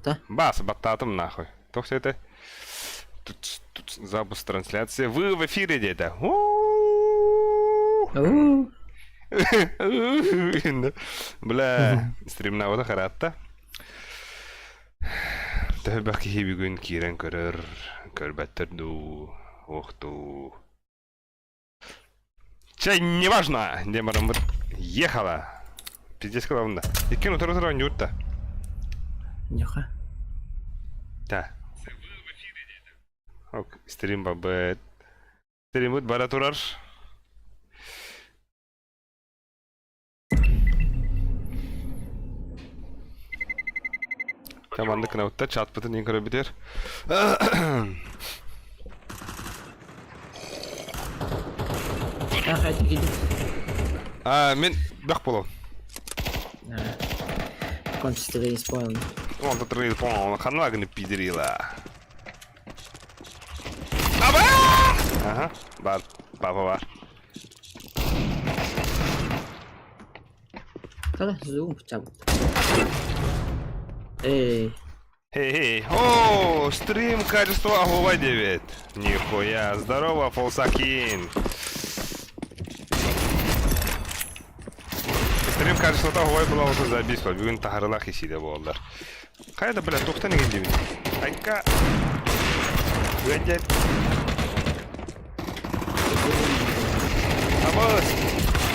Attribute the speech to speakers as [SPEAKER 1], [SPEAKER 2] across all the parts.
[SPEAKER 1] да?
[SPEAKER 2] Бас, баттатым нахуй. Тохте это. Тут запуск трансляции. Вы в эфире где-то. Бля, стрим на вот харатта. Тәһә бәки бүгін кирен көрөр, көрбәттерду, охту. Чай, неважно, демарым ехала. Пиздец главное. И кину тротуар не утта.
[SPEAKER 1] Неха.
[SPEAKER 2] Да. Ок, стрим бабет. Стрим будет баратурар. Команда кнопта чат потом не корабитер. Мен бак болом.
[SPEAKER 1] Кончистый спойл.
[SPEAKER 2] Он тут рейд полон, ханвагны пидерила. Аба! Ага, папа.
[SPEAKER 1] Тогда зум cabut. Эй.
[SPEAKER 2] О, стрим качество Агува 9. Нихуя, здорово, Фолсакин. Стрим качество Агува было уже забисно, бүгін тахарылақ есейді болдыр. Қайда, бля, тоқта неген деймін? Айка. Өдет.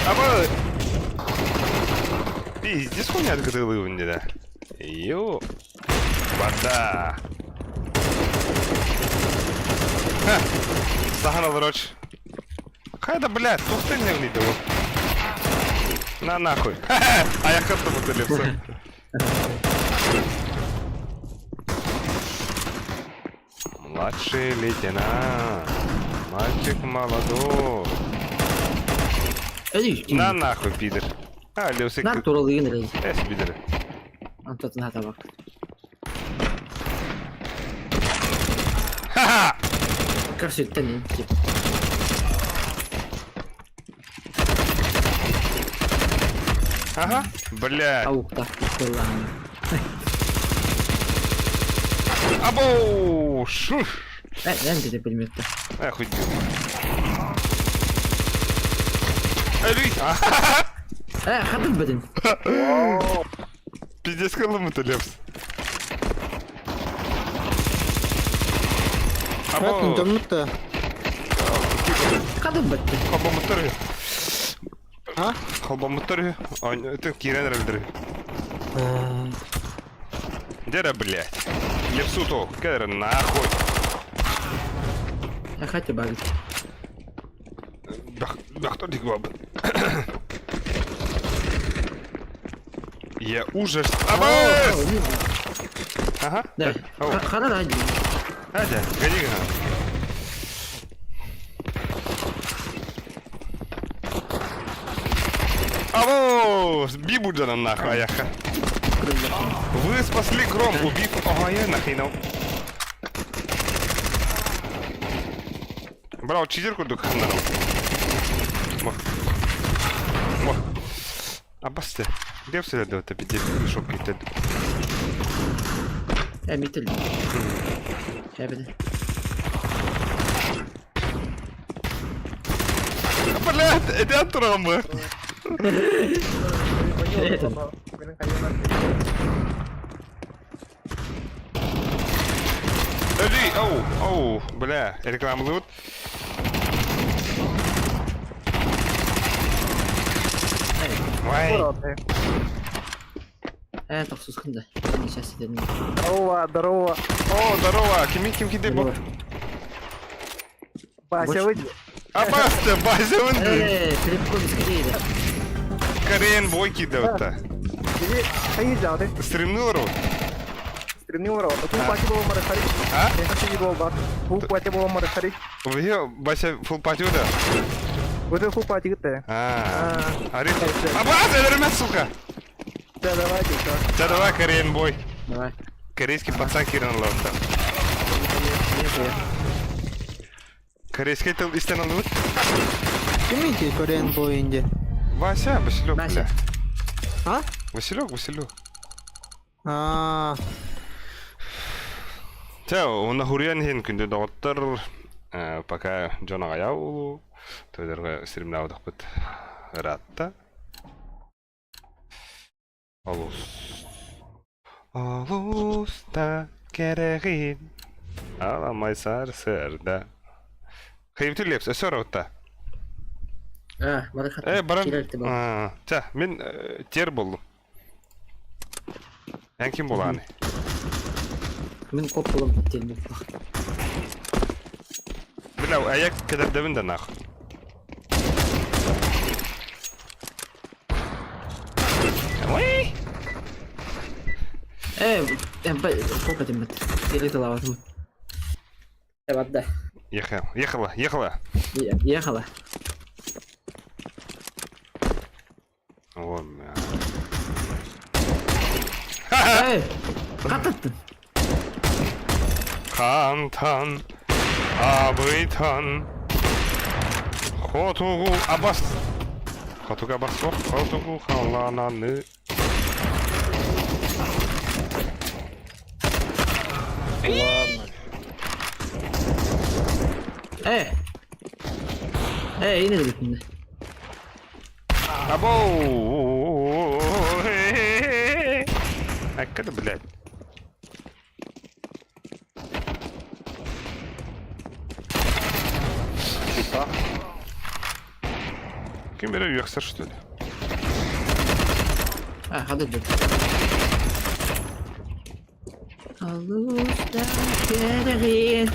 [SPEAKER 2] Абыз. Пиздец хуйня отгадылы önde de. Yo. Бада. Ха. Сахана вроч. Қайда, блядь, тоқта не өнейді ол. На нахуй. Аяқатты бұтылепсі. Младший лейтенант. Мальчик молодой. На нахуй, пидор. Леусик.
[SPEAKER 1] Нар туралы инрей.
[SPEAKER 2] Пидор.
[SPEAKER 1] Антот на табак.
[SPEAKER 2] Ха-ха!
[SPEAKER 1] Как все это не тип.
[SPEAKER 2] Ага, блядь.
[SPEAKER 1] Аук, так, ладно.
[SPEAKER 2] Абоу! Шуш!
[SPEAKER 1] Я где-то предмет-то.
[SPEAKER 2] Хуй Люй!
[SPEAKER 1] Ходым беден.
[SPEAKER 2] Пиздец, калым-то лепс.
[SPEAKER 3] Абоу! Темно-то.
[SPEAKER 1] Ходым беден.
[SPEAKER 2] Халбамыттыры.
[SPEAKER 3] А?
[SPEAKER 2] Халбамыттыры. Это кирен рөлдірі. Дера, блядь. Лепсу-то, кедр нахуй.
[SPEAKER 1] Я хотя бы.
[SPEAKER 2] Кто ты гваб? Я ужас. Абас! Ага.
[SPEAKER 1] Да. Хара ради.
[SPEAKER 2] Адя, годи. Аво! Бибуджана нахуй, аяха. Вы спасли гром, убив Огая нахинал. Брал чизерку до ханаром. Мох. Абасте. Где все это тебе шок китет?
[SPEAKER 1] Я митель. Я беда.
[SPEAKER 2] Блядь, это травма. Оу, бля, реклама лут. Вай.
[SPEAKER 1] Так сусканда. Сейчас идем.
[SPEAKER 3] Здорово.
[SPEAKER 2] О, здорово. Ким кидебо.
[SPEAKER 3] Бася выйди.
[SPEAKER 2] Абасте, Бася выйди.
[SPEAKER 1] Перепком скорее.
[SPEAKER 2] Карен бой кидал-то.
[SPEAKER 3] Иди, поезжал ты.
[SPEAKER 2] Стримнул рот.
[SPEAKER 3] Стримнул рот. Тут пати было марахари.
[SPEAKER 2] А?
[SPEAKER 3] Я хочу не был бар. Тут пати было марахари.
[SPEAKER 2] Вы Бася фул пати да?
[SPEAKER 3] Вот это фул пати где?
[SPEAKER 2] Арит. Абасте, вернем, сука.
[SPEAKER 3] Да, давайте,
[SPEAKER 2] да. Давай, Карен бой.
[SPEAKER 1] Давай.
[SPEAKER 2] Корейский пацан Киран ловта. Корейский тыл истинно лут?
[SPEAKER 3] Кемите Korean boy инде.
[SPEAKER 2] Вася, Василек,
[SPEAKER 1] Вася.
[SPEAKER 2] бля.
[SPEAKER 3] А?
[SPEAKER 2] Василек. он хуриан хин күндө доктор пока жона гаяу төдөргө стримнавдык бит ратта. Алуста керегин аламай сарсырда. Кыйбытылепс өсөрөтта.
[SPEAKER 1] Барахат.
[SPEAKER 2] Баран.
[SPEAKER 1] Кирелти бар.
[SPEAKER 2] Мен тер болдум. Ким боланы?
[SPEAKER 1] Мен коп болом телби.
[SPEAKER 2] Билау аяк кедердебин да нах. Ой! Коп этим. Кирелти лаватым. Да. Ехала.
[SPEAKER 1] Ехала.
[SPEAKER 2] О, мя.
[SPEAKER 1] Каттын.
[SPEAKER 2] Кантан, абыйтан, хотугу абас. Хотугу абас жоқ, хотугу халананы. Yine de bitmedi. Abo! Hakikaten блядь. Kim böyle yoksa что ли?
[SPEAKER 1] Hadi dur. Alusta kereğin.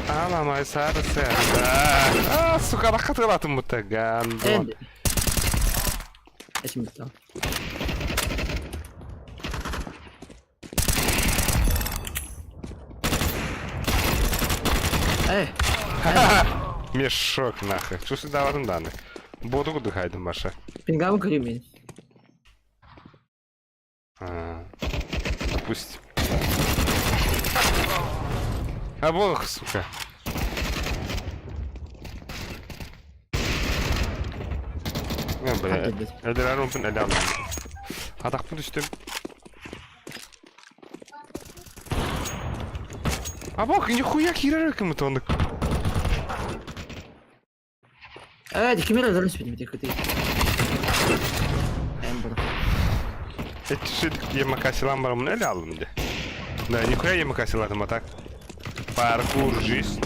[SPEAKER 2] Аламай сарсырда. Сука, рахатылатым мутаган.
[SPEAKER 1] Endi. Şimdi tamam.
[SPEAKER 2] Мешок нахуй. Что сюда в этом данных? Буду куда хайдем, Маша.
[SPEAKER 1] Пингам кремень.
[SPEAKER 2] Пусть. А бог, сука. Бля, элдерарым пин элдам. Атакпын түстүм. А бог, нихуя кирер кем тондык.
[SPEAKER 1] Дикимер öldürmüş benim tek kötü.
[SPEAKER 2] Ямакасилам барамын эле алдым де. Да, нихуя ямакасиладым а так. Паркур жизнь.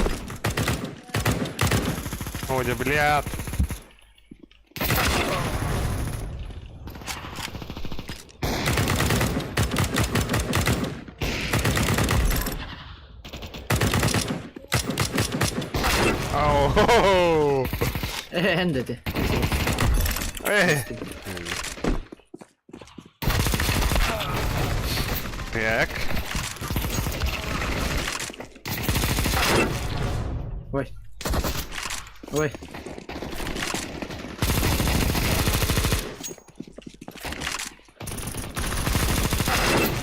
[SPEAKER 2] Ой, да блядь. Ау.
[SPEAKER 1] En dedi.
[SPEAKER 2] Так.
[SPEAKER 1] Ой.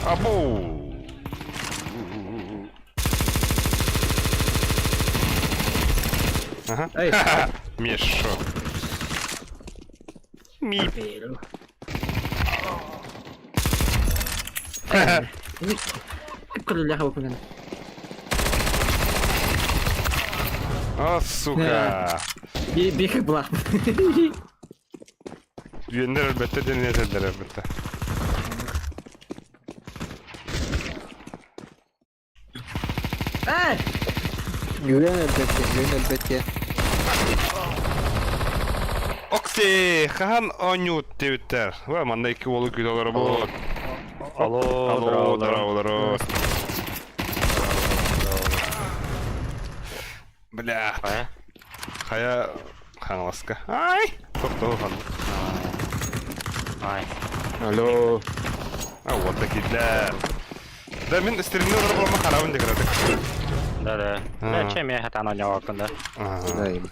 [SPEAKER 2] Абу. Ага. Мешок. Мип.
[SPEAKER 1] كل اللي حوالي كلنا.
[SPEAKER 2] О, сука.
[SPEAKER 1] Бейхи была.
[SPEAKER 2] Düğünler elbette deneyecekler elbette.
[SPEAKER 3] Güven elbette.
[SPEAKER 2] Окси, хан онют твиттер. Ва, манда 2 болу күлөлөр болот. Алло, здорово. Бля. Хая хаңласка. Ай! Токтоо хан.
[SPEAKER 4] Ай.
[SPEAKER 2] Алло. Вот такие. Да мен стримнер болма харабын деградык.
[SPEAKER 4] Да. Чем я это не окунда?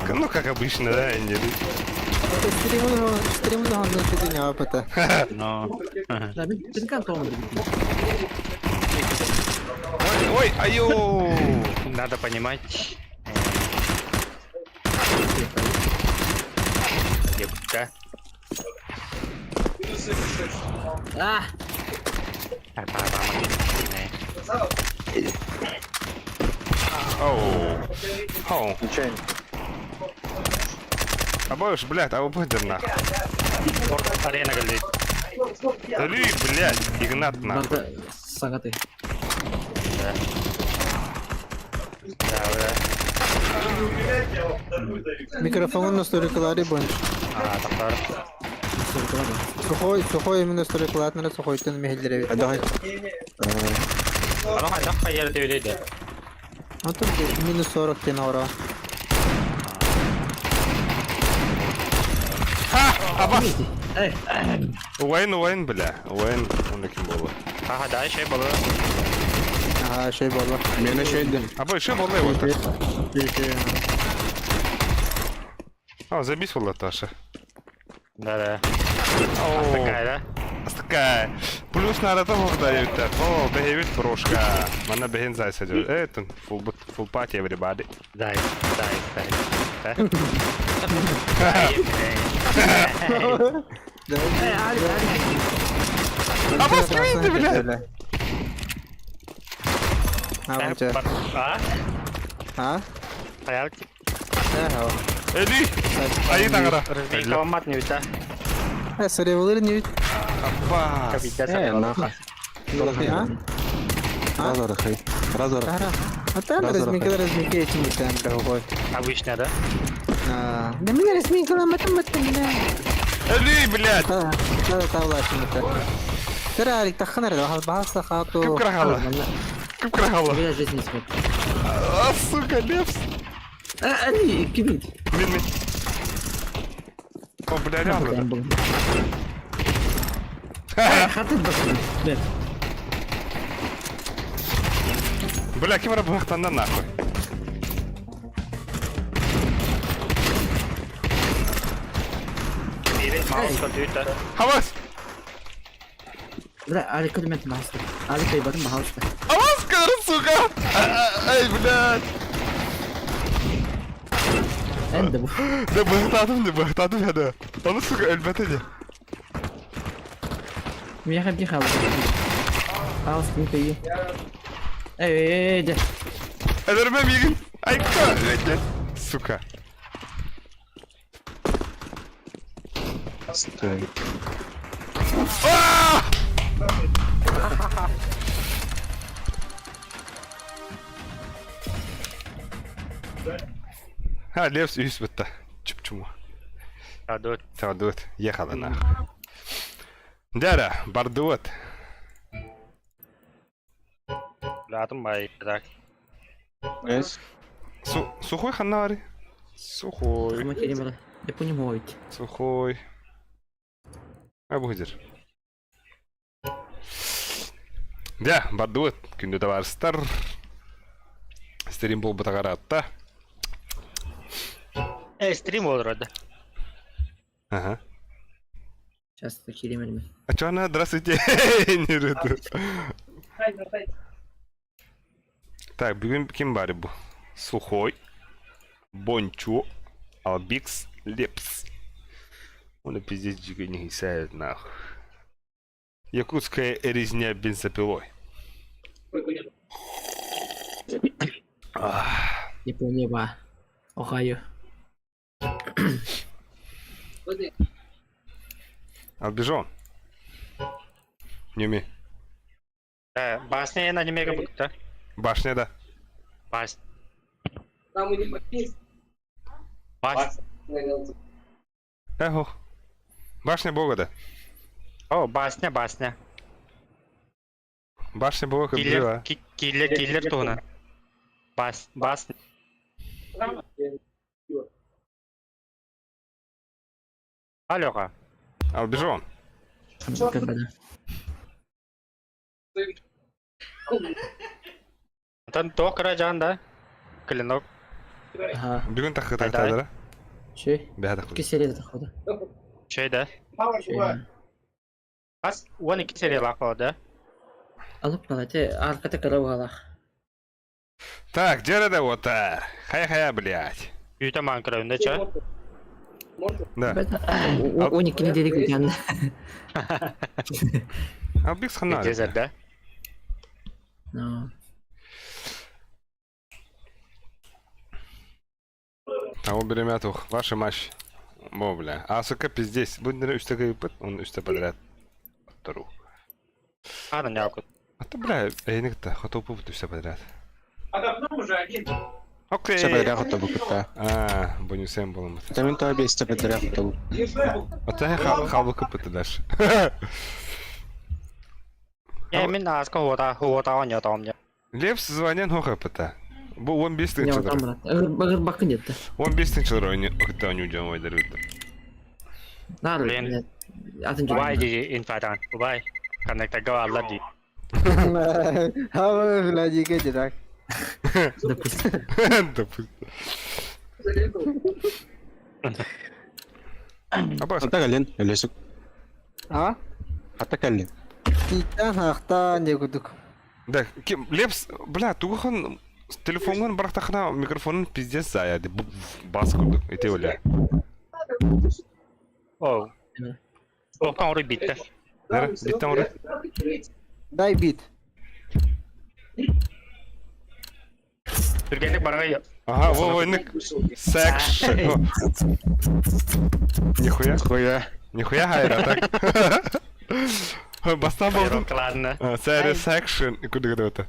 [SPEAKER 2] Ну, как обычно, да, Энди.
[SPEAKER 3] Стримы это не опыта.
[SPEAKER 4] Ну.
[SPEAKER 1] Да, ben кантон.
[SPEAKER 2] Ой, айо.
[SPEAKER 4] Надо понимать. Ебка.
[SPEAKER 1] Ah!
[SPEAKER 2] Оу. Оу.
[SPEAKER 3] Ничего.
[SPEAKER 2] Обоишь, блядь, а выпадер нахуй.
[SPEAKER 4] Арена geldi.
[SPEAKER 2] Ölüy, блядь, Игнат нахуй.
[SPEAKER 1] Barda сағаты.
[SPEAKER 3] Микрофон настройкалары бойынша.
[SPEAKER 4] Тахтар.
[SPEAKER 3] Сухой именно настройкаларына сухойтан мехелдере. Давай.
[SPEAKER 4] Ана хайда хайер deyildi.
[SPEAKER 3] Антон минус 40 тенора.
[SPEAKER 2] Ха! Абас!
[SPEAKER 1] Ey,
[SPEAKER 2] Уэйн, бля. Уэйн, он ким болу.
[SPEAKER 4] Hayda şey balı.
[SPEAKER 3] Ага, şey болла. Мені şeydi.
[SPEAKER 2] Абой, ше болу его. О, забись вала Таша.
[SPEAKER 4] Да.
[SPEAKER 2] Оу.
[SPEAKER 4] Такая,
[SPEAKER 2] Такая. Плюс надо того вдаю. О, бегевит брошка. Мана беген зайса дю. Это full party everybody.
[SPEAKER 4] да? Дай.
[SPEAKER 2] Абас кимди, бля?
[SPEAKER 3] Ha, önce.
[SPEAKER 4] А?
[SPEAKER 3] Ha?
[SPEAKER 4] Hayal.
[SPEAKER 3] Ha,
[SPEAKER 2] Ölüy. Ayı tangara.
[SPEAKER 4] Rızmı kavamat ne üstte?
[SPEAKER 3] ha. Sarıvaları ne?
[SPEAKER 2] Абас.
[SPEAKER 4] Kapita sa.
[SPEAKER 3] Ha?
[SPEAKER 5] Разора хай. Разора.
[SPEAKER 3] Ара. А там разминки этим там дорогой.
[SPEAKER 4] А вишня, да?
[SPEAKER 3] Да меня разминки математика меня.
[SPEAKER 2] Ölüy, блядь.
[SPEAKER 3] Надо тавлашим это. Терарик тахнар да баса хату.
[SPEAKER 2] Кып крахала. Кып крахала.
[SPEAKER 1] я жизнь не смотрю.
[SPEAKER 2] А, сука, лепс.
[SPEAKER 1] Ali, kimin?
[SPEAKER 2] Мин. О, бля, реально.
[SPEAKER 1] Ben buldum. Hatır basın. Evet.
[SPEAKER 2] Бля, ким работандан нахуй.
[SPEAKER 4] Mouse'da düğütte.
[SPEAKER 2] Havas.
[SPEAKER 1] Bırak, Ali kılmet mahsuslar. Ali kaybarın mahsuslar.
[SPEAKER 2] Havas karı, сука. Ай, блядь.
[SPEAKER 1] Ben de bu.
[SPEAKER 2] Ne bıhtadım ya da. Onu suka elbette.
[SPEAKER 1] Miyakab di kaldı. Ağız kimi kayı. De.
[SPEAKER 2] Edermem yegin. Ay kahretsin. Сука. Aaaa! Ha, Levs üst bitti. Чуп-чума.
[SPEAKER 4] Ja, düğüt.
[SPEAKER 2] Тавдут. Ехала нахуй. Дара, бардуот.
[SPEAKER 4] Ladım bay. Так.
[SPEAKER 5] Эс.
[SPEAKER 2] Сухой ханари. Сухой.
[SPEAKER 1] Ama kelime var. Yapınca mı oydu?
[SPEAKER 2] Сухой. А будет. Да, бардуот. Күнді товарыстар. Стерим бол бұтағаратта.
[SPEAKER 4] Стрим olur hadi.
[SPEAKER 2] Ага.
[SPEAKER 1] Сейчас это kelime mi?
[SPEAKER 2] А чё она? Здравствуйте. Не рыду. Так, бүгін кім бар бұл? Сухой. Бончо. Албикс. Лепс. Он пиздец джига не гисает нахуй. Якутская резня бензопилой.
[SPEAKER 1] Япония ба. Ohio.
[SPEAKER 2] Албижон. Нюми.
[SPEAKER 4] Basneye na nimega bukta.
[SPEAKER 2] Башня, да.
[SPEAKER 4] Bas.
[SPEAKER 2] Эхо. Башня бога, да.
[SPEAKER 4] О, басня.
[SPEAKER 2] Башня бога как жива.
[SPEAKER 4] Killer tuğuna. Bas. Alo.
[SPEAKER 2] Албижон.
[SPEAKER 1] Когда?
[SPEAKER 4] Tan tokra janda. Клинок.
[SPEAKER 1] Ага.
[SPEAKER 2] Бүгін тақы
[SPEAKER 4] Қайда?
[SPEAKER 2] тағыдыра.
[SPEAKER 1] Şey.
[SPEAKER 2] Бәді
[SPEAKER 1] İki
[SPEAKER 2] қылды.
[SPEAKER 1] seride takıldı.
[SPEAKER 4] Şeyde.
[SPEAKER 1] Şey.
[SPEAKER 4] Bas 12 seriyalar kaldı.
[SPEAKER 1] Alıp kalite arkada karavala.
[SPEAKER 2] Так, Джереда Уотар. Хая-хая, блядь.
[SPEAKER 4] Büyüte mankara önde çay.
[SPEAKER 2] Да.
[SPEAKER 1] Ben 12'ni dedik bir tane.
[SPEAKER 2] Албикс ханари.
[SPEAKER 4] Gezerde.
[SPEAKER 1] No.
[SPEAKER 2] он беремят ух. Ваша мощь. Во, бля. А, сука, пиздец. Будь üstte кайыппыт, он üstte подряд. Туру.
[SPEAKER 4] Ладно, не акут.
[SPEAKER 2] А то, бля, эйникта, хотопу бут üstte подряд. Окей.
[SPEAKER 5] Все подряд это букта.
[SPEAKER 2] А, бонусем болом.
[SPEAKER 5] Тамин то обе все подряд это.
[SPEAKER 2] Ота халбы кыпыты даш.
[SPEAKER 4] Я именно аска хуота он не мне.
[SPEAKER 2] Лепс звонен хоха пыта. Bu 15
[SPEAKER 1] Ne
[SPEAKER 2] tınçılır.
[SPEAKER 1] otan bırak. Ağır bakın yetti.
[SPEAKER 2] 15 tınçılır oyunu. Okta oynayacağım oyları.
[SPEAKER 1] Nar.
[SPEAKER 4] Ben-
[SPEAKER 1] Atınca.
[SPEAKER 4] Why did you invite on? Why? Connect go Allah di.
[SPEAKER 3] Hava village ke jirak.
[SPEAKER 1] Допустим.
[SPEAKER 2] Допустим. Абас.
[SPEAKER 5] Hatta gelin. Öylesik.
[SPEAKER 3] Ha?
[SPEAKER 5] Hatta gelin.
[SPEAKER 3] Kita hakta ne guduk.
[SPEAKER 2] Да, Лепс, бля, тугухан телефонун барактахна микрофонун пиздец заяды. Бас курду. Эте оля.
[SPEAKER 4] Oh. Oh, kan orayı bitti.
[SPEAKER 2] Нера, биттен оры.
[SPEAKER 3] Дай бит.
[SPEAKER 4] Türkiye'lik baraya
[SPEAKER 2] Ага, во ойнык. Секш. Нихуя.
[SPEAKER 5] Хуя.
[SPEAKER 2] Нихуя хайра так. Бастан болдum.
[SPEAKER 4] kılarını.
[SPEAKER 2] Сәре секшн. Куды куды это?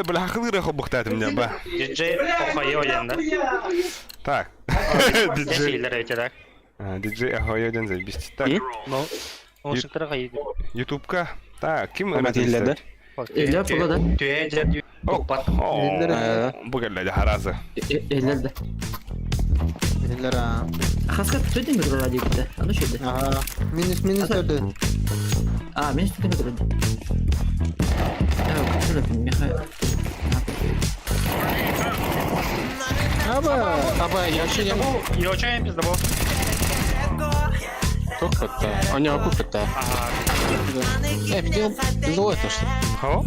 [SPEAKER 2] Бля, хылыра хобухтатым меня, ба.
[SPEAKER 4] DJ Ohio oyunda.
[SPEAKER 2] Так. Диджей.
[SPEAKER 4] Şeyler ötede.
[SPEAKER 2] Диджей Ахойоден заебись. Так,
[SPEAKER 4] No. O sıkıntı kaydı.
[SPEAKER 2] ютубка. Так, ким
[SPEAKER 5] Ama dillerde.
[SPEAKER 1] Eller falan da.
[SPEAKER 4] Tüyece
[SPEAKER 2] Опа. Bu geldi harazı.
[SPEAKER 1] Eller de.
[SPEAKER 3] Eller ha.
[SPEAKER 1] Haskat söyledin mi radyo gitti? Onu söyledi.
[SPEAKER 3] Aha. Minus öldü.
[SPEAKER 1] Aa, ben işte ne durdu? Ya, şöyle bir Mihail.
[SPEAKER 3] Aba.
[SPEAKER 5] Aba yaşayayım.
[SPEAKER 4] İyi hocam biz de bu.
[SPEAKER 5] Çok kötü. Anne oku kötü. Bizim zor etmişti.
[SPEAKER 2] О?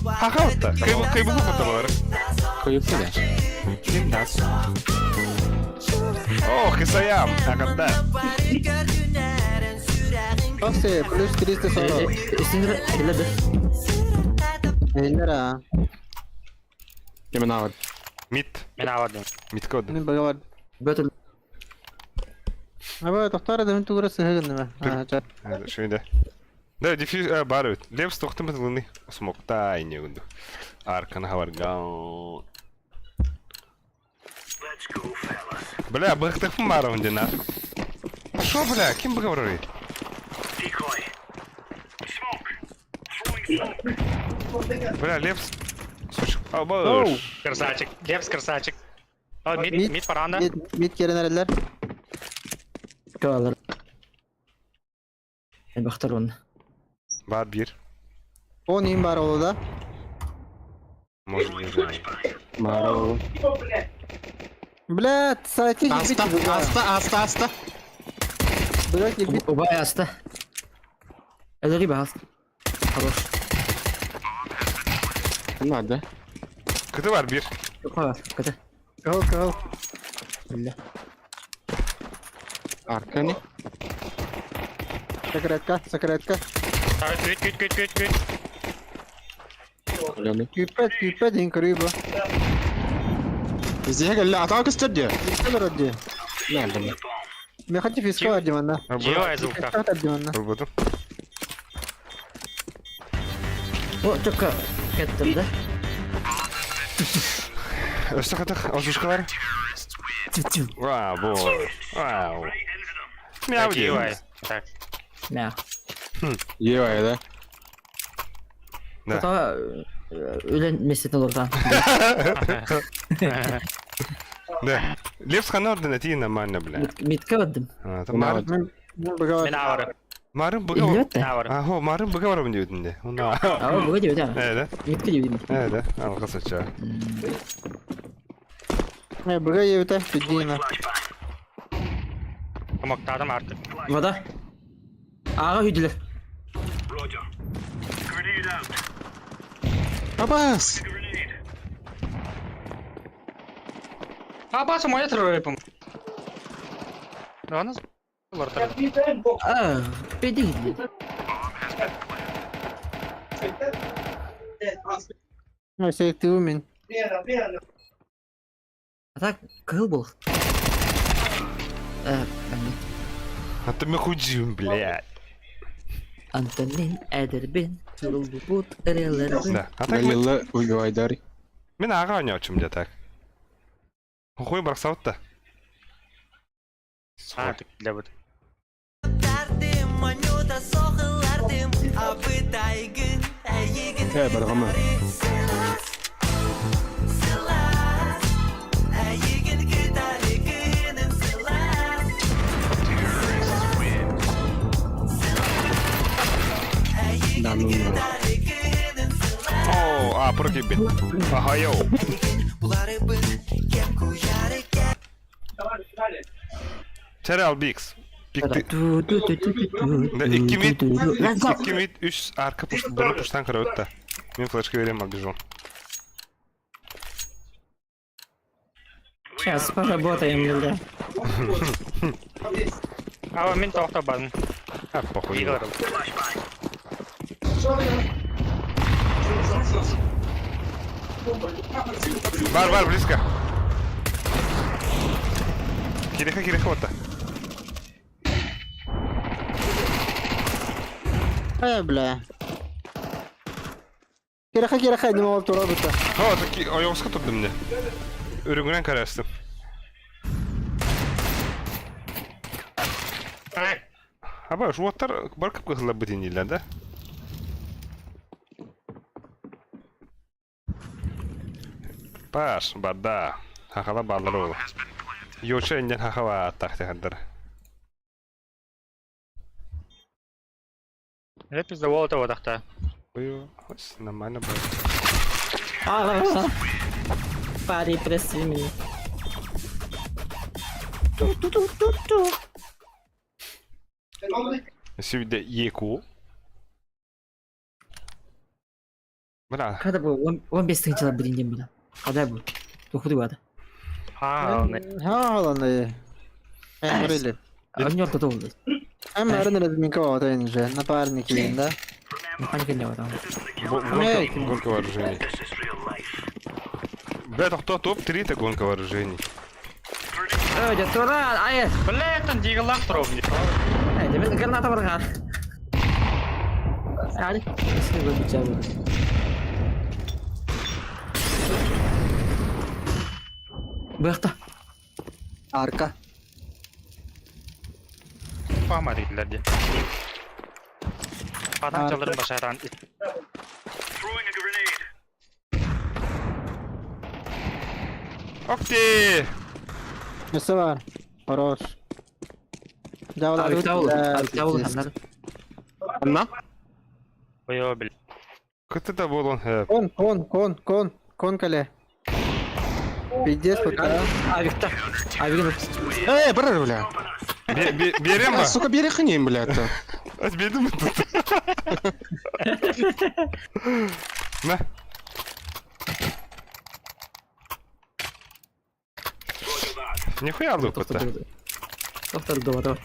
[SPEAKER 2] Хахалта. Кайбы фотолар.
[SPEAKER 5] Koyup da.
[SPEAKER 2] Kim das? Ох, Исаям. Агада.
[SPEAKER 3] Kasse plus 300 sonra.
[SPEAKER 1] Sinir eller de.
[SPEAKER 3] Eller ha.
[SPEAKER 5] Yemin ağır.
[SPEAKER 2] Мид.
[SPEAKER 4] Ben avadım.
[SPEAKER 2] Мид код.
[SPEAKER 3] Ne bagar.
[SPEAKER 1] Böyle
[SPEAKER 3] Aba tohtar da mintu burası hıgın mı? Ha, çat.
[SPEAKER 2] Hadi şöyle. Да, дефьюз, барыт. Лепс тоқтым бітілгіні. Смокта айне күнді. Арканы хаварган. Бля, бұқтықпын бары өнде на. Шо, бля, кем бұға бұрыр? Бля, Лепс. Слушай, абаш.
[SPEAKER 4] Красавчик. Лепс красавчик. O mid paranda.
[SPEAKER 3] Mid kere nereler?
[SPEAKER 1] kağılar. Ben baktar onu.
[SPEAKER 2] Бар bir.
[SPEAKER 3] O neyim var oğlu da?
[SPEAKER 2] Может, не знаю.
[SPEAKER 5] Maro.
[SPEAKER 3] Блядь, сайте
[SPEAKER 5] Asta, asta, asta.
[SPEAKER 3] Bırak ya bit.
[SPEAKER 1] O bayağı hasta. Eller gibi hasta. Хорош.
[SPEAKER 5] Nerede?
[SPEAKER 2] Kıtı var bir.
[SPEAKER 1] Çok var. Kötü.
[SPEAKER 3] Kal.
[SPEAKER 1] Öyle.
[SPEAKER 5] Arkanı.
[SPEAKER 3] Sakaratka.
[SPEAKER 4] Küt.
[SPEAKER 5] Yani.
[SPEAKER 3] Küpet in karibu.
[SPEAKER 5] Bize geldi. Atağı kıstır diyor.
[SPEAKER 3] Ne var diye?
[SPEAKER 5] Nerede mi?
[SPEAKER 3] Ben kaçı fisko vereceğim ona.
[SPEAKER 4] Gio ya звук.
[SPEAKER 3] Fisko vereceğim ona.
[SPEAKER 2] Vurbuldum.
[SPEAKER 1] O çok kötü de.
[SPEAKER 2] Öste kıtık. Ozuşka var. Вау, бо. Вау. Мяу
[SPEAKER 4] Gio
[SPEAKER 2] diyor.
[SPEAKER 4] ya. Tak.
[SPEAKER 1] Ne?
[SPEAKER 5] İyi var ya da.
[SPEAKER 2] Да.
[SPEAKER 1] Hatta ölen mesleğin olur da.
[SPEAKER 2] Да. Лепс хана орден әтейін нормально, бля.
[SPEAKER 1] Mitke verdim.
[SPEAKER 2] Марын
[SPEAKER 3] Ben bagar.
[SPEAKER 4] Ben avarım.
[SPEAKER 2] бұға
[SPEAKER 1] İlliyot
[SPEAKER 4] Ben
[SPEAKER 1] da.
[SPEAKER 4] avarım.
[SPEAKER 2] Ахо, марын бұға барамын деудің де.
[SPEAKER 1] Ama bu diyor da.
[SPEAKER 2] Да.
[SPEAKER 1] Mitke diyor.
[SPEAKER 2] Да. Алға сача.
[SPEAKER 3] Ne bagar ya biter. Bildiğin
[SPEAKER 4] Komoktadım artık.
[SPEAKER 1] Vada. Ağa hüdüler.
[SPEAKER 5] Abbas.
[SPEAKER 4] Basım oya terör yapım. Yalnız var tabii.
[SPEAKER 1] Aa, bedi gidiyor.
[SPEAKER 3] Ösektiği min.
[SPEAKER 1] Atak kıl bul. Ben
[SPEAKER 2] Hatta me худжим, блядь.
[SPEAKER 1] Antenin ederbin. Kırıldı but erelerden.
[SPEAKER 2] Да. А так мен
[SPEAKER 5] Налила уйгайдари.
[SPEAKER 2] аға ойнаучым да так. Хой барсаут да.
[SPEAKER 4] Ha, tıkla
[SPEAKER 6] Derdim anyoda soğulardım abi daygın ayygın
[SPEAKER 5] He bargama.
[SPEAKER 6] Silas ayygın gitarigın silas
[SPEAKER 5] Namun.
[SPEAKER 6] gitarigın silas
[SPEAKER 2] О, прокибит. Ага, йоу.
[SPEAKER 6] Buları bın kem kuyarı kem
[SPEAKER 2] Terel Bix. Big
[SPEAKER 1] Du du du du du.
[SPEAKER 2] Да, 2 mid,
[SPEAKER 1] Let's go.
[SPEAKER 2] 2 mid, 3 arka push, bunu push'tan kırıyor da. Ben flash'ı vereyim albijon.
[SPEAKER 1] Сейчас поработаем, бля.
[SPEAKER 4] Ama min tohta bazın.
[SPEAKER 2] Ha, похуй.
[SPEAKER 4] İyi görüm.
[SPEAKER 2] Var, близко. Кириха, вот.
[SPEAKER 3] Бля. Kira ne oldu orada?
[SPEAKER 2] Ha, taки, ayağımızı tuttum ne? Örüngünen karastım. Aba, şu otlar barkıp kızıla bu dinliyle de. Baş, barda. Hakala barları oğlu. Yoça inden hakala taktik haddara.
[SPEAKER 4] Hep bizde volta odakta.
[SPEAKER 2] Ой, нормально было.
[SPEAKER 1] Ага. Пари, прости меня.
[SPEAKER 2] Сюда еку. Бля,
[SPEAKER 1] Когда был? Он без сначала блин был. Когда был? Уходи вода.
[SPEAKER 4] Ha, ne?
[SPEAKER 3] Ha lan Emreli.
[SPEAKER 1] Он не кто был.
[SPEAKER 3] Hem arın da min kavata ince. Напарники инде.
[SPEAKER 1] Ну, понятно, не вода.
[SPEAKER 2] гонка вооружений. Бля, кто топ-3-то гонка вооружений.
[SPEAKER 1] Öyle sonra ay.
[SPEAKER 4] Biletin diğerler tarafı.
[SPEAKER 1] Hadi ben granata var ha. Hadi. Şimdi bu bıçağı. Bıraktı.
[SPEAKER 3] Arka.
[SPEAKER 4] Fahma değiller diye. Patancaların başaran.
[SPEAKER 2] Okey.
[SPEAKER 3] Nesi var? Хорош.
[SPEAKER 1] Abi tavul anladın.
[SPEAKER 5] Anna?
[SPEAKER 4] Oyo bil.
[SPEAKER 2] Кто-то был он.
[SPEAKER 3] Kon kale. Пиздец пока.
[SPEAKER 1] Авикта. Авик.
[SPEAKER 5] Брар, бля.
[SPEAKER 2] Берем ба.
[SPEAKER 5] Сука, бери хнем, блядь.
[SPEAKER 2] Отбеду мы тут. На. Нихуя лук-то.
[SPEAKER 1] Tohtar doğru.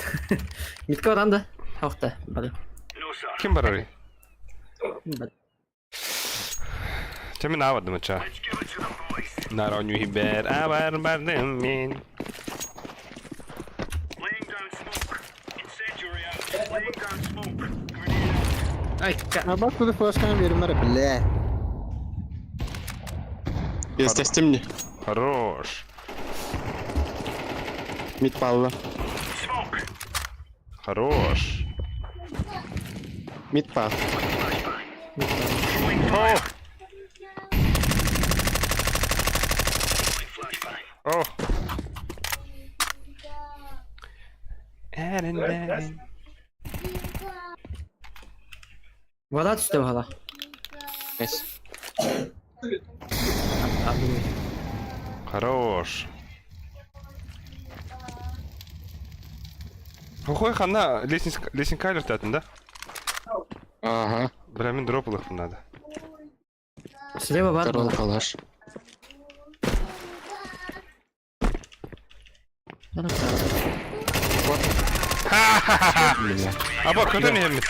[SPEAKER 1] Mitka oran da. Tohta. Bari.
[SPEAKER 2] Kim var oraya?
[SPEAKER 1] Bari.
[SPEAKER 2] Temin avadım aça. Naron yuhiber avar bardım min.
[SPEAKER 1] Ay ka.
[SPEAKER 3] Ha bak bu flash kan verim var bile.
[SPEAKER 5] Без тестимни.
[SPEAKER 2] Хорош.
[SPEAKER 5] Мид палла.
[SPEAKER 2] Хорош.
[SPEAKER 5] Мид пал.
[SPEAKER 2] О! О! Erinden.
[SPEAKER 1] Voda düştü hala.
[SPEAKER 5] Nice.
[SPEAKER 1] Abi.
[SPEAKER 2] Хорош. Какой хана лестника летать, да?
[SPEAKER 5] Ага.
[SPEAKER 2] Бля, мне дропал надо.
[SPEAKER 1] Слева var
[SPEAKER 5] Второй
[SPEAKER 1] mı?
[SPEAKER 5] калаш.
[SPEAKER 2] А вот, кто не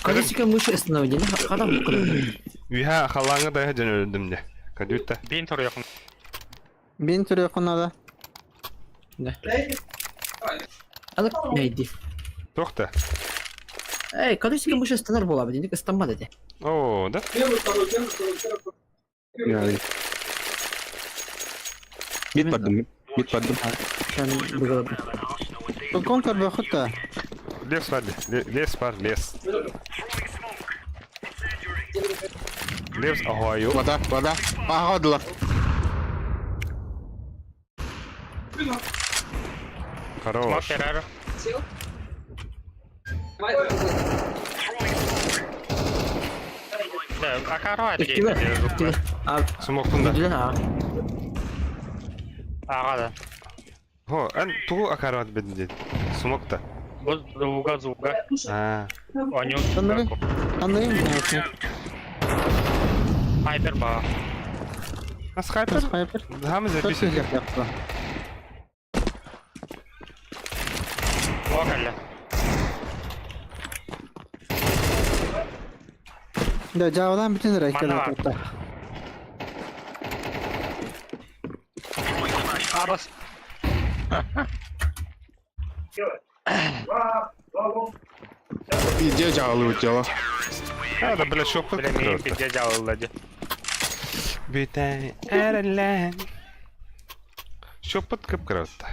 [SPEAKER 1] Колесико мыши остановили. Когда мы
[SPEAKER 2] Üha xalaňa da jan öldüm de. Kadutta.
[SPEAKER 4] Bin tur yok.
[SPEAKER 3] Bin türü yakınada.
[SPEAKER 1] Ne? Alık neydi?
[SPEAKER 2] Tokta.
[SPEAKER 1] Ey, kadışkin bu şey ıstanır bu abi. Dedik ıslanma dedi.
[SPEAKER 2] Oo da.
[SPEAKER 5] Yani. Mid badım. Mid badım.
[SPEAKER 1] Sen bıgaladım.
[SPEAKER 3] Bu konker bakıt da.
[SPEAKER 2] Les var. Les var. Les. Les ahoyo.
[SPEAKER 5] Vada. Aha adılar.
[SPEAKER 2] Хорош.
[SPEAKER 4] Smoke yarar. Да, Акаро
[SPEAKER 1] İki mi? İki mi? Abi.
[SPEAKER 2] Smokunda.
[SPEAKER 1] Güzel ha.
[SPEAKER 4] Ағады.
[SPEAKER 2] Ho, en tuğu akarat bedin dedi. Smokta.
[SPEAKER 4] Бұл зуга.
[SPEAKER 2] Ha.
[SPEAKER 4] Онюн.
[SPEAKER 3] Anlayayım mı? Evet.
[SPEAKER 4] Хайпер ба.
[SPEAKER 2] Nasıl kayıp?
[SPEAKER 3] Nasıl kayıpır?
[SPEAKER 2] Daha mı
[SPEAKER 3] Çok
[SPEAKER 2] zepisi?
[SPEAKER 3] güzel yaptı.
[SPEAKER 4] О, кәлі.
[SPEAKER 3] Da cavadan bütün lira
[SPEAKER 4] Bana var.
[SPEAKER 3] hatta.
[SPEAKER 4] Абас.
[SPEAKER 5] İyice cağlı uçala.
[SPEAKER 2] Ha da böyle şok
[SPEAKER 4] Білемейін, пизде жауылды.
[SPEAKER 2] Bir tane erlen. Şoput kıpkırıttı.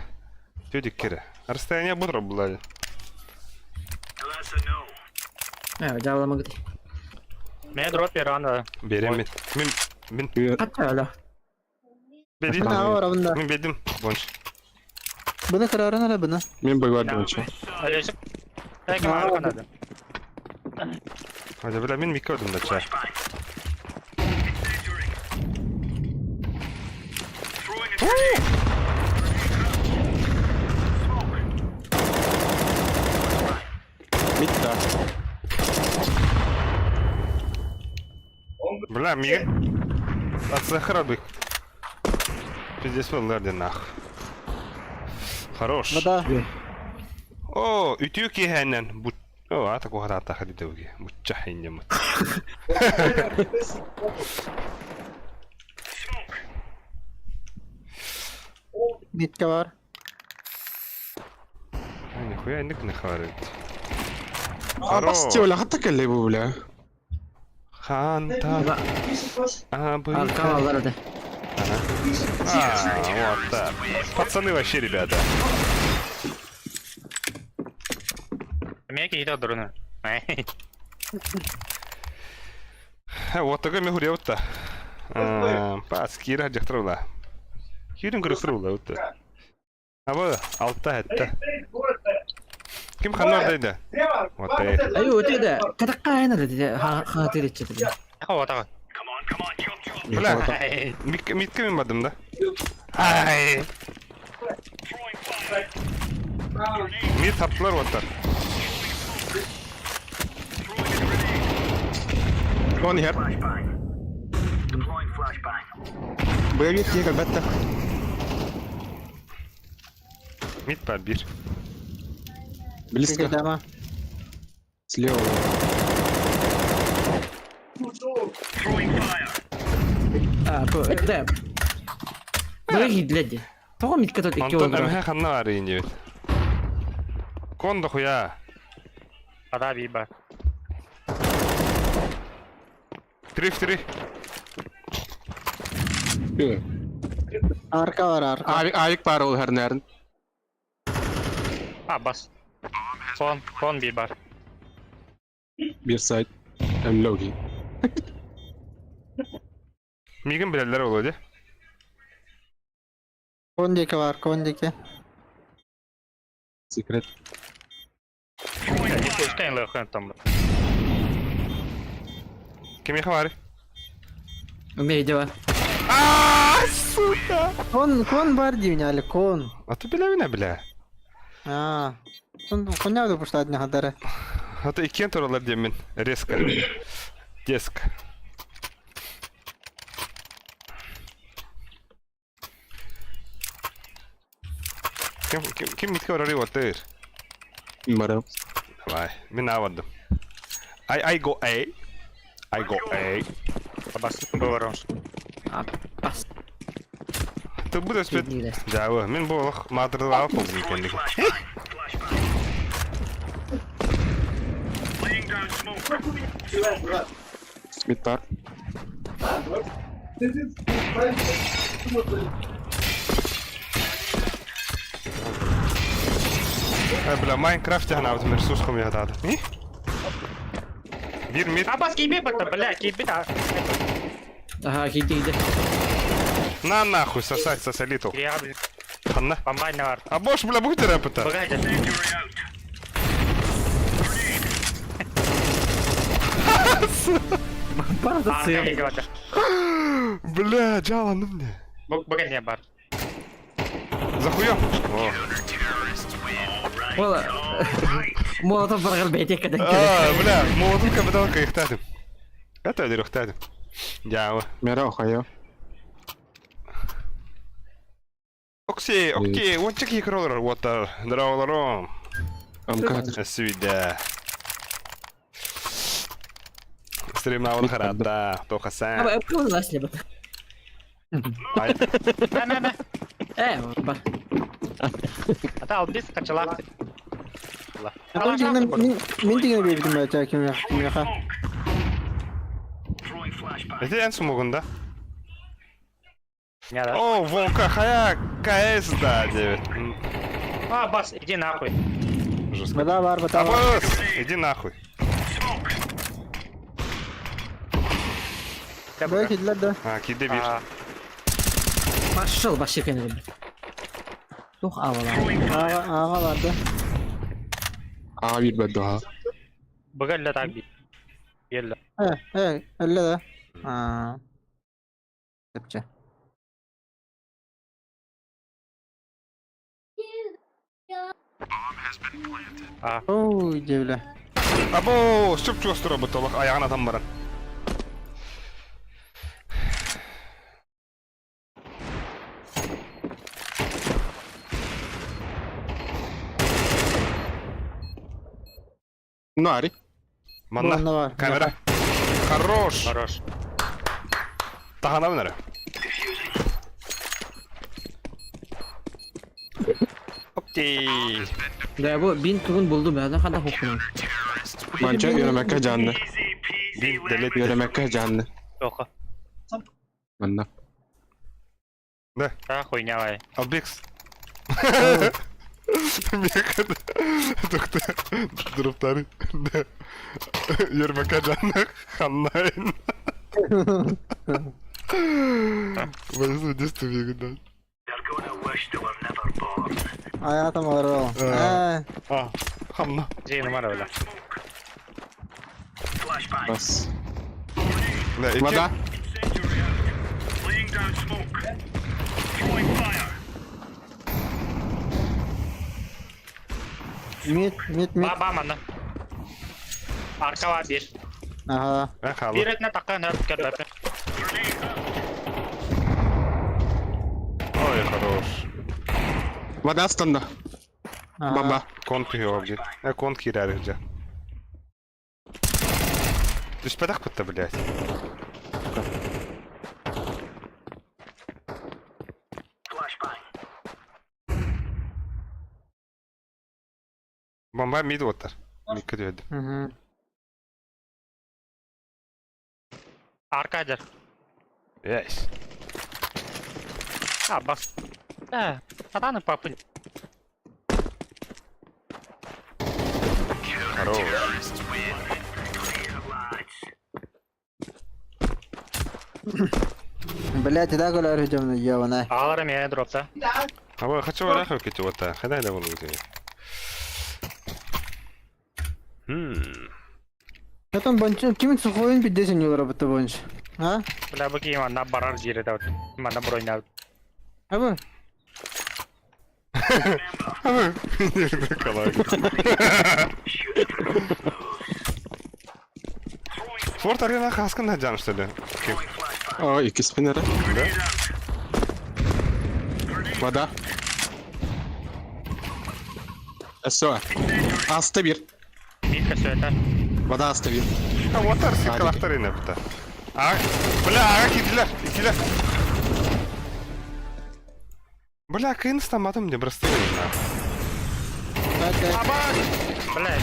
[SPEAKER 2] Tüdük kere. Расстояние бутра было.
[SPEAKER 1] Evet, cevabıma gidiyor.
[SPEAKER 4] Мен дроп бераны.
[SPEAKER 2] Берем min.
[SPEAKER 1] Hatta öyle.
[SPEAKER 2] Bedim.
[SPEAKER 3] Bunda hava var bunda.
[SPEAKER 2] Min bedim. Bonç.
[SPEAKER 3] Bunu kararın hele bunu.
[SPEAKER 5] Мен быгладым uçal.
[SPEAKER 4] Әлешіп. Тәкім арқанады.
[SPEAKER 2] Hadi böyle min mikro ödüm de çay.
[SPEAKER 5] Mid da.
[SPEAKER 2] Бля, Мига. Отсахарабык. Пиздец выларды нах. Хорош.
[SPEAKER 3] Bu da
[SPEAKER 2] О, ütüyü ki hemen. Bu... O, atak o kadar atak hadi devgi. Bu çahince mut.
[SPEAKER 3] bitka var.
[SPEAKER 2] Нихуя ник не хварит.
[SPEAKER 5] Aa bastı öyle hatta kelle bu bile.
[SPEAKER 2] Ханта.
[SPEAKER 1] Arka allar hadi.
[SPEAKER 2] Вот так. Пацаны вообще, ребята.
[SPEAKER 4] Мен кейді дұрыны.
[SPEAKER 2] Вот такой мне гулял то. Пас, кира жақтырыла. Кирин кырықтырыла өтті. Абы, алтта әтті. Kim xanlar deydi? Вот так.
[SPEAKER 1] Ayo ötüyor da. Katakka ayna dedi. Ha dedi dedi.
[SPEAKER 4] Отаға.
[SPEAKER 2] Бля, mitke min badım da. Ay. Mit taptılar otlar.
[SPEAKER 5] One here. Buraya git diye elbette.
[SPEAKER 2] Mit var bir.
[SPEAKER 5] Близко.
[SPEAKER 3] Bitka ama.
[SPEAKER 5] Слева.
[SPEAKER 1] Ha bu ötüyor. Böyle gidildi. Tamam mitka tut iki
[SPEAKER 2] Антон
[SPEAKER 1] oldu.
[SPEAKER 2] әмхе xanna var yiyince. Kondu хуя.
[SPEAKER 4] Ада бей бар.
[SPEAKER 2] Триф.
[SPEAKER 3] Arka var arka.
[SPEAKER 5] Ayık var ol her nerede.
[SPEAKER 4] Аббас. Сон бей бар.
[SPEAKER 5] Bir side. Hem logi.
[SPEAKER 2] Migin bileller oluyor.
[SPEAKER 3] Kondiki var kondiki.
[SPEAKER 5] Secret.
[SPEAKER 4] Пушкайн лăхын там.
[SPEAKER 2] Kim var?
[SPEAKER 1] Meyde var.
[SPEAKER 3] Kon var diyor yani kon.
[SPEAKER 2] Atı bile bile.
[SPEAKER 3] Ha. Kon ne oldu bu saat ne kadar?
[SPEAKER 2] Hatta ikiyen toralar diyemin. Reska. Desk. Kim mitke var arıyor atır?
[SPEAKER 5] Umarım.
[SPEAKER 2] Давай, min avladım. I go A.
[SPEAKER 4] Бас быварымыз.
[SPEAKER 1] Бас.
[SPEAKER 2] Ты будешь спеть?
[SPEAKER 1] Киднейді.
[SPEAKER 2] Жауы, мен болық мадырды алып болдым екендігі.
[SPEAKER 5] Мид бар.
[SPEAKER 2] Бля, Майнкрафт тягна, вот ресурс хуй я дады. Bir mid.
[SPEAKER 4] Бас кейбе бітті, бля, кейбе да.
[SPEAKER 1] Ага, киднейді.
[SPEAKER 2] На нахуй, сосать, сосалитл.
[SPEAKER 4] Кирияға біз
[SPEAKER 2] Ханна.
[SPEAKER 4] бомбайна бар.
[SPEAKER 2] А бош, бля, будете рэпыта?
[SPEAKER 4] Бұғайды.
[SPEAKER 1] Барды
[SPEAKER 4] Арқа
[SPEAKER 1] сыйыр.
[SPEAKER 4] кейге барды.
[SPEAKER 2] Бля, жаланды мне.
[SPEAKER 4] Бұған не бар.
[SPEAKER 2] Захуем.
[SPEAKER 1] Ола. Молотов барғал бәйтек кәден
[SPEAKER 2] Бля, молотым капиталка ихтадым. Это öyle ихтадым. Жауы.
[SPEAKER 5] Мера охайо.
[SPEAKER 2] Окей, вот такие кроллеры, вот драуларом.
[SPEAKER 5] Амкадр.
[SPEAKER 2] Сюда. Стримнавын қарада, тоқасан.
[SPEAKER 1] Аба, өпкіміз асле бұд.
[SPEAKER 4] Мә.
[SPEAKER 1] Бар.
[SPEAKER 4] Ата албис қачалақ.
[SPEAKER 3] Мен деген бейбітім бәйті кемеға.
[SPEAKER 2] Это en смогында.
[SPEAKER 4] Не да.
[SPEAKER 2] О, волка, хая, КС, да, 9.
[SPEAKER 4] Бас, иди нахуй.
[SPEAKER 2] Жестко.
[SPEAKER 3] Бада бар, бада бар.
[SPEAKER 2] Абас, иди нахуй.
[SPEAKER 3] Бәй кеділер да.
[SPEAKER 2] Киде bir.
[SPEAKER 1] Машыл, баш екен еді. Тух авала.
[SPEAKER 3] Аға барды.
[SPEAKER 5] Ağa bir beddua.
[SPEAKER 4] Бұған да так бит. Елді.
[SPEAKER 3] Әлі да. Тепче. Оу, девлі.
[SPEAKER 2] Або, süp çöstürü bu tolak, ayağın adam baran.
[SPEAKER 5] Nari.
[SPEAKER 2] Manna,
[SPEAKER 3] Bunda var.
[SPEAKER 2] kamera. Хорош.
[SPEAKER 4] Хорош.
[SPEAKER 2] Tahana bunları. Okey.
[SPEAKER 1] Да, bu bin turun buldum ya. Ne kadar hokunum.
[SPEAKER 5] Manca yürümekte canlı.
[SPEAKER 2] Bin delet.
[SPEAKER 5] Yürümekte canlı.
[SPEAKER 4] Тоқы.
[SPEAKER 5] Bunda.
[SPEAKER 2] Ne?
[SPEAKER 4] Та хуйня бай.
[SPEAKER 2] Albix. Doktor. Durupları. Yürümekte canlı. Kanlayın. Başını düştü bir günden.
[SPEAKER 3] Hayatım var o.
[SPEAKER 2] Kanla.
[SPEAKER 4] Жей numara öyle.
[SPEAKER 5] Bas.
[SPEAKER 2] Ne? İki.
[SPEAKER 5] Vada.
[SPEAKER 3] Mid.
[SPEAKER 4] Ба мана. Arka var bir.
[SPEAKER 3] Aha.
[SPEAKER 2] Ben kaldım.
[SPEAKER 4] Bir etine takkan her bir kere.
[SPEAKER 2] Ой, хорош.
[SPEAKER 5] Vada astında. Bamba.
[SPEAKER 2] Kontu yok bir. Kont girer önce. Düşpedak bitti, блядь. Bomba mid otar. Dikkat edin.
[SPEAKER 4] Arkadır.
[SPEAKER 2] Yes.
[SPEAKER 4] Bas. Atanın papın.
[SPEAKER 2] Хорош.
[SPEAKER 3] Блять, да, коля режем на ебаная.
[SPEAKER 4] Ağlarım ya dropta.
[SPEAKER 2] А хочу орехов кити вот так. Ходай да вон где.
[SPEAKER 3] Это бонч, ким сухой bir desin yola rabıta bonç. Ha?
[SPEAKER 4] Bula bu ki mana barar jire da. Mana broyna.
[SPEAKER 3] Abi.
[SPEAKER 2] Kolay. Fort Arena kaskın canım işte. Kim?
[SPEAKER 5] O iki spinner'ı. Vada. SO. Asta bir.
[SPEAKER 4] Bir kez öter.
[SPEAKER 5] Vada asta bir.
[SPEAKER 2] Ha, water sıkılaklar yine bir de. Бля, ага киdiler. Бля, кыйын стамадым мне просто нахуй.
[SPEAKER 3] Hadi.
[SPEAKER 4] Блядь.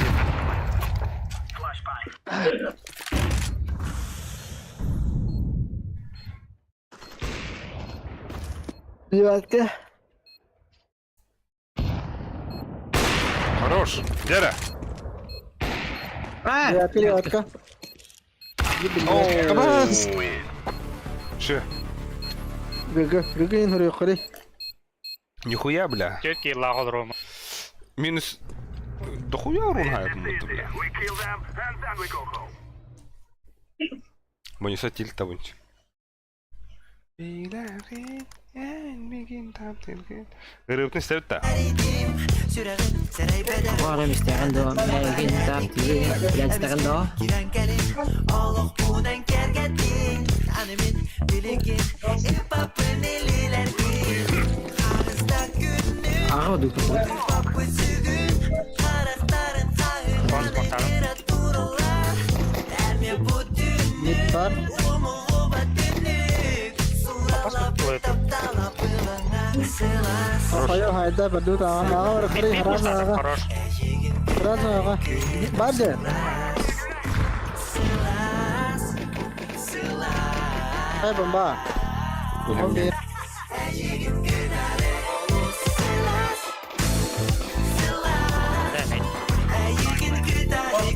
[SPEAKER 3] Девятка.
[SPEAKER 2] Хорош. Дера.
[SPEAKER 3] Девятка.
[SPEAKER 5] Kabas.
[SPEAKER 2] Ше.
[SPEAKER 3] Гыгын хуры хуры.
[SPEAKER 2] Нихуя, бля.
[SPEAKER 4] Тётки лахол рома.
[SPEAKER 2] Минус... Дохуя урон хая будто, бля. Бонуса тильта вынч. Грыбный ставит так.
[SPEAKER 6] Sürer'in saray bedel
[SPEAKER 1] Varım isteyen de o. Megin taktiği. Bilen isteyen de o.
[SPEAKER 6] Giren gelin Oğluk buğdan kergetin Animin biligin İpapın eliler bir Ağızda günlük
[SPEAKER 1] Ağa duydu.
[SPEAKER 6] Papı sügün Karaktarın sahil Literaturalar Erme bu dünlük
[SPEAKER 3] Mid var.
[SPEAKER 6] Umuğu batınlık Surala taptala pılana Sılas
[SPEAKER 3] Hayır hayda berdu tamam. Ağır hurı haram ağa.
[SPEAKER 4] Хорош.
[SPEAKER 3] Biraz ağa. Bade. Hey bomba. Bomba.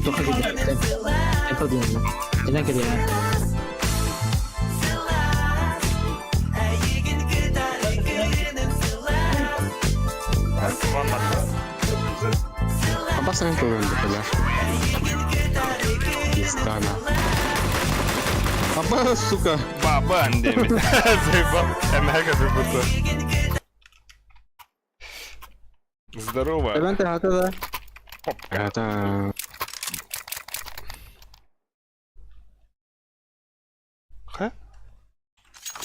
[SPEAKER 1] Çok hızlı gitti. Tempo dinle. Neden geliyor?
[SPEAKER 5] Kabas ang turun pala. Istana. Kabas, сука.
[SPEAKER 2] Баба, андеми. Заебал. Эмэга забыто. Здорово.
[SPEAKER 3] Levante hata da.
[SPEAKER 5] Это...
[SPEAKER 2] Ха?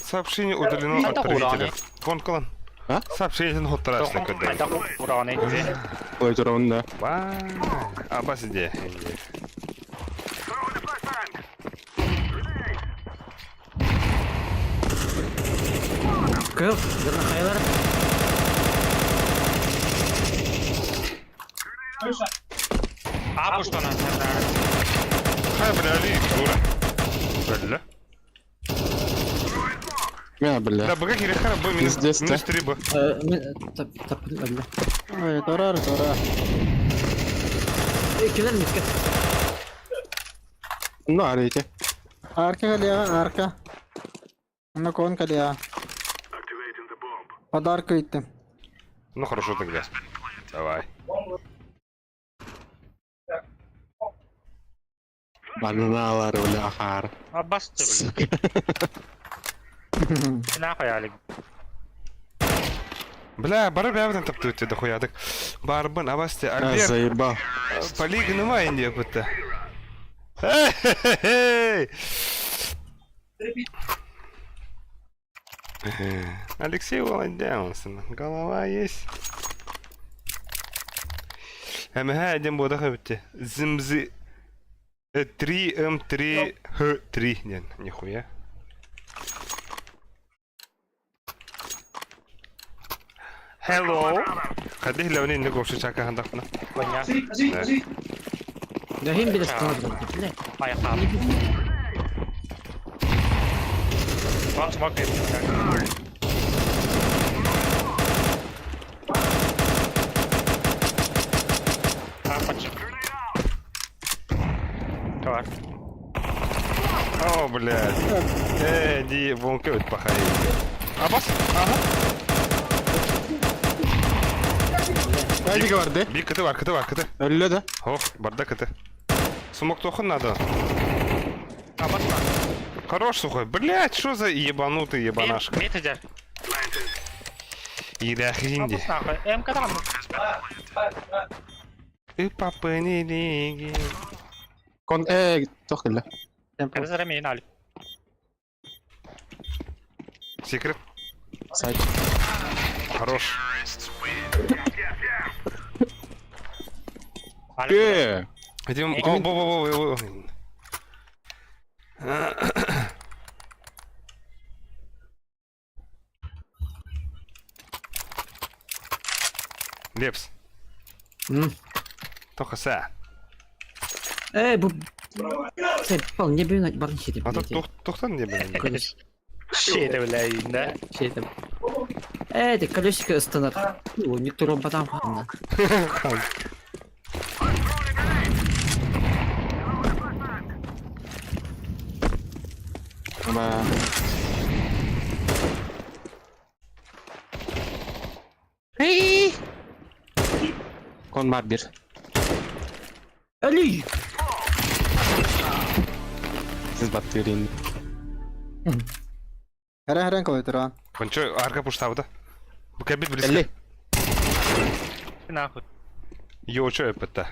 [SPEAKER 2] Сообщение удалено от
[SPEAKER 4] Это
[SPEAKER 2] правителя.
[SPEAKER 4] ураны.
[SPEAKER 2] Вон колон.
[SPEAKER 5] А?
[SPEAKER 2] Сообщение на хутрашный кодек.
[SPEAKER 4] Айда ураны.
[SPEAKER 5] Ой, турун, да.
[SPEAKER 2] Абас иди.
[SPEAKER 1] Kıl. Jangan kayalar.
[SPEAKER 4] А, что на
[SPEAKER 2] Хай, бля, Али, дура. Бля.
[SPEAKER 5] Я, бля.
[SPEAKER 2] Да, бога хирихара, бой минус
[SPEAKER 5] Пиздец, да?
[SPEAKER 2] 3 бо.
[SPEAKER 1] Tap öldü.
[SPEAKER 3] Ой, torar.
[SPEAKER 1] İkiler mi?
[SPEAKER 5] Ну, арите.
[SPEAKER 3] Arka kalıyor arka. Ana kon kalıyor. Подарка gittim.
[SPEAKER 2] Ну хорошо тогда. Давай.
[SPEAKER 5] Бананалар, бля, ахар.
[SPEAKER 4] Аббас ты,
[SPEAKER 5] Сука.
[SPEAKER 4] блядь. Нахуй, Алик.
[SPEAKER 2] Бля, бары бәрін таптыйты да хуядык. Барбын, абасты,
[SPEAKER 5] Я
[SPEAKER 2] Альберт.
[SPEAKER 5] заебал.
[SPEAKER 2] Полига нема инде күтті. Хе-хе-хе! Алексей Володяновсон, голова есть. Әміға әдем бодаға бітті. Зімзі 3М3Х3 ден. Нихуя. Hello. Қадих ләуні инде көпші чака қандақпына.
[SPEAKER 4] Коня.
[SPEAKER 1] Да хим бile sıkamadım. Ne?
[SPEAKER 4] Ayakta. Bak bak. Kaç. Давай.
[SPEAKER 2] О, блядь. Ди, вон кövt пахай. Абас, ага.
[SPEAKER 5] Кайдиге барды?
[SPEAKER 2] Bir kıtı var, kıtı var, kıtı.
[SPEAKER 5] Өллө да.
[SPEAKER 2] Of, barda kıtı. Сумок тохын надо.
[SPEAKER 4] Аббас.
[SPEAKER 2] Хорош, сухой. Блядь, что за ебанутый ебанашка?
[SPEAKER 4] Методер.
[SPEAKER 2] Ирахинди.
[SPEAKER 4] Аббас нахуй. МК-дан.
[SPEAKER 2] И папы не лиги.
[SPEAKER 5] Кон... тохилля.
[SPEAKER 4] Это зарамейн, Алик.
[SPEAKER 2] Секрет.
[SPEAKER 5] Сайт.
[SPEAKER 2] Хорош.
[SPEAKER 4] Алик.
[SPEAKER 2] Идем. О, во. Лепс. Только са.
[SPEAKER 1] Bu... Sen вполне бюнать барнши деп.
[SPEAKER 2] Ата тоқтан не білем.
[SPEAKER 4] Şeyde bile yine.
[SPEAKER 1] Şey деп. Де колесико станат. О, не туром потом ханна.
[SPEAKER 5] Ama kon var bir.
[SPEAKER 1] Ali!
[SPEAKER 5] Siz batırın.
[SPEAKER 3] Herren koy Turan.
[SPEAKER 2] Konço arka puştavda. Bu kebit
[SPEAKER 5] Elli.
[SPEAKER 2] bilirsin.
[SPEAKER 4] Nahut.
[SPEAKER 2] Yoğuçu öpütte.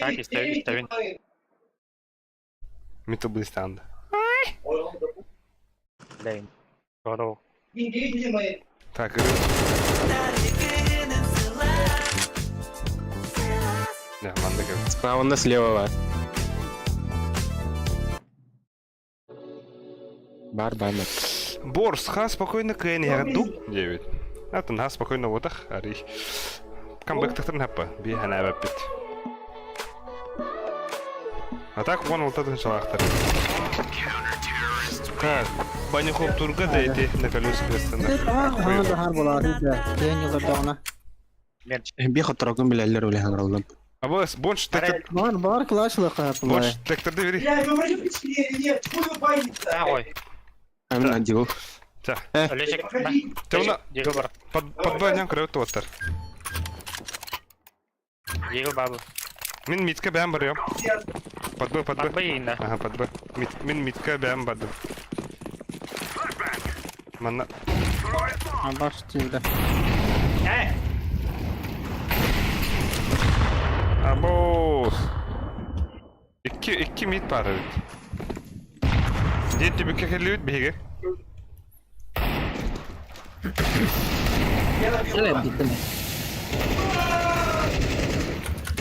[SPEAKER 4] Tak istavin.
[SPEAKER 2] Middle Blistan'da.
[SPEAKER 4] Lane. Todo.
[SPEAKER 2] Так, не, манда geldi.
[SPEAKER 5] Справа слева var. Бар.
[SPEAKER 2] Борс, ха спокойно Кенни яду. 9. Атын ха спокойно водах. Ари. Камбэк тахтан хаппа. Би хана баппит. А так вон ултатын шалахтар. Так, баня хоп турга дейти на колесико стандарт.
[SPEAKER 3] Tamam, da har bolar hide. Yeni yıllarda ona.
[SPEAKER 5] Bir hatırladım bileller öyle hangraldım.
[SPEAKER 2] Або бонш тектер.
[SPEAKER 3] Var клашлык yapılıyor.
[SPEAKER 2] Бонш тектерди бери.
[SPEAKER 4] Ha koy.
[SPEAKER 5] Hemen acil.
[SPEAKER 2] Та.
[SPEAKER 4] Ölecek.
[SPEAKER 2] Темно.
[SPEAKER 4] Diego бар.
[SPEAKER 2] Под банян крөт оттар.
[SPEAKER 4] Diego бабы.
[SPEAKER 2] Мен митке бәм барыйм. Под Б.
[SPEAKER 4] Бабы yine.
[SPEAKER 2] Ага, под Б. Мен митке бәм бардым. Манна.
[SPEAKER 3] Baş çizdi.
[SPEAKER 2] Або. İki mit var evet. Дети бик келет беге.
[SPEAKER 1] Давай, битами.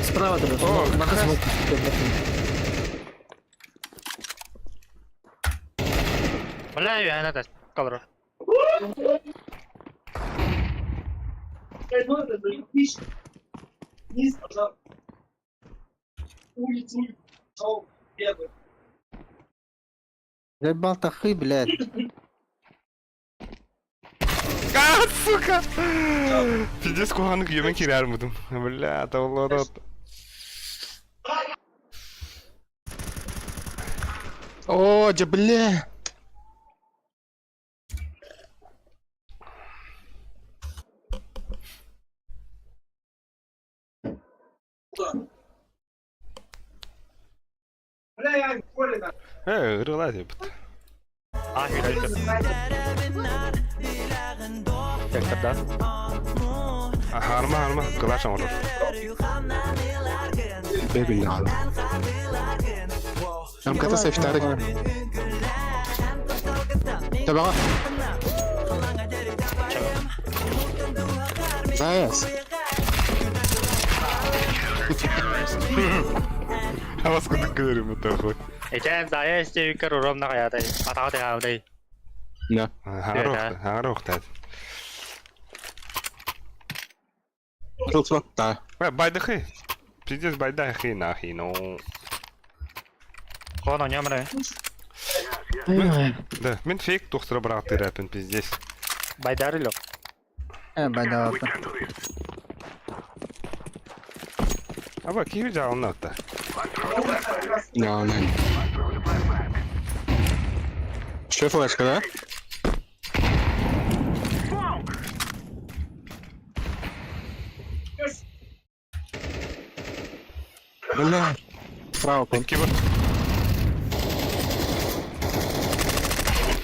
[SPEAKER 1] Справа тебе.
[SPEAKER 2] О,
[SPEAKER 1] Надо
[SPEAKER 2] как
[SPEAKER 1] смог.
[SPEAKER 4] Бля, я на тест. Колор.
[SPEAKER 3] Зебал тахы, блядь.
[SPEAKER 2] Сука! Пиздец, куханlık yemek yer miydim? Бля, тавлада.
[SPEAKER 5] О, да бля.
[SPEAKER 2] Ырыла деп.
[SPEAKER 4] Ah, yürü. Tekrar.
[SPEAKER 2] Harma, kılaşam olur.
[SPEAKER 5] Bebilli abi. Tam kata seftarı. Tabağa. Zayas.
[SPEAKER 2] Havas kuduk gelirim bu tarafa.
[SPEAKER 4] Geçen zaya işte yukarı uğramda kayada. Atağı da kayada.
[SPEAKER 5] Ne?
[SPEAKER 2] Hangar oktaydı.
[SPEAKER 5] Atılsın da.
[SPEAKER 2] Байдахи. Пиздец, байдахи нахи, ну.
[SPEAKER 4] Кого на нем ре?
[SPEAKER 2] Да, мен фейк тухтыра бырақты рэпін, пиздец.
[SPEAKER 4] Байдары лёг.
[SPEAKER 3] Ben de aldım.
[SPEAKER 2] Аба, киви жалына отта.
[SPEAKER 5] Ne? Şu flaşka da. Bля. Право, пон.
[SPEAKER 2] Кибер.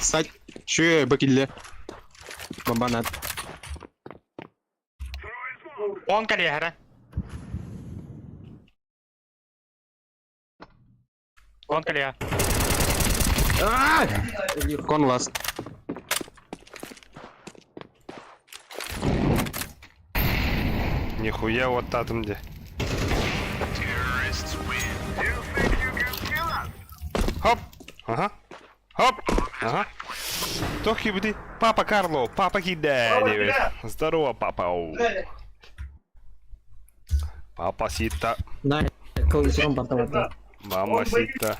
[SPEAKER 5] Сать. Şu bakille. Бомбанат.
[SPEAKER 4] 10 kali ya hara. 10 kali ya.
[SPEAKER 5] Кон ласт.
[SPEAKER 2] Нихуя вот татым де. Хоп! Ага. Хоп! Ага. Тох кибуди. Папа Карло, папа Кида. Здорово, папа. Papacita.
[SPEAKER 1] На, колесом бантовато.
[SPEAKER 2] Mamacita.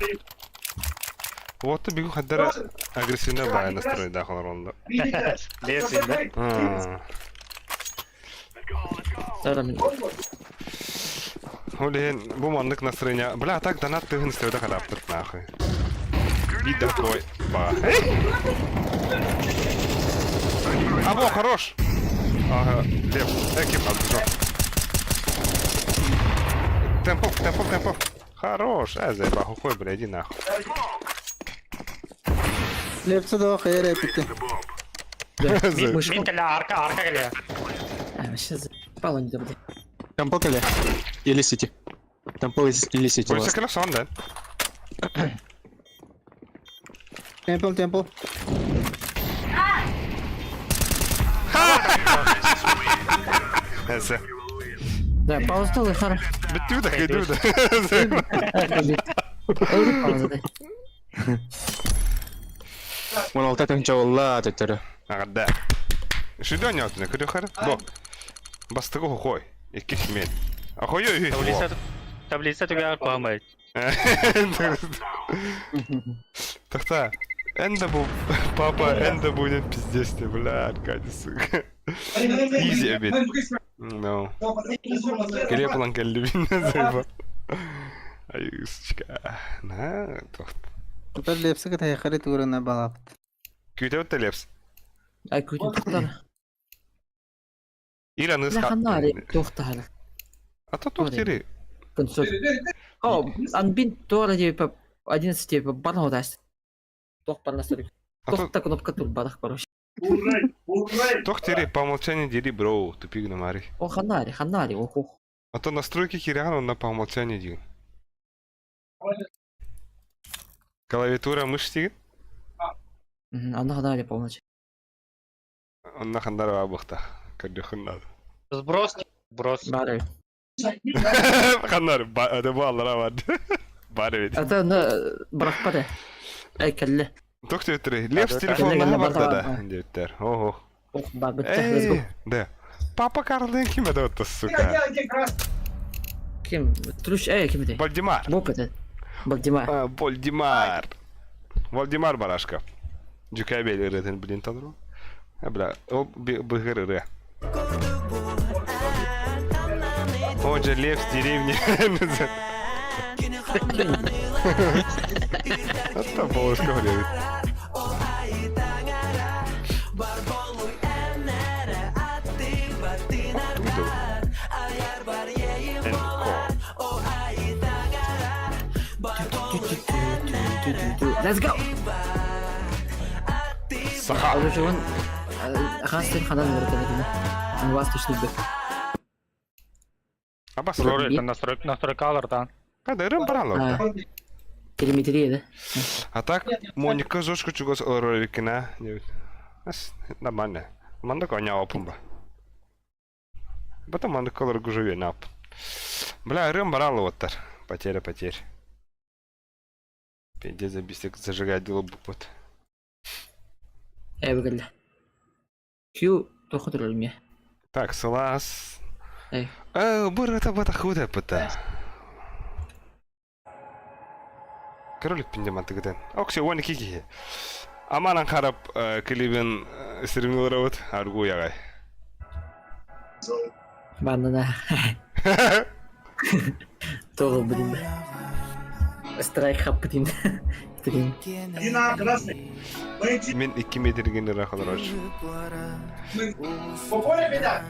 [SPEAKER 2] Вот ты бегу ходера агрессивно бая настрой да холоронда.
[SPEAKER 4] Лезет, да?
[SPEAKER 1] Сарам.
[SPEAKER 2] Олен, бу мандык настроение. Бля, так донат ты настроил когда тут нахуй. Вида твой. Ба. Або, хорош. Ага, Лев, экип отжал. Темпов. Хорош, заебал, хухой, бля, иди нахуй.
[SPEAKER 3] Лепси да خير епити.
[SPEAKER 4] Мин келе, арка келе.
[SPEAKER 1] Сейчас пало не добре.
[SPEAKER 5] Темпл келе. Или сити. Темпл или сити.
[SPEAKER 2] Бойся келе сон, да?
[SPEAKER 3] Темпл.
[SPEAKER 2] Эсе.
[SPEAKER 1] Да, пауза и хорошо.
[SPEAKER 2] Битүү да хэдүү да.
[SPEAKER 1] Пауза.
[SPEAKER 5] Мон алтатын чавалла тетер.
[SPEAKER 2] Агада. Шидо нятно, кыды хара? Бо. Бастыгы хухой. Икки хмен. Ахой ой.
[SPEAKER 4] Таблица түгел қоймайды.
[SPEAKER 2] Тахта. Энда бу папа, энда будет пиздец ты, бля, Аркадий, сука. Изи обед. No. Келе план келдибин заеба. Ай, сучка. На, тохт.
[SPEAKER 3] Тепер лепси кете хәри турына балап.
[SPEAKER 2] Күтө телепс.
[SPEAKER 1] Ай, күтін тұқтар.
[SPEAKER 2] Ира ныска.
[SPEAKER 1] Лаханари тұқтар.
[SPEAKER 2] Ата тохтери.
[SPEAKER 1] Консоль. О, анбин туара тебе по 11 тебе барно даст. Тох по настройке. Тохта кнопка тут барах, короче.
[SPEAKER 2] Тохтери по умолчанию дери, бро, тупик на мари.
[SPEAKER 1] О, ханари, ох.
[SPEAKER 2] А то настройки хириана на по умолчанию дел. Клавиатура мышь стигит?
[SPEAKER 1] Она ханари полночь.
[SPEAKER 2] Он на хандару абахта. Кардюхан надо.
[SPEAKER 4] Сброс.
[SPEAKER 1] Бары.
[SPEAKER 2] Хандар, это балла равад. Баревит.
[SPEAKER 1] Это на брахпаде. Ай, калле.
[SPEAKER 2] Тохтери три. Лев с телефона барда да. Деттер. Ого.
[SPEAKER 1] Ох, бабы, let's go.
[SPEAKER 2] Да. Папа Карлен ким это вот сука?
[SPEAKER 1] Ким? Труш, ким это?
[SPEAKER 2] Вальдемар.
[SPEAKER 1] Боб это? Багдимар.
[SPEAKER 2] Вальдемар. Вальдемар барашка. Дюкабель реден блин тадру. Бля, о бгрр. Он же лев с деревни. Это бабушка говорит.
[SPEAKER 1] Let's go.
[SPEAKER 2] Саха.
[SPEAKER 1] Уже он хастер хадан выркалады. Он вас точно бек.
[SPEAKER 2] Абас.
[SPEAKER 4] Рори, настройкалардан.
[SPEAKER 2] Када рым баралар.
[SPEAKER 1] Телеметрия, да?
[SPEAKER 2] А так, Моника жошку чугос орорикина. Нормально. Манда коня опумба. Потом манда колор гужеве нап. Бля, рым барал оттар. Потеря. Пенде забистик зажигать дело буквот.
[SPEAKER 1] Выгодно. Кью, то хотел мне.
[SPEAKER 2] Так, салас.
[SPEAKER 1] Эй.
[SPEAKER 2] Бур это бата худа пыта. Королик пиндеман тыгден. Окси вон кики. Аманан харап клибен стримилровот аргу ягай.
[SPEAKER 1] Банана. Тоже, блин. Страйк хаппатин.
[SPEAKER 2] Мен 2 метрген рахалар.
[SPEAKER 7] Спокойно, беда.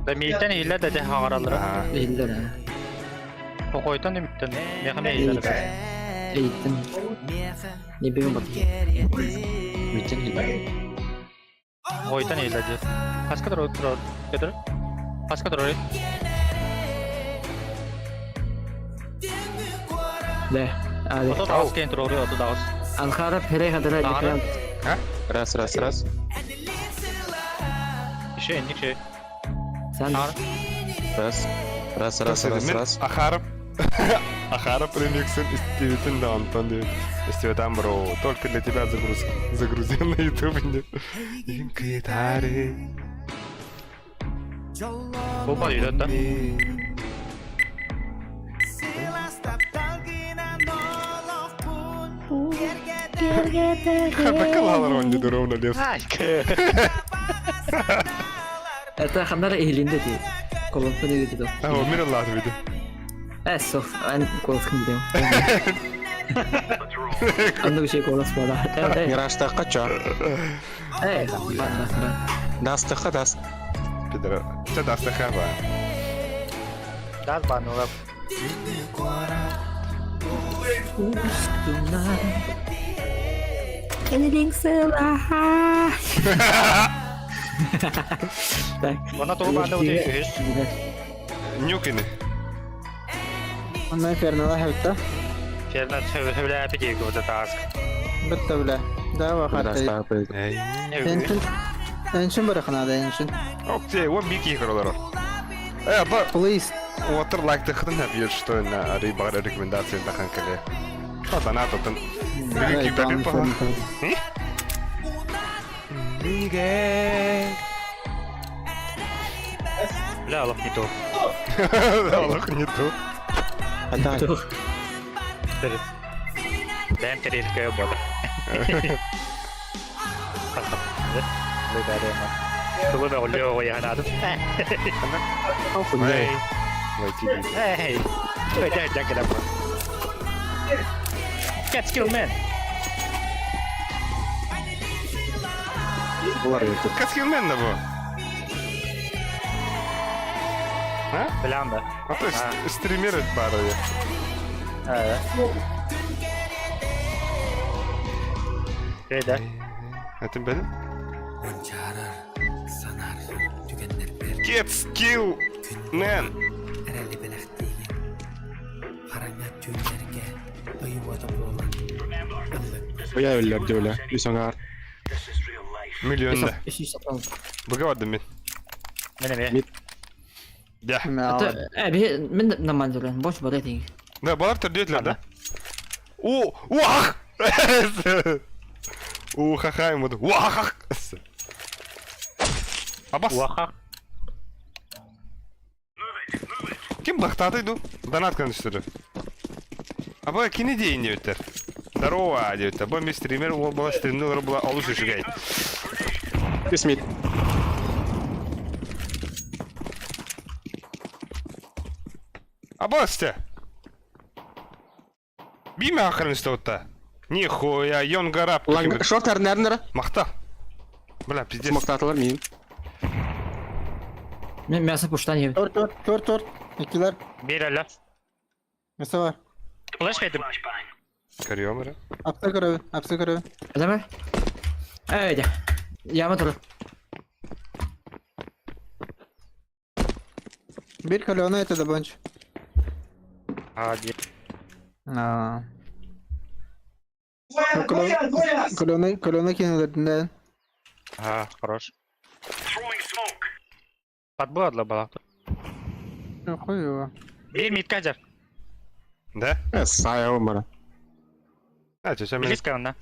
[SPEAKER 4] Да миттен хиле да де хагаралар.
[SPEAKER 1] Эйлдер.
[SPEAKER 4] Хойтан да миттен. Мехаме хиле.
[SPEAKER 1] Эйтен. Не бегем бат.
[SPEAKER 4] Хойтан хиле де. Хаска дро. Кедр. Хаска дро.
[SPEAKER 1] Да.
[SPEAKER 4] Ото дагыс кен дро, ото дагыс.
[SPEAKER 1] Анхара пере хадара дикран.
[SPEAKER 5] Раз.
[SPEAKER 4] Еще ничего.
[SPEAKER 1] Сан.
[SPEAKER 5] Раз.
[SPEAKER 2] Ахарап Ахара премиксен Стивитин да Антон дед. Стивитан, бро, только для тебя загрузил на YouTube. Инкитари.
[SPEAKER 4] Bomba yürüdü.
[SPEAKER 2] Бакалавр он не ровно лес.
[SPEAKER 1] Это хандар элинде ди. Колонку не видел.
[SPEAKER 2] А, вот мир Allah видит.
[SPEAKER 1] Эсо, ан колонку не видел. Anda bir şey konuşmadı. Evet.
[SPEAKER 5] Мирашта кача.
[SPEAKER 1] Evet. Ben.
[SPEAKER 5] Дастыха даст.
[SPEAKER 2] Пидора. Ты даст хаба.
[SPEAKER 4] Gaz banı var.
[SPEAKER 1] Eliling salah.
[SPEAKER 4] Bana doğru bandı o değil ki hiç.
[SPEAKER 2] Нюкины.
[SPEAKER 3] Ondan Fernanda hevta.
[SPEAKER 4] Yerine hövle yapacak o da task.
[SPEAKER 3] Bitti bile. Daha vakit.
[SPEAKER 5] Мирашта пойду.
[SPEAKER 2] Эй.
[SPEAKER 3] Enşin bırakın da enşin.
[SPEAKER 2] Окей, вот бики игралар. Ба,
[SPEAKER 3] Please.
[SPEAKER 2] Water like the хрен heb je что на рибар рекомендации на ханкале. А донат отын. Бики бепе па. Биге.
[SPEAKER 4] Bile alıp git o.
[SPEAKER 2] Allah не то.
[SPEAKER 5] Отдай.
[SPEAKER 4] Ben teril kayo bola. Lu da deh mah. Tunggu dah oleh oh ya nado.
[SPEAKER 2] Эй. Войти.
[SPEAKER 4] Hey. Coba jangan kenapa. Catch skill man.
[SPEAKER 5] Булар это.
[SPEAKER 2] Каскилмен на бу. А?
[SPEAKER 4] Bilang dah.
[SPEAKER 2] А то есть стримирует пару.
[SPEAKER 4] Beda.
[SPEAKER 2] Это бел?
[SPEAKER 6] Uncarar, sanar, tükenler bir
[SPEAKER 2] Get skill man.
[SPEAKER 6] ereli belektiğin. Karanyak tüylerge, ayıvada boğulan.
[SPEAKER 5] Я өллөр дөлө. Үсөңөр.
[SPEAKER 2] Миллионда.
[SPEAKER 1] İşi satalım.
[SPEAKER 2] Быгавады мен.
[SPEAKER 4] Mana be?
[SPEAKER 2] Да.
[SPEAKER 1] Bir min naman duran. Boş böyle değil.
[SPEAKER 2] Да, балар төрдөйтлөр да. О, уах! Ухаха ему. Уах! Абас.
[SPEAKER 4] Waha.
[SPEAKER 2] Kim бахтатыйду? Донат конструктор. Аба кини дейин дептер. Здорово, дептер. Бу мен стример, ол бала стримдер була алыш үшүгай.
[SPEAKER 5] Бисмит.
[SPEAKER 2] Абасте. Биме акырын стоотта. Нихуя, йонгарап.
[SPEAKER 5] Ланг шорт арнарнара.
[SPEAKER 2] Мақта. Бля, пиздец.
[SPEAKER 5] Смоктатылар мен.
[SPEAKER 1] Ben мясо puştan yedim.
[SPEAKER 3] Tor. İkiler.
[SPEAKER 4] Bir ala.
[SPEAKER 3] Mesela var.
[SPEAKER 4] Flash verdim.
[SPEAKER 2] Карьёмера.
[SPEAKER 3] Apsa görevi.
[SPEAKER 1] Öyle mi? Evet. Yağma durur.
[SPEAKER 3] Bir kalona ete de bunch.
[SPEAKER 4] Hadi.
[SPEAKER 3] Aa. Kolona kenarlarından.
[SPEAKER 4] Ha, хорош. Подбор для балака.
[SPEAKER 3] Хуёво.
[SPEAKER 4] Bir mid kacar.
[SPEAKER 2] Да?
[SPEAKER 5] Сая умара.
[SPEAKER 2] А, чача мен.
[SPEAKER 4] Близко он, да?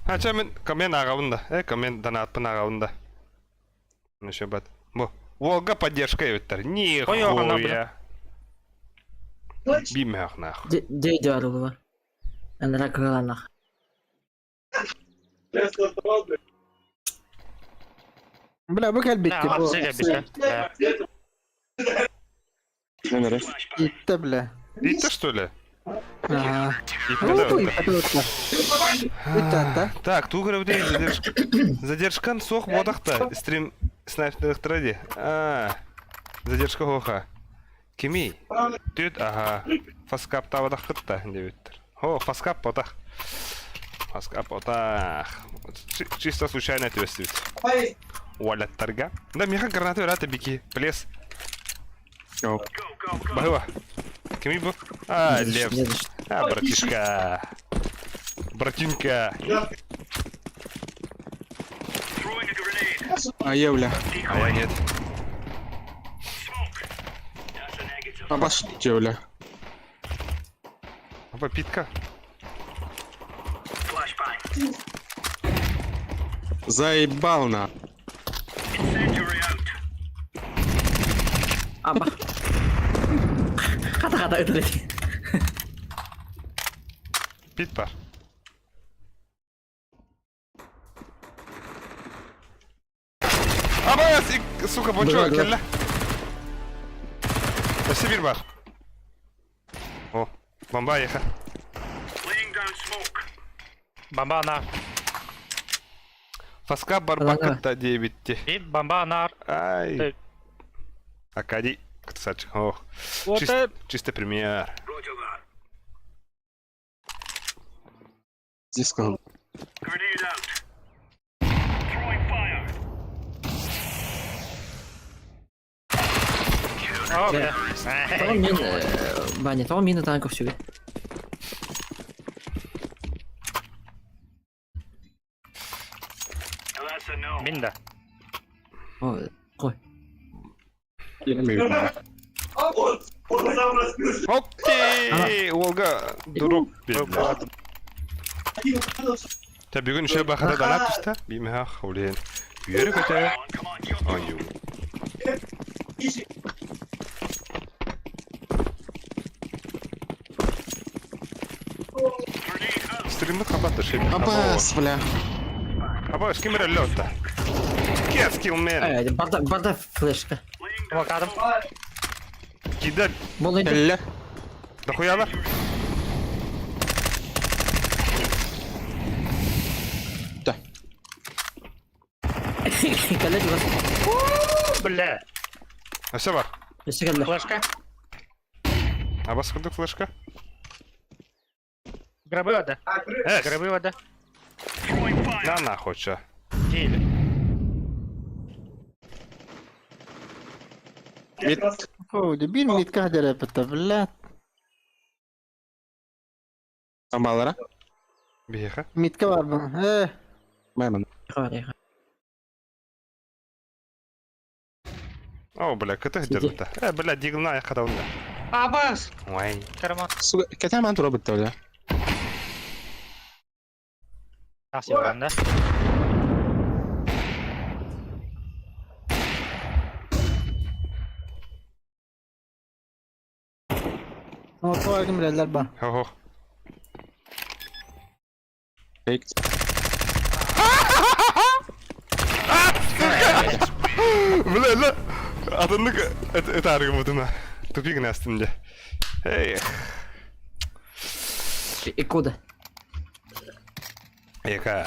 [SPEAKER 2] Ача мен комен агавында. Комен донатпын агавында. Ну что, бат. Бу. Волга поддержка өттер. Нихуя. Биме ахнах.
[SPEAKER 1] Deydi araba var. Yani rakıgalanlar.
[SPEAKER 3] Bla bu gel bitti.
[SPEAKER 4] Ha,
[SPEAKER 3] Bu.
[SPEAKER 4] hapse gel bir şey.
[SPEAKER 5] Нере.
[SPEAKER 3] Gitti bile.
[SPEAKER 2] Итте что ли?
[SPEAKER 3] Ага.
[SPEAKER 2] Итте
[SPEAKER 3] Ну,
[SPEAKER 2] да.
[SPEAKER 3] gitti. Bitti hatta.
[SPEAKER 2] Так, тугры в задержкан сох бодахта. Стрим снайпер тради. Задержка хоха. Кими? Түт, ага. Фаскап тавадах кытта дебеттер. О, фаскап потах. Фаскап потах. Чисто случайно ответственность. Уалеттарга. Да, меха гранаты врата бики. Плес. Бахыва. Кими был? Лев. Братишка. Братинка.
[SPEAKER 5] А я, бля.
[SPEAKER 2] А я нет.
[SPEAKER 5] Абаш, бля.
[SPEAKER 2] попитка.
[SPEAKER 5] Заебал на.
[SPEAKER 1] Аба. Хата öldürdü.
[SPEAKER 2] Pit var. Ama ya suka bonço
[SPEAKER 1] Dur, dur.
[SPEAKER 2] kelle. Nasıl bir var? Oh, bomba yaka.
[SPEAKER 4] Bomba anar.
[SPEAKER 2] Faska barbakat diye bitti.
[SPEAKER 4] Bir bomba anar.
[SPEAKER 2] Ay.
[SPEAKER 4] Evet.
[SPEAKER 2] Акади, кстати, ох.
[SPEAKER 4] Вот это-
[SPEAKER 2] Чисто премьер.
[SPEAKER 5] Здесь сказал.
[SPEAKER 4] Okey.
[SPEAKER 1] Tamam min bence tamam min tank of sugar.
[SPEAKER 4] Min de.
[SPEAKER 1] O koy.
[SPEAKER 5] Bilmiyorum.
[SPEAKER 2] Okey, Volga durup bildiler. Tabii bugün şey bakara da napista. Bilmem ulen. Yürü kötü. Ayu. Stream'de kapattı şey.
[SPEAKER 5] Абас, бля.
[SPEAKER 2] Aba skimmer öllötte. Kes killman.
[SPEAKER 1] Evet, barda flashka.
[SPEAKER 4] Bakalım.
[SPEAKER 2] Gider.
[SPEAKER 1] Boluydu.
[SPEAKER 5] Келле.
[SPEAKER 2] Дохуя var.
[SPEAKER 5] Да.
[SPEAKER 1] Kalle bas.
[SPEAKER 4] Bля.
[SPEAKER 2] Nasıl var?
[SPEAKER 1] Nesi kalle?
[SPEAKER 4] Флешка.
[SPEAKER 2] Aba sıkıldık flashka.
[SPEAKER 4] Гробы вода.
[SPEAKER 2] Evet.
[SPEAKER 4] Гробы вода.
[SPEAKER 2] На нахуй чё.
[SPEAKER 4] Дили.
[SPEAKER 5] Мид.
[SPEAKER 3] О, дебил мид каhdere yapıttı billah.
[SPEAKER 5] Амалара.
[SPEAKER 2] Bihe.
[SPEAKER 3] Midka var mı?
[SPEAKER 5] Майман.
[SPEAKER 1] Hayır.
[SPEAKER 2] О, бля, ката где-то. Бля, дигна я когда он.
[SPEAKER 4] Абас.
[SPEAKER 2] Ой.
[SPEAKER 4] Караман.
[SPEAKER 5] Сука, кетем анту робот бля.
[SPEAKER 4] Nasıl yapalım da?
[SPEAKER 3] Ama koydum bileler bana.
[SPEAKER 2] Ho ho.
[SPEAKER 5] Fake.
[SPEAKER 2] Бля, la. Adınlık et argımadına. Tupik nastince. Hey.
[SPEAKER 1] Kode.
[SPEAKER 2] Яка.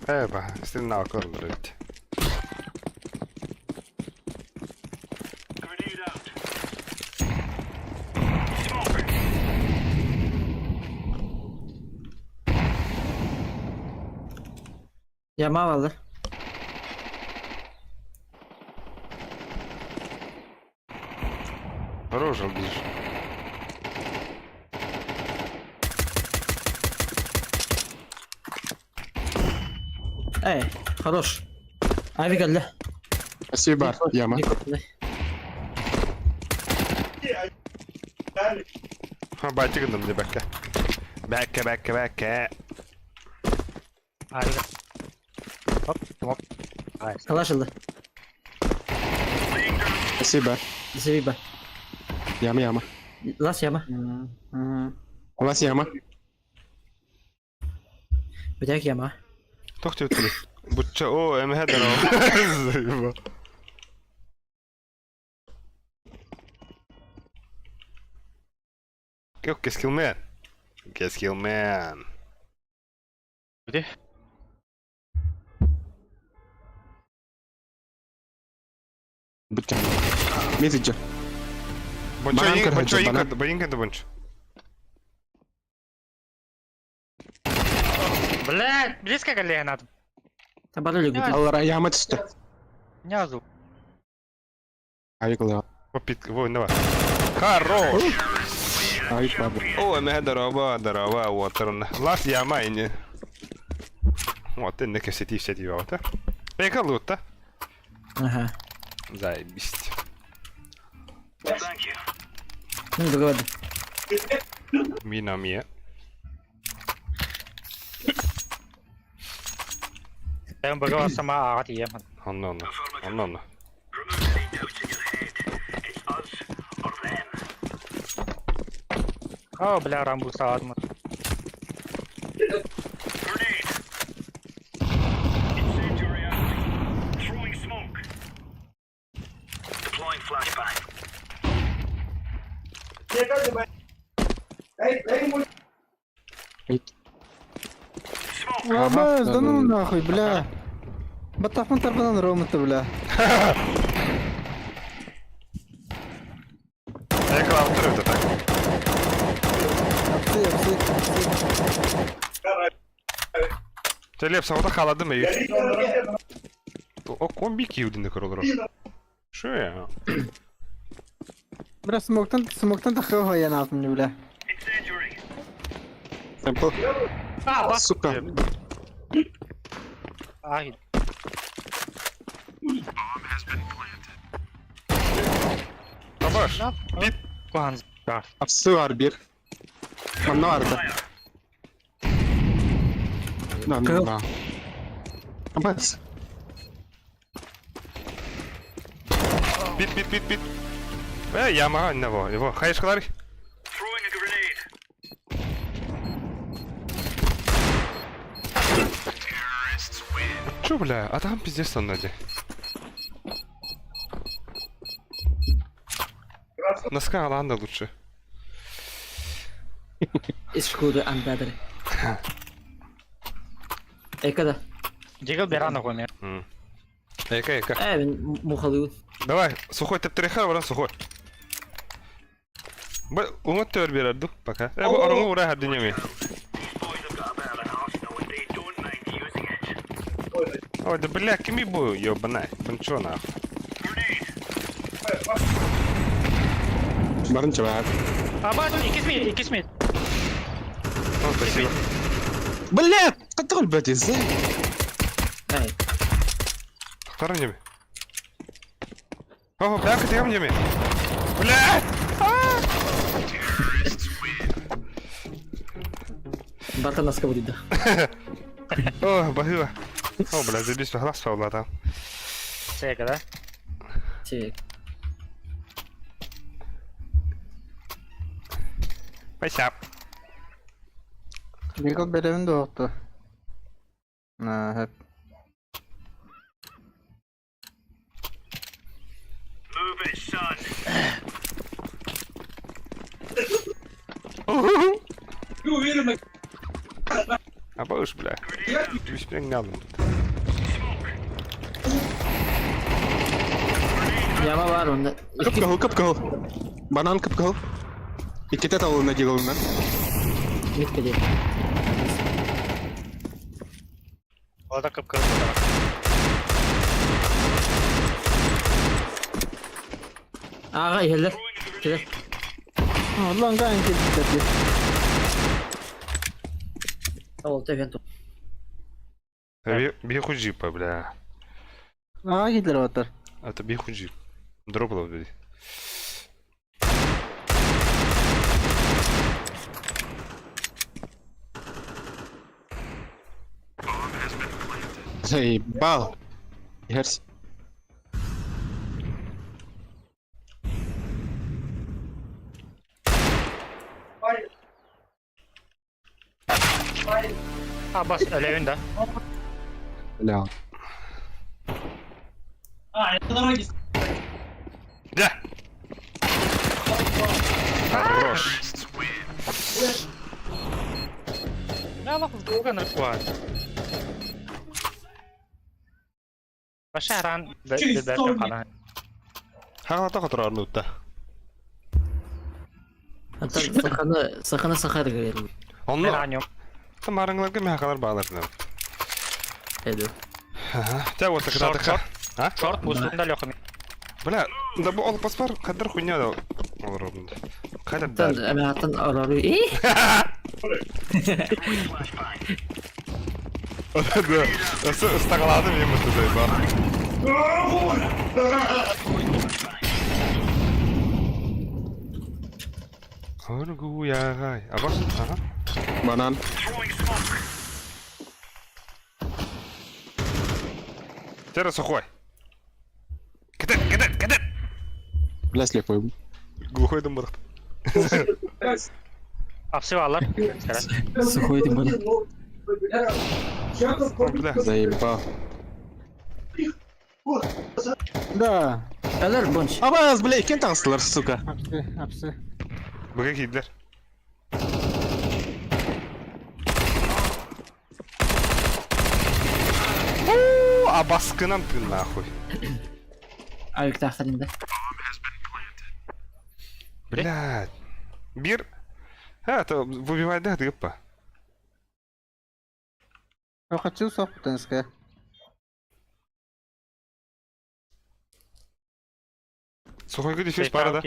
[SPEAKER 2] Eipä, sitten nää on korvarit.
[SPEAKER 1] Yama vardı.
[SPEAKER 2] Рожа ближе.
[SPEAKER 1] Хорош. Abi geldi.
[SPEAKER 5] Спасибо, Яма.
[SPEAKER 2] Ha bayçı gındım diye bekle. Bekle.
[SPEAKER 4] Harika. Hop. Hop. Nice.
[SPEAKER 1] Kalaşıldı.
[SPEAKER 5] Спасибо.
[SPEAKER 1] Seviye.
[SPEAKER 5] Яма.
[SPEAKER 1] Las yama.
[SPEAKER 5] У вас Яма.
[SPEAKER 1] Bir tek yama.
[SPEAKER 2] Tohti ütülü. Butça o emheden o. Zayıfa. Yok keskilmeyen. Keskilmeyen.
[SPEAKER 4] Hadi.
[SPEAKER 5] Будьте. Месседжер.
[SPEAKER 2] Bonço
[SPEAKER 5] Bana
[SPEAKER 2] bonço
[SPEAKER 5] bana.
[SPEAKER 2] yıkadı bonço.
[SPEAKER 4] Блядь, близко к Лене надо.
[SPEAKER 1] Tabarlı gidiyor.
[SPEAKER 5] Аллара, Яма түсті.
[SPEAKER 4] Не азу.
[SPEAKER 5] Айқылы.
[SPEAKER 2] Попит, война var. Хорош.
[SPEAKER 5] Ай, бабу.
[SPEAKER 2] О, мы дарова, вот он. Лас яма ине. Вот, инне кесети все дивота. Пека лута.
[SPEAKER 1] Ага.
[SPEAKER 2] Заебись.
[SPEAKER 1] Ну, договаривай.
[SPEAKER 2] Мина мия.
[SPEAKER 4] Saya bawa sama agat iya man.
[SPEAKER 2] Аннона.
[SPEAKER 4] Oh, bela rambut saat mat.
[SPEAKER 3] Лабас, да ну нахуй, бля. Батахман тарбанан ромата, бля.
[SPEAKER 2] Я клав второй так.
[SPEAKER 3] Апсы.
[SPEAKER 2] Te Lepsa o da kaladı mı? O kombik yudin kurulur. Şu ya.
[SPEAKER 3] Бля, смоктан тахава я напомню, бля.
[SPEAKER 5] Темпл.
[SPEAKER 4] Ah, bas.
[SPEAKER 5] Сука.
[SPEAKER 4] Ah.
[SPEAKER 2] Babaş.
[SPEAKER 4] Bit. Kuhan. Kar.
[SPEAKER 5] Apsı var bir. Lan ne vardı? Lan. Bas.
[SPEAKER 2] Bit. Yamaha ne var? Его. Хайшкалар. Чё, бля? А там пиздец он надо. На скаланда лучше.
[SPEAKER 1] Escudo andadre. Kada.
[SPEAKER 4] Jiggle berana kone.
[SPEAKER 2] Эка.
[SPEAKER 1] Ben muhalıyım.
[SPEAKER 2] Давай, сухой топ-3 var lan сухой. Bu umut tör bir ardı baka. Bu oranı uğra her dünya mı? Ой, да бля, кими бу, ёбаная, панчона.
[SPEAKER 5] Barınca var.
[SPEAKER 4] Ah, bas. İkis mid.
[SPEAKER 2] Ну, спасибо.
[SPEAKER 5] Блядь! Контроль, блядь, язык.
[SPEAKER 1] Hey.
[SPEAKER 2] Второй ними. О, бля, ты ними. Бля!
[SPEAKER 1] Bata nas kavurida.
[SPEAKER 2] О, бахила. О, бля, забись, глаз фаула там.
[SPEAKER 4] Seka da.
[SPEAKER 1] Çek.
[SPEAKER 2] Спасибо.
[SPEAKER 3] Jiggle berevin doğdu. Ha, hep.
[SPEAKER 2] А бауш, бля. Ты беспрям не надо.
[SPEAKER 1] Yama var onda.
[SPEAKER 5] Kapı. Banan kapı. İki tet alın ne diyor ondan.
[SPEAKER 1] Mid kedi.
[SPEAKER 4] O da kıpkırmızı.
[SPEAKER 1] Ağa iheller. Kedi.
[SPEAKER 3] Lan gayet gitti.
[SPEAKER 1] Ol tevent.
[SPEAKER 2] Биху джипа, бля.
[SPEAKER 3] Aa gidiler otur.
[SPEAKER 2] Это биху джип. Дропало, блядь.
[SPEAKER 5] Заебал. Ерс.
[SPEAKER 4] Ah, bas. Elevin de.
[SPEAKER 5] Бля.
[SPEAKER 2] Да! Хорош.
[SPEAKER 4] Ne bak bu kadar kuat. Başaran de falan.
[SPEAKER 2] Ха, тохотор орнуутта.
[SPEAKER 1] Hatta sakana sakar geliyor.
[SPEAKER 4] Ben
[SPEAKER 2] Онно.
[SPEAKER 4] anıyorum.
[SPEAKER 2] Тамарыңларга мехалар баалардан.
[SPEAKER 1] Edu.
[SPEAKER 2] Ага. Тя вот така.
[SPEAKER 4] Short.
[SPEAKER 2] А?
[SPEAKER 4] Short boost'unda yok.
[SPEAKER 2] Бля, Да bu olpas var. Kadar хуйня da olur onda. Kadar
[SPEAKER 1] Тан
[SPEAKER 2] da.
[SPEAKER 1] эмеаттан орору.
[SPEAKER 2] Да. Стаглады мен мықты зайба. Коргу ягай. А баш? Ага.
[SPEAKER 5] Банан.
[SPEAKER 2] Тера сухой. Кидет.
[SPEAKER 5] Бля, слепой.
[SPEAKER 2] Глухой дым бұрықты.
[SPEAKER 4] Апсы балар.
[SPEAKER 1] Сухой ты был.
[SPEAKER 2] Бля.
[SPEAKER 5] Заебал.
[SPEAKER 3] Да.
[SPEAKER 1] Алар бонч.
[SPEAKER 5] Абаз, бля, кем таңсылар, сука?
[SPEAKER 3] Апсы.
[SPEAKER 2] Бұға кейділер. А баскынан ты нахуй.
[SPEAKER 1] Алик тахтарин да.
[SPEAKER 2] Блядь. Бир. А, то выбивай да, тыпа.
[SPEAKER 3] Я хочу сопутенская.
[SPEAKER 2] Сухой где фиш пара, да?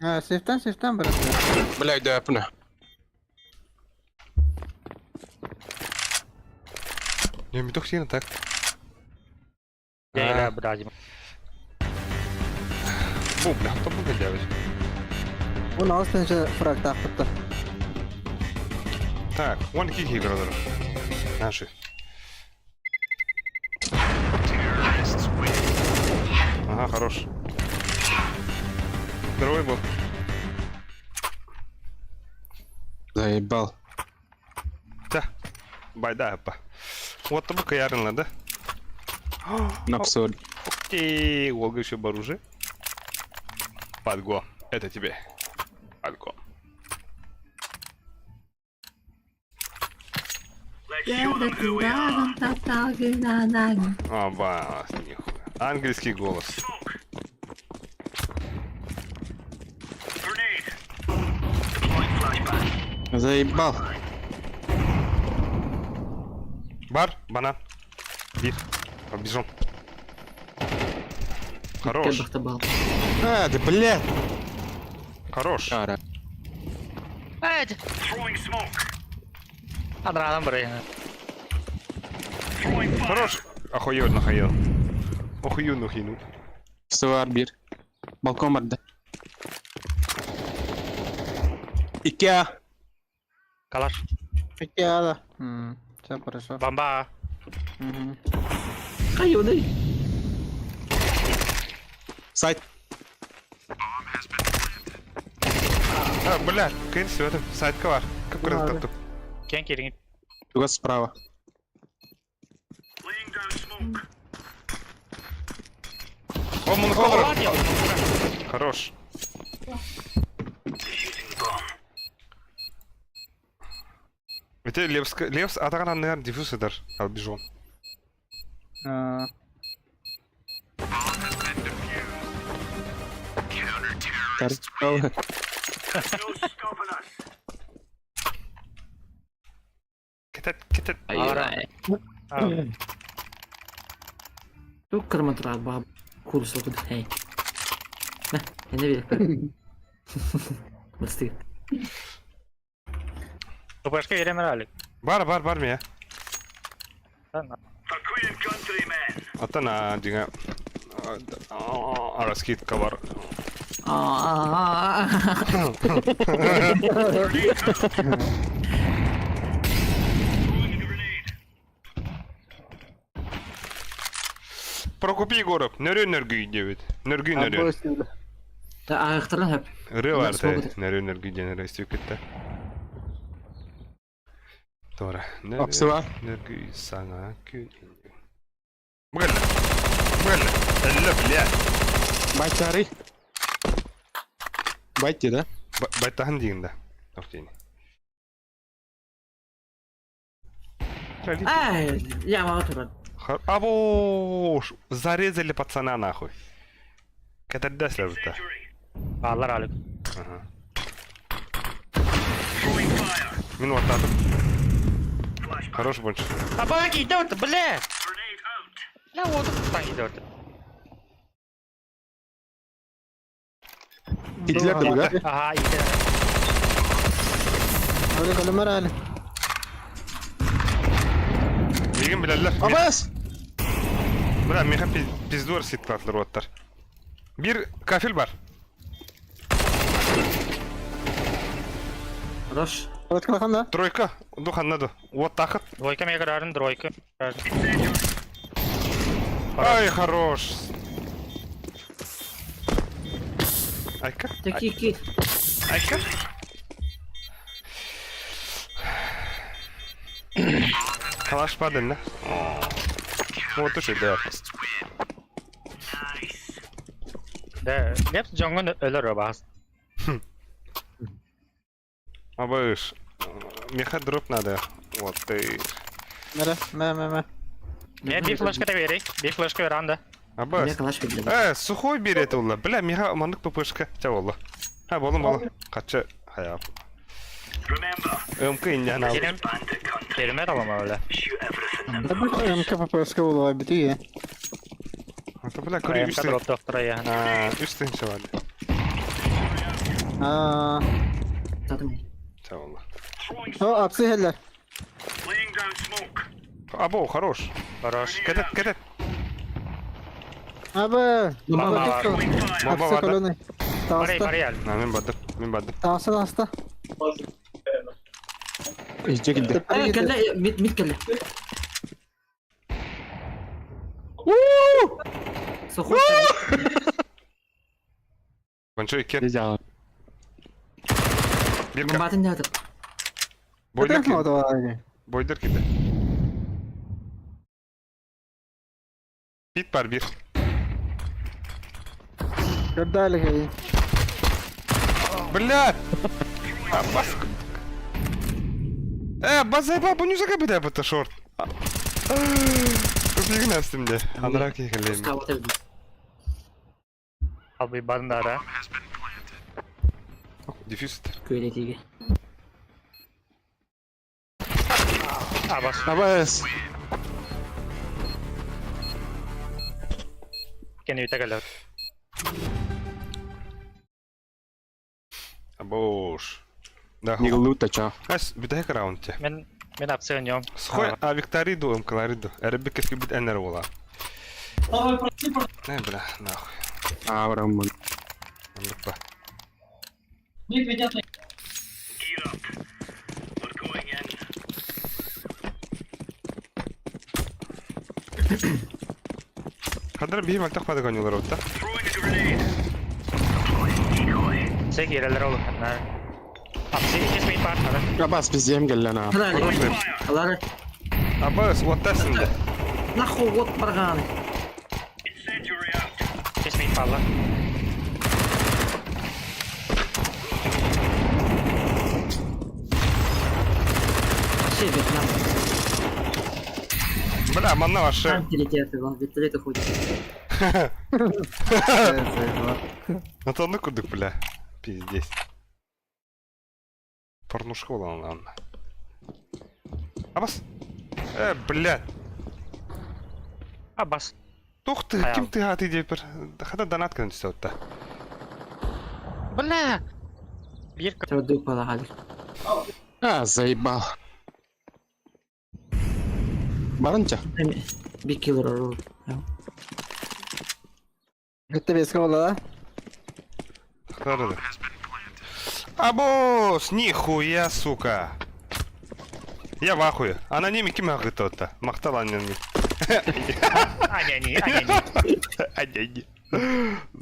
[SPEAKER 3] А, сифтан, брат.
[SPEAKER 5] Блядь, да, пна.
[SPEAKER 2] Я меток сильно так.
[SPEAKER 4] Я бразим.
[SPEAKER 2] Бу, бля, кто будет делать?
[SPEAKER 3] Он астынча фраг тақпытты.
[SPEAKER 2] Так, вон кики играли. Наши. Ага, хорош. Здоровый был.
[SPEAKER 5] Заебал.
[SPEAKER 2] Да. Байда, па. Вот только ярно, да?
[SPEAKER 5] Напсод.
[SPEAKER 2] Окей, Волга еще оружие. Подго. Это тебе. Подго. Оба, нихуя. Английский голос.
[SPEAKER 5] Заебал.
[SPEAKER 2] Бар, банан. Биф. Побежим. Хорош.
[SPEAKER 1] Кебахта бал.
[SPEAKER 5] А, да, блядь.
[SPEAKER 2] Хорош.
[SPEAKER 5] Ара.
[SPEAKER 4] Адрадан брейн.
[SPEAKER 2] Хорош. Охуенно охуел. Охуенно охуенно.
[SPEAKER 5] Сувар бир. Балкон барда. Икеа.
[SPEAKER 4] Калаш.
[SPEAKER 3] Икеада. Все хорошо.
[SPEAKER 4] Бамба.
[SPEAKER 1] Каюны.
[SPEAKER 5] Сайт.
[SPEAKER 2] А, бля, кэнс в этом сайт var. Как раз тут.
[SPEAKER 4] Кен керин.
[SPEAKER 5] Туга справа.
[SPEAKER 2] О, моноколор. Хорош. Это Левс атаған наверное диффуз eder. Ал бижон.
[SPEAKER 5] Торчал.
[SPEAKER 2] Кетет.
[SPEAKER 1] Ай. Тут карматрат баб. Курс вот тут. Эй. На, я не видел. Басты.
[SPEAKER 4] Тупашка еремерали.
[SPEAKER 2] Бар меня. Атана динга. Раскидка бар. Прокупи город. Нерю девять. Нерю.
[SPEAKER 1] Да, аяқтардан хәп.
[SPEAKER 2] Реварте. Нерю денер истекетте. Тора.
[SPEAKER 5] Апсыва.
[SPEAKER 2] Нерю сана күн. Бгәллә. Әллә, бля.
[SPEAKER 5] Байтары. Байти, да?
[SPEAKER 2] Байтахан дигәндә. Тоқтыйны.
[SPEAKER 1] Ай, я могу туран.
[SPEAKER 2] Або, зарезали пацана нахуй. Кетер дәсләр бит.
[SPEAKER 4] Балар алык.
[SPEAKER 2] Ага. Мин ватадым. Хорош больше.
[SPEAKER 4] Абаки, да вот, бля. Ля вот там идёт.
[SPEAKER 5] Gidiler de burada.
[SPEAKER 4] Aha, iki tane.
[SPEAKER 3] Öyle kalem var hali.
[SPEAKER 2] Bilgin bilerler.
[SPEAKER 5] Abbas!
[SPEAKER 2] Bırak meha pizdur sitlatlar otlar. Bir kafil var.
[SPEAKER 1] Хорош.
[SPEAKER 3] Evet kalkan da.
[SPEAKER 2] Тройка. Духаннаду. Вот так вот.
[SPEAKER 4] Двойка мне грарын, тройка.
[SPEAKER 2] Ай, хорош. Айка.
[SPEAKER 1] Такие кит.
[SPEAKER 2] Айка. Калаш паден, да? Вот уж и да.
[SPEAKER 4] Да, леп жонгон ölür баас.
[SPEAKER 2] Абыш. Меха дроп надо. Вот ты.
[SPEAKER 3] Mere. Me.
[SPEAKER 4] Мен bir флешка да берейик. Bir флешка ver анда.
[SPEAKER 1] Я
[SPEAKER 2] Аббас.
[SPEAKER 1] калаш видел.
[SPEAKER 2] Сухой берет улла. Бля, меха мандык пупышка. Ча улла. Ha bolum. Kaçı hayal. Ömkü inden al.
[SPEAKER 4] Kelime de ama öyle.
[SPEAKER 3] MK PPS'ka olay bitiyor.
[SPEAKER 2] Hatta bля, kuru
[SPEAKER 4] Ayağım
[SPEAKER 2] üstün.
[SPEAKER 4] drop doktora ya.
[SPEAKER 2] Üstün şöyle.
[SPEAKER 3] Aa.
[SPEAKER 1] Tadım.
[SPEAKER 2] Ça ulла.
[SPEAKER 3] O apsi heller.
[SPEAKER 2] Abo, хорош.
[SPEAKER 4] Хорош.
[SPEAKER 2] Кедет.
[SPEAKER 3] Abi.
[SPEAKER 4] Bomba var.
[SPEAKER 2] Bomba
[SPEAKER 3] Apsi
[SPEAKER 2] var da.
[SPEAKER 3] koloni.
[SPEAKER 4] Parayı
[SPEAKER 3] Tasta.
[SPEAKER 4] parayı al.
[SPEAKER 2] Min badım.
[SPEAKER 3] Tasta.
[SPEAKER 5] İyice gitti.
[SPEAKER 1] كلا ميت كلا. سخوش.
[SPEAKER 2] Konço iki.
[SPEAKER 5] Güzel.
[SPEAKER 2] Bir
[SPEAKER 1] من
[SPEAKER 2] ka.
[SPEAKER 1] بعدين هذا.
[SPEAKER 2] Boydur
[SPEAKER 3] Bırakma o
[SPEAKER 2] ki.
[SPEAKER 3] da var.
[SPEAKER 2] Boydur ki de. Bit var bir.
[SPEAKER 3] Gördüğü gibi.
[SPEAKER 2] Блядь! Аббас. Аббас заебал, bu yüzden kapıda yapıttı short. Köpüğün üstümde. Anarak yakalayayım.
[SPEAKER 1] Скаут это.
[SPEAKER 4] Al bir bandın da ara.
[SPEAKER 2] Diffuse.
[SPEAKER 1] Köyle tigi.
[SPEAKER 4] Bas.
[SPEAKER 5] Abbas!
[SPEAKER 4] Kendi bir tekeler.
[SPEAKER 2] Aboş. Да,
[SPEAKER 5] Не лута, ча.
[SPEAKER 2] Ась, bir daha round ya.
[SPEAKER 4] Ben apsi oynuyorum.
[SPEAKER 2] Схой, а Викториду, Клариду. Арабика скибит энер вола. Не, бля, нахуй.
[SPEAKER 5] Аврамон.
[SPEAKER 2] Лупа. Kadar bir maktak pada kanyolar orta.
[SPEAKER 4] Şey gireler oğlum. Apsi ikisi main partner.
[SPEAKER 5] Abbas biz yem gel lana.
[SPEAKER 1] Хлали. Хлали.
[SPEAKER 2] Abbas, wattasın da.
[SPEAKER 1] Нахуй вот барганы.
[SPEAKER 4] İkisi main partner.
[SPEAKER 1] Şey Вьетнам.
[SPEAKER 2] Бля, манна ваша.
[SPEAKER 1] Вертолеты вон, вертолеты ходят.
[SPEAKER 2] На то кудык, бля. Пиздец. Порнушка была, ладно. Abbas. Бля.
[SPEAKER 4] Bas.
[SPEAKER 2] Тух ты,
[SPEAKER 4] Hayal.
[SPEAKER 2] kim ты hati diye bir. Hada donat kan işte orta.
[SPEAKER 4] Bля. Bir
[SPEAKER 1] Трудуй полагали.
[SPEAKER 5] Заебал. Barınca.
[SPEAKER 1] Bir killer olur.
[SPEAKER 3] Gitti beska olay.
[SPEAKER 2] Кто Абос, нихуя, сука. Я в ахуе. Аноним ким ахуе то-то. Махтал аноним.
[SPEAKER 4] Aneni.
[SPEAKER 2] Аноним.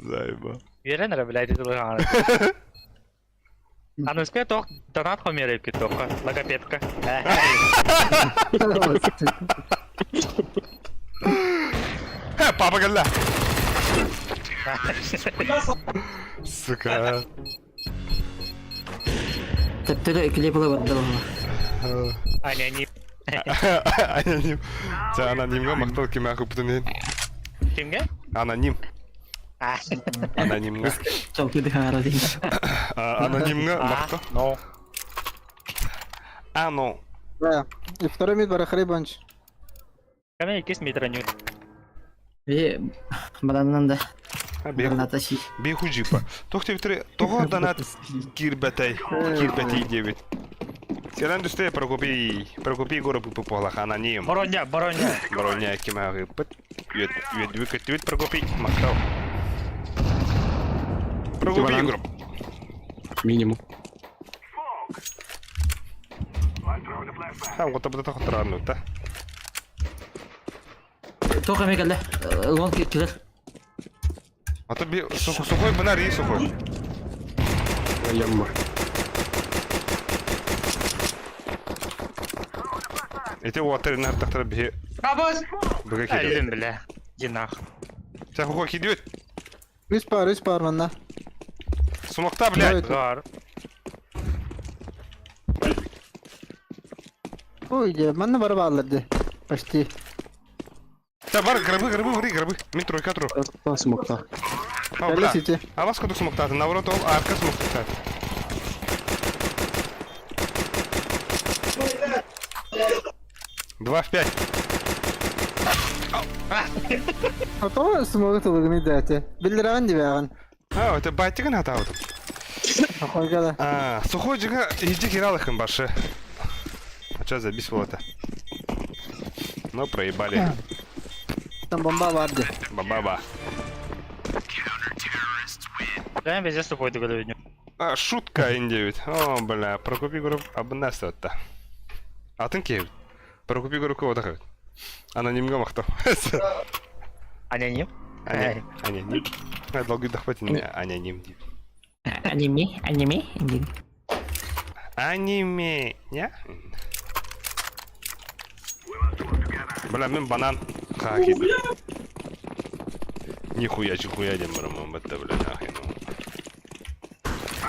[SPEAKER 2] Заебал.
[SPEAKER 4] Verenere bilaydi dur yani. Anuska tok donat komerip ki tok. Logopedka.
[SPEAKER 2] He, papa gel la. Сука.
[SPEAKER 1] Tepteli ikili bula vardı valla.
[SPEAKER 4] Aneni.
[SPEAKER 2] Аноним. Sen anonimga maqtal kim ахуе butun.
[SPEAKER 4] Kimge?
[SPEAKER 2] Anonim. Anonimga.
[SPEAKER 1] Çok iyi hara değil.
[SPEAKER 2] Anonimga maqtal.
[SPEAKER 4] No.
[SPEAKER 2] Ano.
[SPEAKER 3] Да. И второй мид бар хребанч.
[SPEAKER 4] Kami ikis meter nyut.
[SPEAKER 1] Ve badandan da. Наташи.
[SPEAKER 2] Бехуджипа. Тохте витре, того донат кирбетай девять. Сиран дусте Прокопий город пополах аноним.
[SPEAKER 4] Бороня.
[SPEAKER 2] Бороня кимаги пыт. Вид Прокопий мактал. Прокопий город.
[SPEAKER 5] Минимум.
[SPEAKER 2] Ха, вот это так странно, да?
[SPEAKER 1] Тока мегале. Лонг киллер.
[SPEAKER 2] А то би сухой банари сухой.
[SPEAKER 5] Ямма.
[SPEAKER 2] Эти уатер на тахтар би.
[SPEAKER 4] Абас!
[SPEAKER 2] Бага кидет.
[SPEAKER 4] Әлім біле. Динах.
[SPEAKER 2] Сухой кидет.
[SPEAKER 3] Üç par bana.
[SPEAKER 2] Сумокта, блядь.
[SPEAKER 4] Гар.
[SPEAKER 3] Ой, bana bara bağladı. Почти.
[SPEAKER 2] Да, бар, грабы. Мин тройка тру.
[SPEAKER 5] Смокта.
[SPEAKER 2] А, бля.
[SPEAKER 3] Сити.
[SPEAKER 2] А вас куда сумокта? Наоборот, арка сумокта. Два в 5.
[SPEAKER 3] А то смогу то выгнать дайте. Билдиран диван.
[SPEAKER 2] А, это байтиган хатаудым.
[SPEAKER 3] Охой гада.
[SPEAKER 2] А, сухой жига иди киралыхын башы. А чё за бисвота? Ну, проебали.
[SPEAKER 3] Там бомба vardı.
[SPEAKER 2] Баба.
[SPEAKER 4] Ben bize su koydu böyle.
[SPEAKER 2] А, шутка Н9. О, бля, Прокопий групп обнесетта. Атын кев. Прокопий групп кого дахавит? Анонимга мақтау.
[SPEAKER 4] Аноним?
[SPEAKER 2] Аноним. Я долго дахпатин аноним.
[SPEAKER 1] Аниме.
[SPEAKER 2] Аниме. Не? Бля, мен банан. Хакид. Нихуя демарам, бля, нахуй.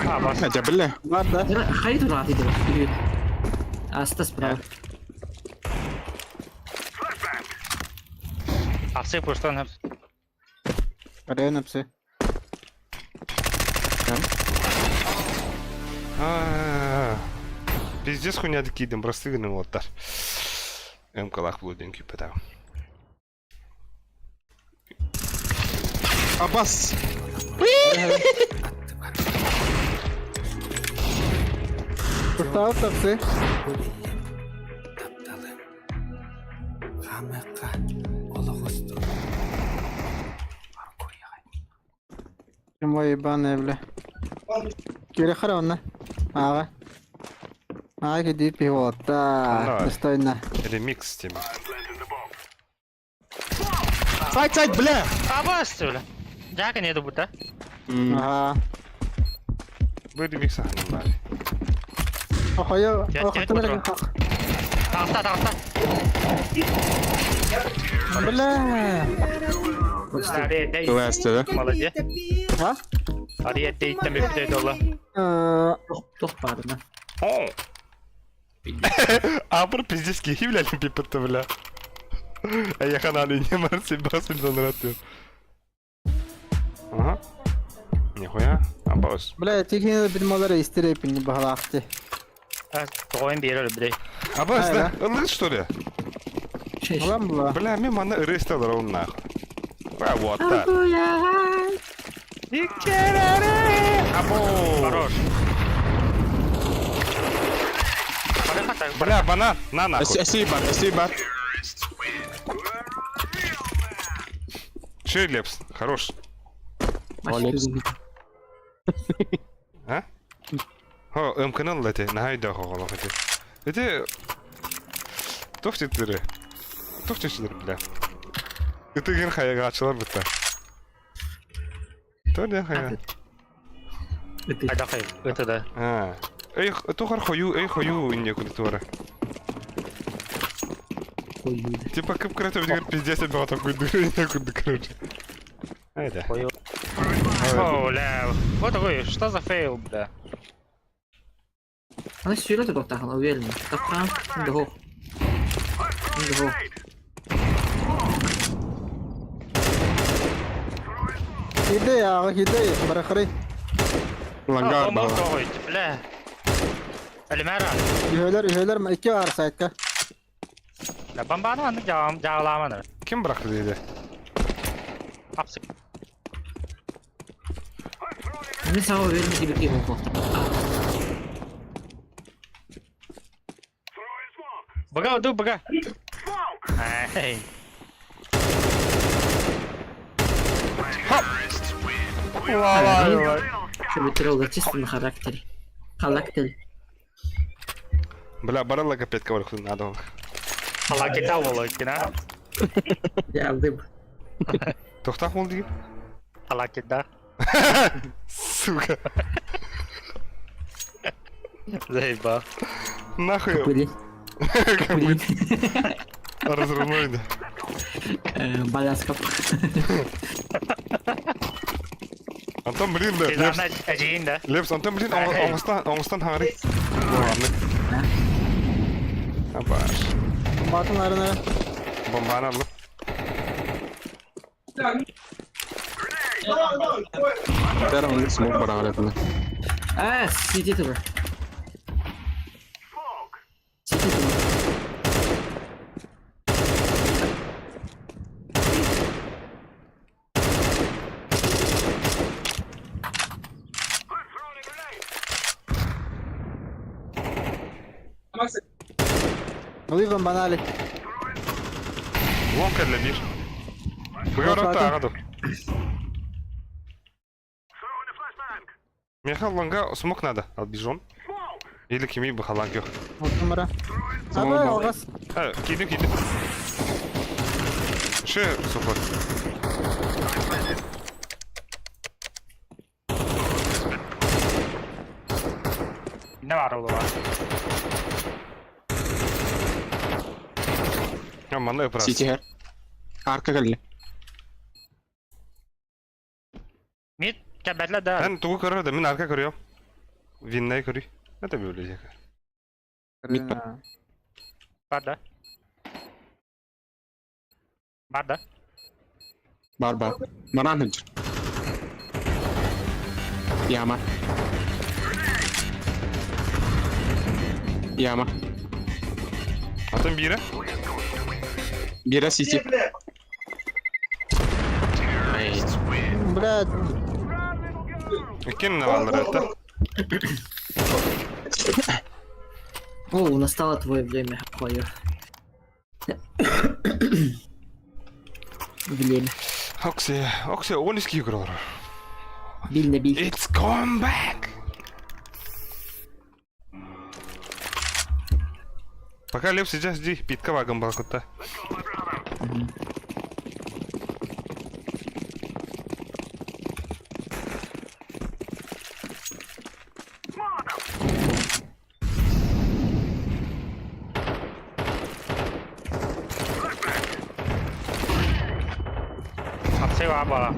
[SPEAKER 4] Абас.
[SPEAKER 5] Хотя, бля.
[SPEAKER 3] Var da.
[SPEAKER 1] Hayır rahat ediyor. Biliyor. Asta sprava.
[SPEAKER 4] Апсы пуштан hepsi.
[SPEAKER 3] Araya hepsi.
[SPEAKER 2] Пиздец хуйня кидем, простыганы вот так. М-калах блуденький пытал.
[SPEAKER 5] Аббас.
[SPEAKER 3] Kurtağı hepsi. Kim ебан бля. Кире хара онна. Ага. Ага гидит пивот. Да, достойно.
[SPEAKER 2] Ремикс тебе.
[SPEAKER 5] Сайт, бля.
[SPEAKER 4] Абас öyle. Jack neydi burada?
[SPEAKER 3] Ага.
[SPEAKER 2] Bu remix ahnem bari.
[SPEAKER 3] Охоя.
[SPEAKER 4] Дядь,
[SPEAKER 3] Охотun
[SPEAKER 4] дядь,
[SPEAKER 3] öyle.
[SPEAKER 4] Tahta.
[SPEAKER 3] Бля.
[SPEAKER 4] Araya değil.
[SPEAKER 5] Весте, да?
[SPEAKER 4] Молодец.
[SPEAKER 3] Ha?
[SPEAKER 4] Araya değil de bir şey dola.
[SPEAKER 1] Toch pardon.
[SPEAKER 2] О! А, про пиздец кихи, бля, пипа-то, бля. А я ханали не мар себя сильно. Ага. Нихуя. Аббас.
[SPEAKER 3] Бля, tekniğe bir molara istireyim beni bağlaktı.
[SPEAKER 4] Koyun bir yere bre.
[SPEAKER 2] Аббас, да?
[SPEAKER 3] Ага.
[SPEAKER 2] Лыж, что ли?
[SPEAKER 1] Şey.
[SPEAKER 3] Ulan bu la.
[SPEAKER 2] Бля, мне мана ресталер он нахуй. А, вот так. Або!
[SPEAKER 4] Хорош. Hadi
[SPEAKER 2] Бля, банан, на нахуй.
[SPEAKER 5] Эсейбар.
[SPEAKER 2] Шейлепс, хорош. А? О, канал лете, нахайда хохоло хати. Эти... Тохти тире. Тохти тире, бля. Это ген хаяга ачылар бітті. То не хая.
[SPEAKER 4] Hadi hayır. Ötede.
[SPEAKER 2] А. Эй, тухар хою инде культура. Типа как кратов дигер пиздец был такой дурень некуда, короче. Айда.
[SPEAKER 4] Koyu. О, ля. Вот такой, что за фейл, бля.
[SPEAKER 1] Она сюжет был так, она уверена. Так прям, индего.
[SPEAKER 3] Gide ya, gide. Bırakırı.
[SPEAKER 5] Лангар
[SPEAKER 4] Bomba
[SPEAKER 5] бала.
[SPEAKER 4] koy, bля. Elimera.
[SPEAKER 3] Üheler mi? İki var saytka.
[SPEAKER 4] Ya bombanı anı cağlamanı.
[SPEAKER 2] Kim bıraktı dedi?
[SPEAKER 4] Apsık.
[SPEAKER 1] Мен саған верну тебе кем болмақты.
[SPEAKER 4] Бага, иду, бага. Эй.
[SPEAKER 1] Что битрога чисто на характере. Характер.
[SPEAKER 2] Бля, бараллага 5 коварку надо.
[SPEAKER 4] Ала кита боло кина.
[SPEAKER 1] Я алдым.
[SPEAKER 2] Тоқтақ бол деген.
[SPEAKER 4] Ала кита.
[SPEAKER 2] Сука.
[SPEAKER 4] Заеба.
[SPEAKER 2] Нахуй.
[SPEAKER 1] Блин.
[SPEAKER 2] Блин. Разрывной, да.
[SPEAKER 1] Баляскап.
[SPEAKER 2] Антон, блин, да.
[SPEAKER 4] Тизамна әжейін да.
[SPEAKER 2] Лепс, Антон, блин, оңыстан хаңыры. Болғанды. Абаш.
[SPEAKER 3] Батın arına.
[SPEAKER 2] Бомбаны алып.
[SPEAKER 5] Бәрі оның смок бар ағаретінде.
[SPEAKER 1] Сиди ты. Сиди ты.
[SPEAKER 3] Alıyorum bana Ali.
[SPEAKER 2] Лонка для бир. Бұйыраты ағады. Меха лонга смок надо, ал бижон. Или кемей бұхалан кеу.
[SPEAKER 3] От numara. Abi algas.
[SPEAKER 2] Кейдім. Ше, сухой.
[SPEAKER 4] Ne var oğlum var?
[SPEAKER 2] Манда өпірас.
[SPEAKER 5] Сити хер. Арка кәлі.
[SPEAKER 4] Mid kebetler de.
[SPEAKER 2] Ән тұғы көрі да, мен арка көрі. Виннай көрі. Это бөлі.
[SPEAKER 4] Var da. Var da.
[SPEAKER 5] Бар. Баран хынчыр. Яма.
[SPEAKER 2] Атын бире?
[SPEAKER 5] Бері сити.
[SPEAKER 3] Блядь.
[SPEAKER 2] Кен навалдыр это.
[SPEAKER 1] О, настало твое время, Хойер. Время.
[SPEAKER 2] Окси, 12 көрі.
[SPEAKER 1] Бил на бил.
[SPEAKER 2] It's come back! Пока Лев сейчас жди, питка вагон балкота.
[SPEAKER 4] Atse var bana.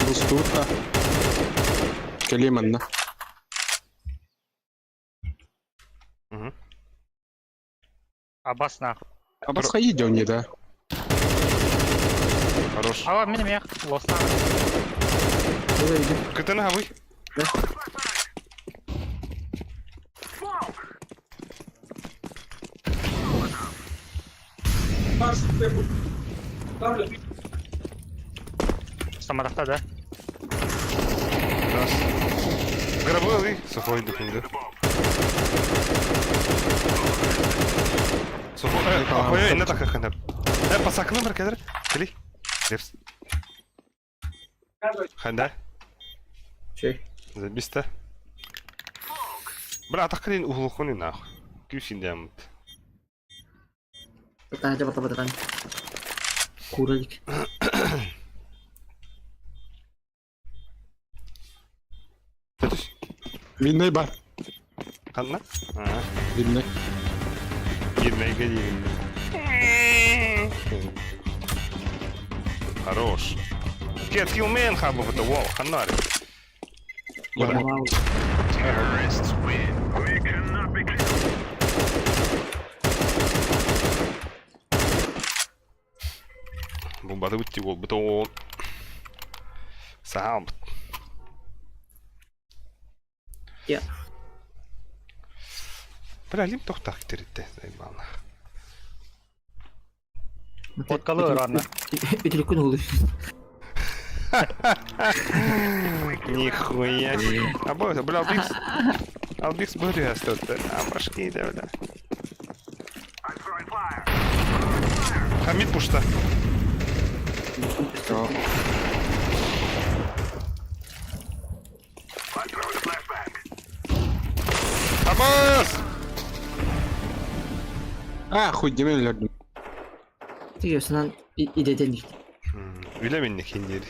[SPEAKER 5] Бустурка. Кәлі манда.
[SPEAKER 4] Abbas nахуй.
[SPEAKER 5] А басқа едеу не да?
[SPEAKER 2] Хорош.
[SPEAKER 4] Ава benim ya. Los'tan.
[SPEAKER 2] Кытаны хавый.
[SPEAKER 4] Самарахта da.
[SPEAKER 2] Раз. Гробовый, сухой духинды. Сухой, ахуя, не так как она. Пасакны бір кәдір. Кели. Лепс. Ханда.
[SPEAKER 1] Че?
[SPEAKER 2] Забиста. Бля, атаққалин ухлықуны нахуй. Кюсин дямыт.
[SPEAKER 1] Бата. Куралик.
[SPEAKER 2] Тетус.
[SPEAKER 5] Виннай бар.
[SPEAKER 2] Қанна?
[SPEAKER 5] Виннай.
[SPEAKER 2] Гиднайга дегенде. Хорош. Get kill man хабы бұты, вау, қаннари. Бомбады бұтти ол, бұты ол. Сағал бұт.
[SPEAKER 1] Я.
[SPEAKER 2] Біләлім тоқтақ керетті. Займална.
[SPEAKER 4] Подкалы ыраны.
[SPEAKER 1] Ütülükün olur.
[SPEAKER 2] Нихуя себе. А боже, бля, Албикс. Албикс бұры әстөтті. А башки де, бля. Хамид пушта. Абас!
[SPEAKER 5] Хуй демен öldüm.
[SPEAKER 1] Diyorsun idedelik.
[SPEAKER 2] Öyle mi ne kendiri?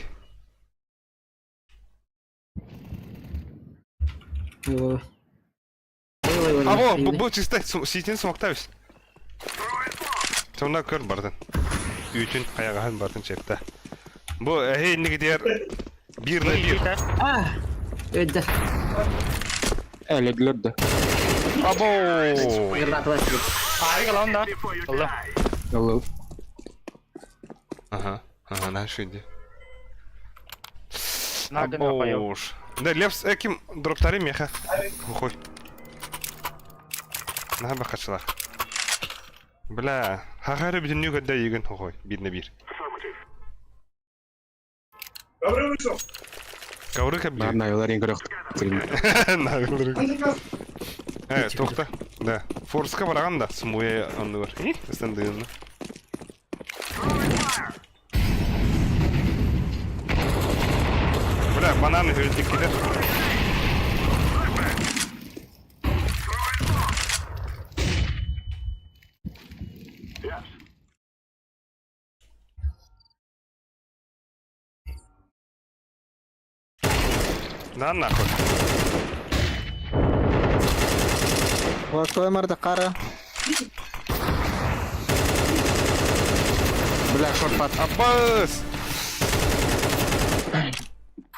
[SPEAKER 2] Abo, bu çiste sitin smoktayız. Sonra kör bardın. Bütün ayağın bardın çekti. Bu hey ne gidiyor? Bir ne bir.
[SPEAKER 1] Ah! Öldü.
[SPEAKER 5] Öldüler de.
[SPEAKER 2] Abo!
[SPEAKER 1] Yıllar
[SPEAKER 4] Harika lan da. Allah.
[SPEAKER 5] Allah.
[SPEAKER 2] Aha, aha, ne şuydu?
[SPEAKER 4] Nerede ne yapıyor?
[SPEAKER 2] Aboş. Ne Levs kim droptarım ya ha? Koy. Ne bakışlar? Bla, hakarı bütün ne kadar yığın koy, birine bir. Kavru kabli.
[SPEAKER 5] Barna yollar en kırık.
[SPEAKER 2] Evet, tokta. Da. Force'ka baragan da smoya andı var. İyi, sen de yanına. Bla, banana hürdük gider. Да нахуй.
[SPEAKER 3] Вот той марды қары.
[SPEAKER 5] Bля, short pat.
[SPEAKER 2] Abbas!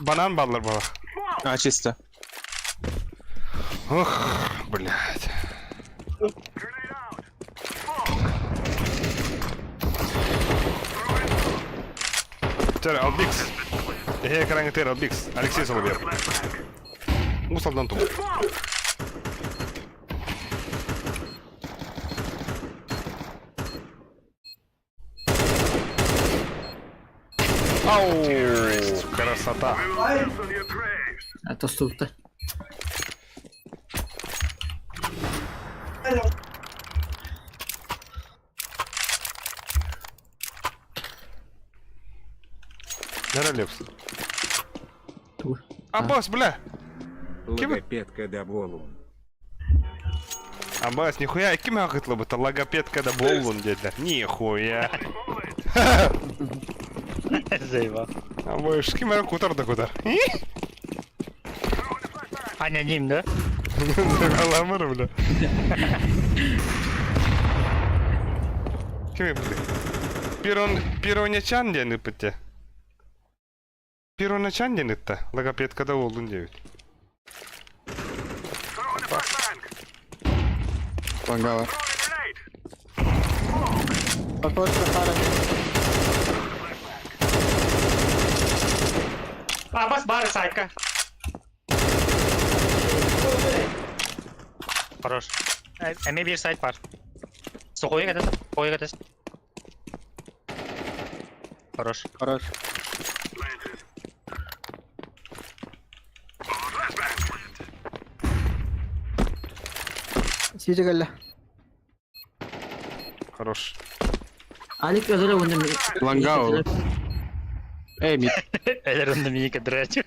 [SPEAKER 2] Банан баллар бала.
[SPEAKER 5] Чисто.
[SPEAKER 2] Ох, блядь. Тер, Албикс. Экран тер, Албикс. Алексей Соловьев. Усалдан туп. Ау, красота.
[SPEAKER 1] Это стулта.
[SPEAKER 2] Нералевс.
[SPEAKER 1] Тур.
[SPEAKER 2] Аббас, бля.
[SPEAKER 7] Логопедка да болу.
[SPEAKER 2] Аббас, нихуя, кем акытлы быта логопедка да болун dediler. Нихуя.
[SPEAKER 4] Зейва.
[SPEAKER 2] Аббас, кем ара кутар.
[SPEAKER 4] Аноним да?
[SPEAKER 2] Аламыр, бля. Кем бля? Пиронячан дені пітте. Пиронячан дені та логопедка да болун дебит.
[SPEAKER 5] Пангала.
[SPEAKER 3] Похоже, қары.
[SPEAKER 4] Абас бары сайтка. Хорош. Эме bir сайт var. Sokoya kadar. Хорош.
[SPEAKER 3] Хорош. Сиди галля.
[SPEAKER 2] Хорош.
[SPEAKER 1] Alik öyle onu.
[SPEAKER 5] Langao. Mid.
[SPEAKER 4] Ellerinde minik драть.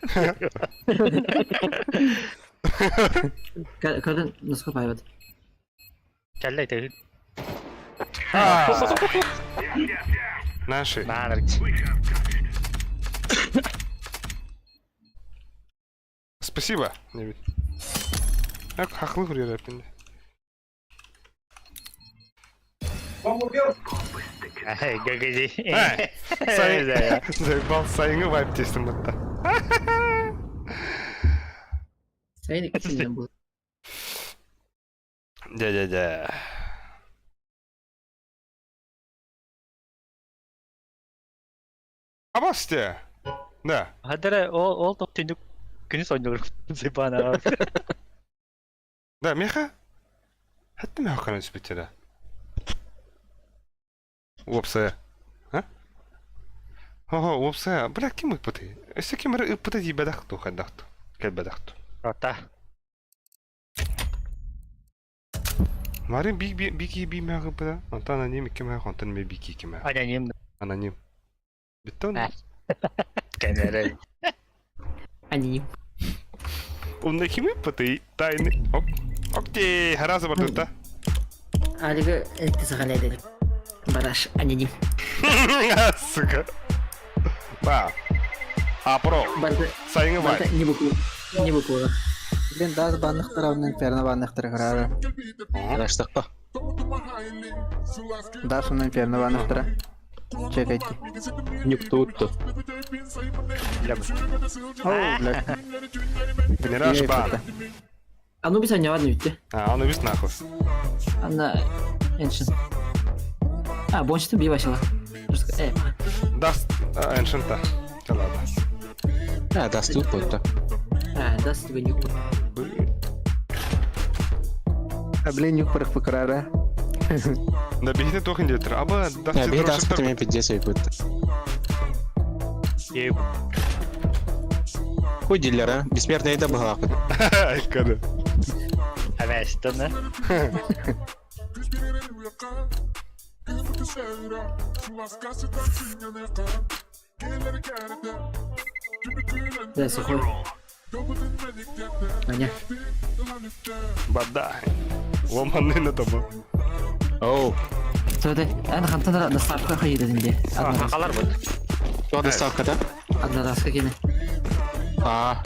[SPEAKER 1] Kadın nasıl kaybeder?
[SPEAKER 4] Келлей ты.
[SPEAKER 2] Наши.
[SPEAKER 4] Нанарч.
[SPEAKER 2] Спасибо. Не вид. Как хахлы хурьер пинди.
[SPEAKER 4] Эй, гагади.
[SPEAKER 2] Заебал сайынгы вайп тестім бұтта.
[SPEAKER 1] Sayın ikisinden bu.
[SPEAKER 2] Да. Абасте. Да.
[SPEAKER 4] Хадара ол топ түндік күні соңдылыр. Зипана.
[SPEAKER 2] Да, Меха? حتى ما هو كان يثبت كده وبصير ها هو وبصير بلا كم يبطي إيش كم مرة يبطي دي بدخته خدخته كل بدخته
[SPEAKER 4] Rota.
[SPEAKER 2] مارين بيكي بي ما غبدا أنت أنا نيم كم هاي أنت ما بيكي كم هاي
[SPEAKER 4] Ada nyim.
[SPEAKER 2] أنا نيم بالتون
[SPEAKER 4] Kenere.
[SPEAKER 1] Они.
[SPEAKER 2] قلنا كم يبطي تاين أوكي هراسة برضو
[SPEAKER 1] Алига, ты загаляй. Бараш, они не.
[SPEAKER 2] Сука. Ба. Апро.
[SPEAKER 1] Барда,
[SPEAKER 2] Сайын бай.
[SPEAKER 1] барда, не букву. Не букву.
[SPEAKER 3] Блин, дас баннахтара унан перна баннахтара грара.
[SPEAKER 5] Раштақпа.
[SPEAKER 3] Дас унан перна баннахтара. Чекайте.
[SPEAKER 5] Нюктуутто.
[SPEAKER 3] Оу, блядь.
[SPEAKER 2] Генераш ба.
[SPEAKER 1] А ну без они ладно ведь.
[SPEAKER 2] Он увис нахуй.
[SPEAKER 1] Она Эншин. А, бонч ты бивашила.
[SPEAKER 2] Даст эншента. Ладно.
[SPEAKER 5] Даст тут потто.
[SPEAKER 1] Даст тебе не.
[SPEAKER 3] Блин, нюх парах покрара.
[SPEAKER 2] Да бегите только не детер. Аба даст
[SPEAKER 5] Би даст потто мен пиддесей потто.
[SPEAKER 4] Еб.
[SPEAKER 5] Хуй дилера. Бессмертный это была.
[SPEAKER 2] Ай, когда.
[SPEAKER 4] Avestene.
[SPEAKER 1] Да, сухой. Маня.
[SPEAKER 2] Бада. Ломанный на тобой.
[SPEAKER 5] Оу.
[SPEAKER 1] Смотри, она хантана на ставку ходит инде.
[SPEAKER 4] Haqalar bud.
[SPEAKER 5] Что доставка, да?
[SPEAKER 1] Одна раз как ине.
[SPEAKER 5] А,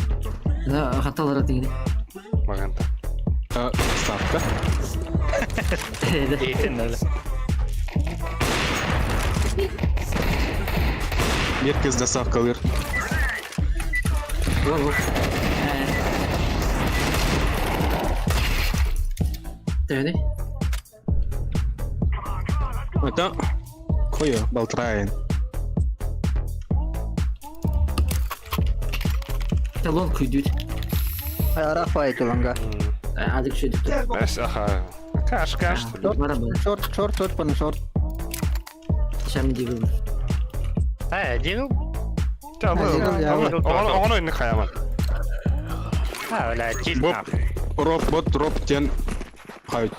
[SPEAKER 1] Да, хантала ротине.
[SPEAKER 2] Маганта.
[SPEAKER 5] ставка.
[SPEAKER 4] Eğitin öyle.
[SPEAKER 5] Меркез доставкалар.
[SPEAKER 1] Вот. Тәне.
[SPEAKER 5] Это хуя, Балтрайн.
[SPEAKER 1] Талон күйдүт.
[SPEAKER 3] Ара файт уланга.
[SPEAKER 1] Адык шөйдүк.
[SPEAKER 2] Бәс аха. Каш.
[SPEAKER 1] Бара бара.
[SPEAKER 3] Шорт, пана шорт.
[SPEAKER 1] Шам дигил.
[SPEAKER 4] Diyor.
[SPEAKER 2] Оған ойны қаяман.
[SPEAKER 4] Ha öyle cilt
[SPEAKER 5] Боб,
[SPEAKER 4] yap.
[SPEAKER 5] роп, тен. Хайт.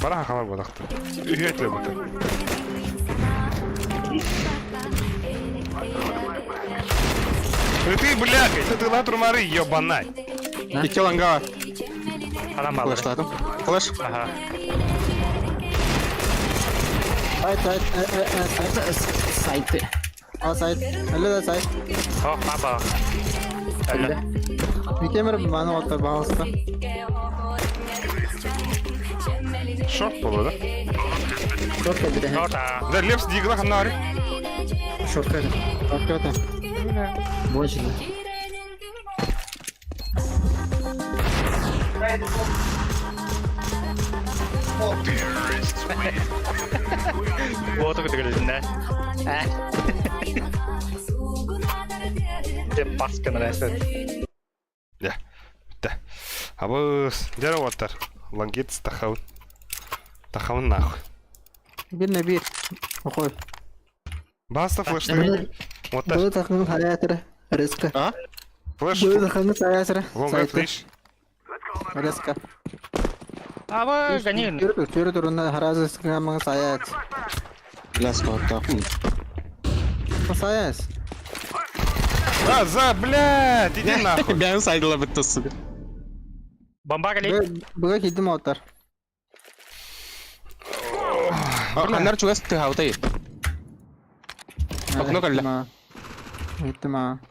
[SPEAKER 2] Бара қалар бодақты. Үйетле бұты. Ты, бляха, ты на турмары, ёбанай.
[SPEAKER 5] Икки ланга.
[SPEAKER 4] Adam aldı.
[SPEAKER 5] Флештатым. Флеш.
[SPEAKER 4] Aha.
[SPEAKER 3] Сайт.
[SPEAKER 1] Сайты.
[SPEAKER 3] Сайт. Алло да сайт.
[SPEAKER 4] Oh baba. Öyle.
[SPEAKER 3] Викемер бана отыр бағалыста.
[SPEAKER 2] Шорт болу, да?
[SPEAKER 1] Шортка биде.
[SPEAKER 4] Orada.
[SPEAKER 2] Да, лепс дигла ханнари.
[SPEAKER 1] Шортка.
[SPEAKER 3] Шорт.
[SPEAKER 1] Бончили.
[SPEAKER 4] Bu otoku tıkırızında. Деп басканы рәсет.
[SPEAKER 2] Я. Да. Абыз, дерево оттар. Лангетс тахаун. Тахаун нахуй.
[SPEAKER 3] Bir ne bir. Okoy.
[SPEAKER 2] Баста флешты. Оттар.
[SPEAKER 3] Бұл тақының хаятыры. Рыска.
[SPEAKER 5] А?
[SPEAKER 2] Флеш.
[SPEAKER 3] Бұл тақының саясыры.
[SPEAKER 2] Лонга флеш.
[SPEAKER 3] Рыска.
[SPEAKER 4] Ama ganyan.
[SPEAKER 3] Чөрі тұрында харазы сықамың саяц.
[SPEAKER 5] Ляска отта.
[SPEAKER 3] Саяц.
[SPEAKER 2] Блядь, иди нахуй.
[SPEAKER 5] Бән сайдыла бітті сука.
[SPEAKER 4] Bomba gelip.
[SPEAKER 3] Бұға келдім отыр.
[SPEAKER 5] Ханнар чугас ты хаутай. Окно калла.
[SPEAKER 3] Еттіма.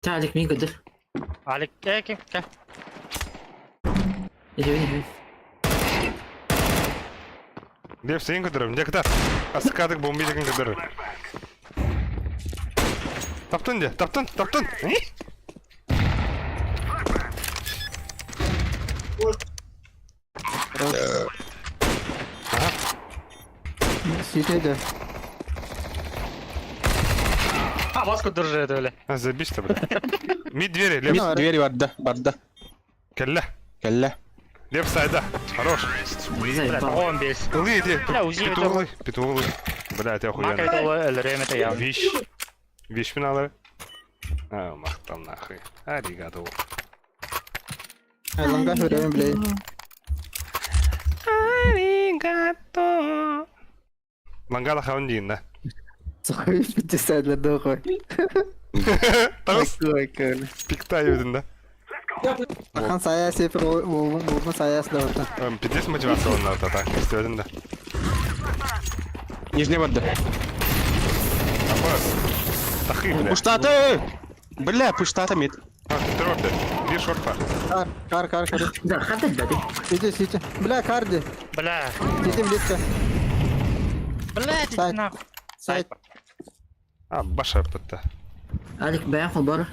[SPEAKER 1] Талик мен кадыр.
[SPEAKER 4] Alik gel.
[SPEAKER 1] Иди.
[SPEAKER 2] Лепс, ең кыдырым. Де кыдар. Асықадық бомби деген кыдырым. Таптын де, таптын.
[SPEAKER 3] Сетеді.
[SPEAKER 4] Ha баску держит öyle.
[SPEAKER 2] Забись ты, блядь. Мид двери, лепс.
[SPEAKER 5] Мид двери барды.
[SPEAKER 2] Келле.
[SPEAKER 5] Келле.
[SPEAKER 2] Лев сайда. Хорош.
[SPEAKER 1] Не
[SPEAKER 4] Блядь,
[SPEAKER 1] заебал.
[SPEAKER 4] 15.
[SPEAKER 2] Ылы иди.
[SPEAKER 4] Бля, УЗИ
[SPEAKER 2] Петуглый. Петуглый. Блядь, охуенно.
[SPEAKER 4] Макайтовый элереметі явно.
[SPEAKER 2] Вещь. Вещь финалы. А, махтам нахуй. Аригато.
[SPEAKER 3] Ланга хөрөм блей.
[SPEAKER 2] Аригато. Лангала хаун дейін да.
[SPEAKER 3] Сохой битти сайдлерде кой.
[SPEAKER 2] Тағыз
[SPEAKER 3] Кой кой.
[SPEAKER 2] пиктай өдің да.
[SPEAKER 3] Ахан сая сепер олдун саясында отта.
[SPEAKER 2] Пиздец мотивациялы на вот это. Істе өдің да.
[SPEAKER 5] Нижний вода.
[SPEAKER 2] Апас. Тахи, бля.
[SPEAKER 5] Пуштаты! Бля, пуштаты мид.
[SPEAKER 2] А, ты дропе. Бир шорта.
[SPEAKER 3] Кар.
[SPEAKER 1] Да, хатать дады.
[SPEAKER 3] Сити. Бля, карди.
[SPEAKER 4] Бля.
[SPEAKER 3] Сити близко.
[SPEAKER 4] Блядь,
[SPEAKER 3] Сайт.
[SPEAKER 4] иди нахуй.
[SPEAKER 3] Сайт.
[SPEAKER 2] А, баша пытта.
[SPEAKER 1] Алик бәйін қол бары.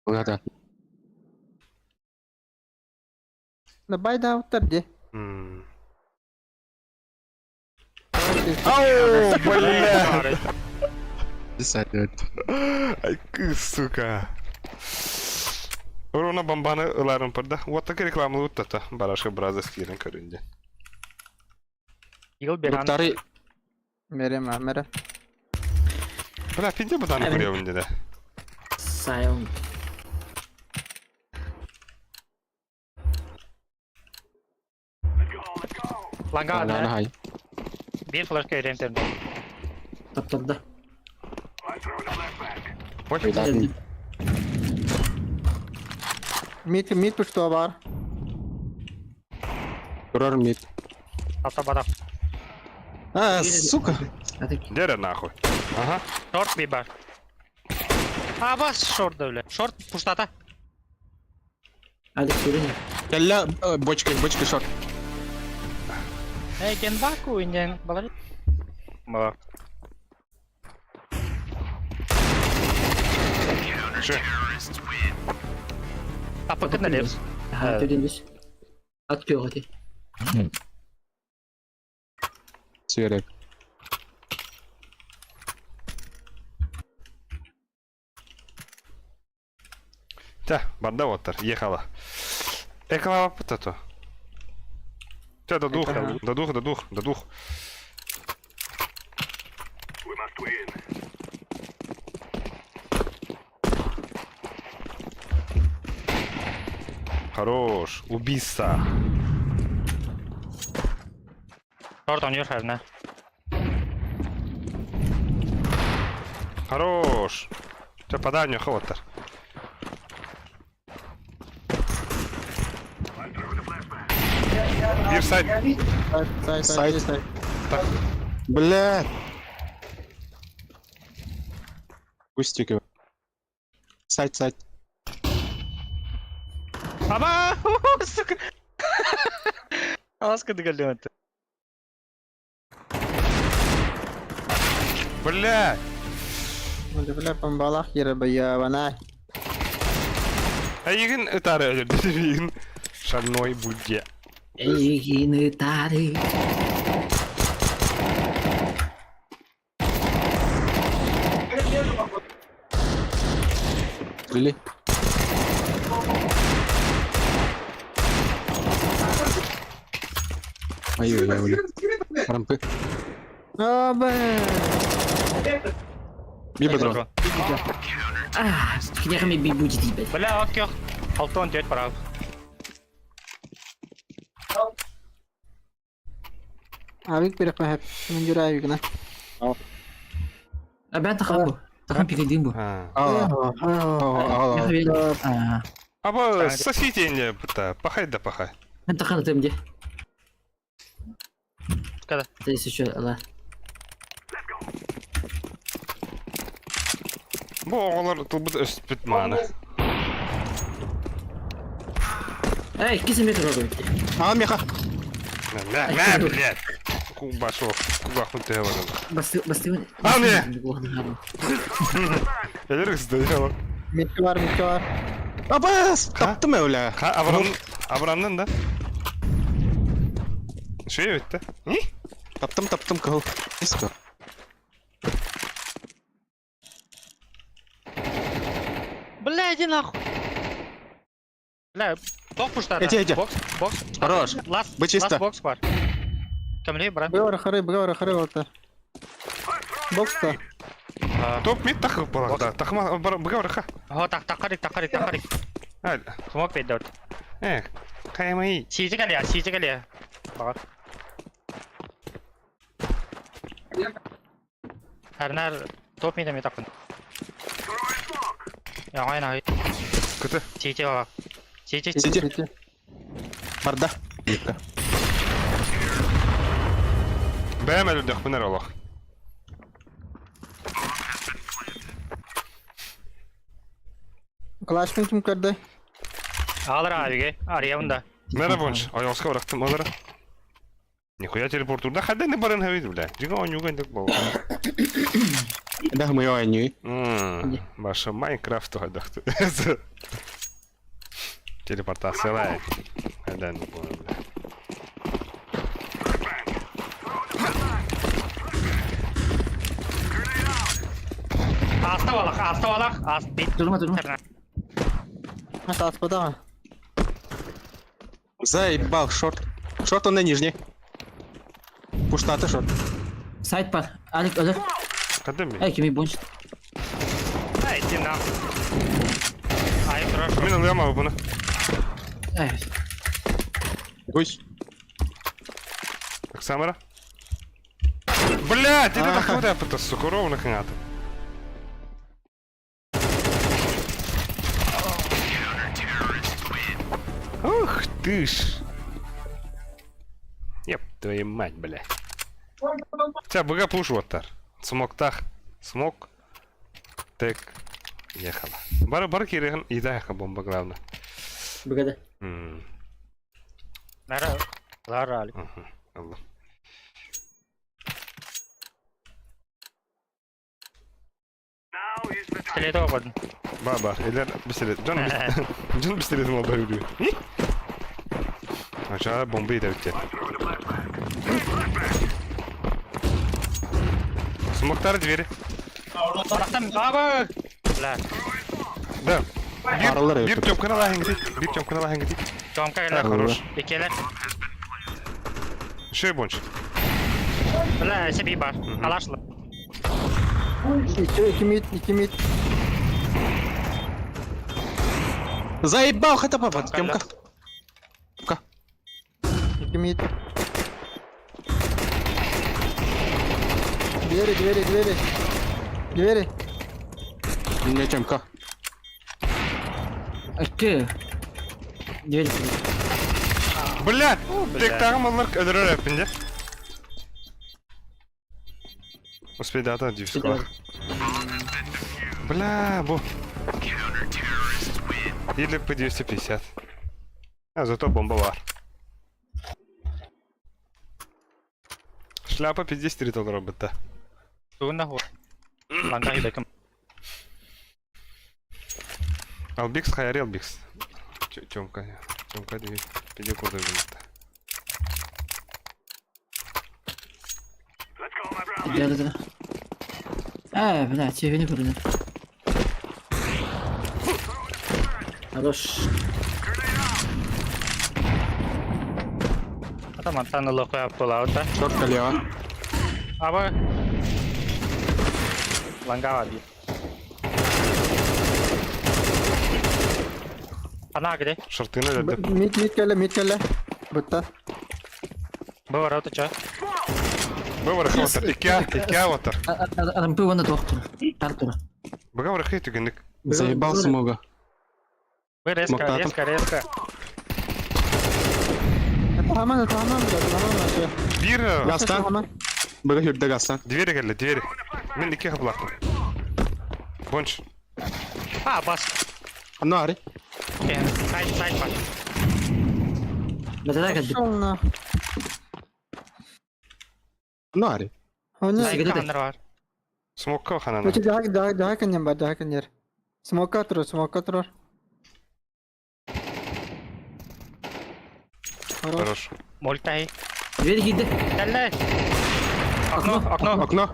[SPEAKER 5] Ладно.
[SPEAKER 3] На байда уттарди.
[SPEAKER 2] Ау, бля.
[SPEAKER 5] Десятый.
[SPEAKER 2] Ай, сука. Урона бомбаны ыларын пырда. Вот так рекламы уттата. Барашка браза скирен көрінді.
[SPEAKER 4] Егіл беран.
[SPEAKER 5] Доктары.
[SPEAKER 3] Мере.
[SPEAKER 2] Бля, пинде бұдан көревінде да.
[SPEAKER 1] Сайон.
[SPEAKER 4] Ланга
[SPEAKER 5] Лана
[SPEAKER 4] адна.
[SPEAKER 5] хай.
[SPEAKER 4] Bir flashka erenтерді.
[SPEAKER 1] Таптырды.
[SPEAKER 2] Ой,
[SPEAKER 5] Ойдатын.
[SPEAKER 3] Мид пуштуа бар.
[SPEAKER 5] Көрөр мид.
[SPEAKER 4] Ата бадақ.
[SPEAKER 5] А, сука.
[SPEAKER 2] дере нахуй. Ага.
[SPEAKER 4] Шорт bir бар. А, бас шорт да, бля. Шорт пуштата.
[SPEAKER 1] Алик көріне.
[SPEAKER 5] Келле, бочка шорт.
[SPEAKER 4] Эй, ген баку, инген. Балari. Ба.
[SPEAKER 2] Че?
[SPEAKER 4] Апа кына левс.
[SPEAKER 1] Ха, төден At кеу ғати.
[SPEAKER 5] Сверек.
[SPEAKER 2] Та, банда оттар, ехала. Экалава пытато. Та, до дух. Хорош, убийца.
[SPEAKER 4] Шорт он your head,
[SPEAKER 2] Хорош. Та, по дальню хватер. Бир сайт.
[SPEAKER 3] Сайт.
[SPEAKER 5] Бля. Кустики. Сайт.
[SPEAKER 4] Аба! Сука! Аска дыгалёнт.
[SPEAKER 2] Бля.
[SPEAKER 3] Бля, помбалах ері бая вана.
[SPEAKER 2] А егін ұтары өлірді. Егін шарной будде.
[SPEAKER 1] Егіні тары.
[SPEAKER 5] Стрели. Ой. Рампы.
[SPEAKER 3] О, бля.
[SPEAKER 5] Биба дрон.
[SPEAKER 1] Где ми би будет ебать.
[SPEAKER 4] Бля, окей. Алтон дед прав.
[SPEAKER 3] Авик берек мәхәп. Мен жүр авигна.
[SPEAKER 1] А бән тахам пикедин бу.
[SPEAKER 2] Аба сосите не пыта. Пахай да пахай.
[SPEAKER 1] Мен тахам темде.
[SPEAKER 4] Когда?
[SPEAKER 1] Ты еще ала.
[SPEAKER 2] Бу оғалар тұлбыт өспіт маны.
[SPEAKER 1] Эй, кисы метр робит.
[SPEAKER 5] А, меха.
[SPEAKER 2] Мә, блядь. Башов. Кубахну тебе вадым.
[SPEAKER 1] Басты.
[SPEAKER 2] А, не! Елерік сдайала.
[SPEAKER 3] Митке бар.
[SPEAKER 5] Абас! Таптым öyle.
[SPEAKER 2] Абрамнан да? Шея өтті. Не?
[SPEAKER 5] Таптым кыл. Иско.
[SPEAKER 4] Бля! Бля, иди нахуй. Бля, топ пуштар.
[SPEAKER 5] Эти.
[SPEAKER 4] Бокс, бокс.
[SPEAKER 5] Хорош.
[SPEAKER 4] Last,
[SPEAKER 5] Вы чисто.
[SPEAKER 4] last бокс бар. Камли, брат.
[SPEAKER 3] Бгавар хары вот. Бокста.
[SPEAKER 2] Топ мид тахып балагда. Тахма бгавраха.
[SPEAKER 4] О, тахарик.
[SPEAKER 2] Аль.
[SPEAKER 4] Смок бейт дорт.
[SPEAKER 2] Каймай.
[SPEAKER 4] Сижи галия. Бар. Харнар топ мида метакун. Я айна.
[SPEAKER 2] Кыты.
[SPEAKER 4] Сижи бар.
[SPEAKER 5] Сити. Барда. Битка.
[SPEAKER 2] Бәмәлү дәхминер Аллах.
[SPEAKER 3] Клаш में तुम कर दे.
[SPEAKER 4] Алыр абиге. Ария унда.
[SPEAKER 2] Мере бонч. Аяска бырактым алара. Нихуя телепортурда хәдә не барын хәвид бля. Җиңа онюга индек бал.
[SPEAKER 5] Да, мы его не.
[SPEAKER 2] Баша Майнкрафт хәдәхту. Телепортациялай. Хәдән бу.
[SPEAKER 4] Аставалах. Аст бит.
[SPEAKER 1] Durma.
[SPEAKER 3] Осталось подава.
[SPEAKER 5] Заебал, шорт. Шорт он на нижней. Пуштата шорт.
[SPEAKER 1] Side бар. Алик ölür.
[SPEAKER 2] Хәдәм ми.
[SPEAKER 1] Ey kimi bonç.
[SPEAKER 4] Ай, иди нахуй. Ай, хорошо.
[SPEAKER 2] Мин алыма буны.
[SPEAKER 1] Evet.
[SPEAKER 5] Гусь.
[SPEAKER 2] Оксамара. Блядь, иди нахуй да пытас, сука, ровно хнята. Ух ты ж. Еп, твою мать, бля. Тебя бога пуш вот тар. Смок тах. Смок. Так. Ехала. Бары киреген ида яха бомба главное.
[SPEAKER 1] Bugada.
[SPEAKER 4] Нара. Лара али.
[SPEAKER 2] Allah.
[SPEAKER 4] Пистолет опадын.
[SPEAKER 2] Баба, или быстрее. Джон быстрее думал, баю. Aşağı bombayı da bitti. Смоктар двери.
[SPEAKER 4] Баба! Бля.
[SPEAKER 2] Да.
[SPEAKER 5] Аралар
[SPEAKER 2] Bir
[SPEAKER 5] yapıyor.
[SPEAKER 2] çöpkana daha hengedi. Bir çöpkana daha hengedi.
[SPEAKER 4] Чомка
[SPEAKER 2] Ha,
[SPEAKER 4] или?
[SPEAKER 2] хорош.
[SPEAKER 4] Икелер.
[SPEAKER 2] Şey bonç.
[SPEAKER 4] Бля, себе бар. Алашлы.
[SPEAKER 3] İki mid.
[SPEAKER 5] Заебал, хотя папа, Тёмка.
[SPEAKER 3] İki mid. Двери.
[SPEAKER 5] Не Тёмка.
[SPEAKER 1] Akı. Dveri.
[SPEAKER 2] Блядь! Tek tağım onlar ödürür hepince. Успей да отойти в сквах. Бля, бу. Или по 250. А зато бомба var. Шляпа $53 bitti.
[SPEAKER 4] Тугун нахуй. Ланга хидакым.
[SPEAKER 2] Албикс, хайри Албикс. Тёмка диви. Пиди куда bitti.
[SPEAKER 1] Geldi. Блядь, я не буду. Хорош.
[SPEAKER 4] Ата мантан лохо апулаута.
[SPEAKER 5] Шорт лево.
[SPEAKER 4] Аба. Ланга вади. Ана где?
[SPEAKER 2] Шортына деді.
[SPEAKER 3] Mid kelle. Бутта.
[SPEAKER 4] Бава раута ча.
[SPEAKER 2] Бывар хватар. Ике аватар.
[SPEAKER 1] Adam bu bana doktor. Doktor.
[SPEAKER 2] Бывар хейту генек.
[SPEAKER 5] Заебал смога.
[SPEAKER 4] Вы резко.
[SPEAKER 3] Tamam.
[SPEAKER 2] Bir
[SPEAKER 5] Гастан. Бага хюрде Гастан.
[SPEAKER 2] двери geldi, двери. Мен ике хаблақтым. Бонч.
[SPEAKER 4] А, бас.
[SPEAKER 5] Анари.
[SPEAKER 4] Сайт бас.
[SPEAKER 1] Mesela geldi.
[SPEAKER 3] Шална.
[SPEAKER 5] Анари.
[SPEAKER 3] Оны.
[SPEAKER 1] Сайт.
[SPEAKER 4] Камер бар.
[SPEAKER 2] Смокка ханана.
[SPEAKER 3] Өте daha кенер. Смока тұрар.
[SPEAKER 2] Хорош.
[SPEAKER 4] Мольтай.
[SPEAKER 1] Dveri girdi.
[SPEAKER 4] Дәлле. Окно.
[SPEAKER 5] Окно.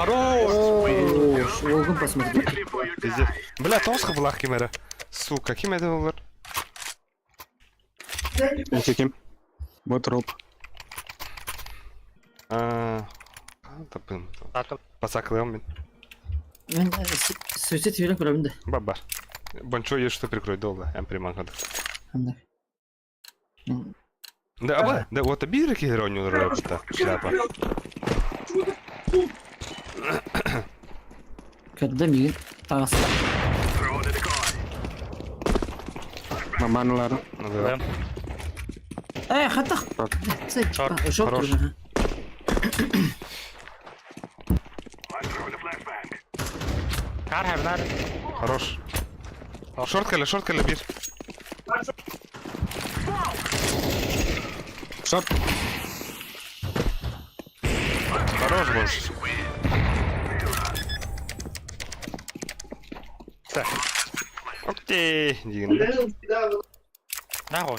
[SPEAKER 1] Ош, олгун посмотри.
[SPEAKER 2] Пиздец. Бля, толстый был Ахимера. Сука, кем это был?
[SPEAKER 5] Kim? Bu tруп.
[SPEAKER 2] Tapın.
[SPEAKER 4] Sakıl.
[SPEAKER 2] Посаклаем, блин.
[SPEAKER 1] Мен суицид үйрен көрөмүн да.
[SPEAKER 2] Баба. Бончо есть что прикрой долго. Я приманка.
[SPEAKER 1] Андай.
[SPEAKER 2] Да, аба. Да, вот обидели героиню робота. Шляпа.
[SPEAKER 1] Көрдүм миген. Тагысы.
[SPEAKER 5] Mamanlar.
[SPEAKER 2] Ну да.
[SPEAKER 1] Хата. Шорт.
[SPEAKER 2] Хорош.
[SPEAKER 4] Kar her
[SPEAKER 2] Хорош. Шорткали, бир.
[SPEAKER 5] Shot.
[SPEAKER 2] Хорош больше. Окей, дигенде.
[SPEAKER 4] Нахуй.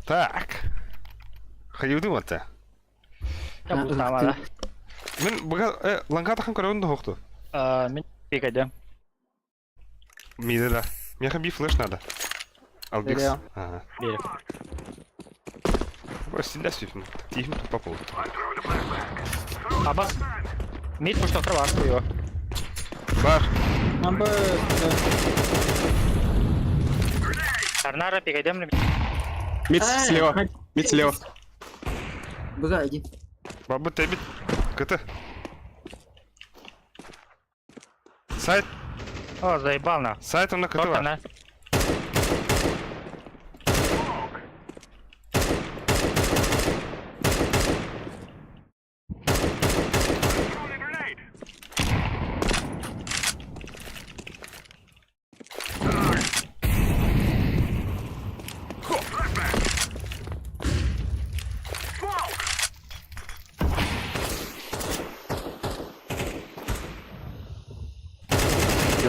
[SPEAKER 2] Так. Хайыудым ата.
[SPEAKER 4] Ya bu tamam.
[SPEAKER 2] Мен буга ланга тахан көрөндө хокту.
[SPEAKER 4] Мен пикадым.
[SPEAKER 2] Миде да. Меха би флеш надо. Албикс.
[SPEAKER 3] Берем.
[SPEAKER 2] Ага.
[SPEAKER 4] Бери.
[SPEAKER 2] Просто стреляй свифм. Тихим тут по полу.
[SPEAKER 4] Абас. Мид пусть что трава его.
[SPEAKER 2] Бар.
[SPEAKER 3] Number.
[SPEAKER 4] Карнара пикадым.
[SPEAKER 5] Mid слева. Mid слева.
[SPEAKER 1] Бага один.
[SPEAKER 2] Баба тебит. КТ. Сайт.
[SPEAKER 4] О, заебал на.
[SPEAKER 2] Сайт он на КТ.
[SPEAKER 4] Только на.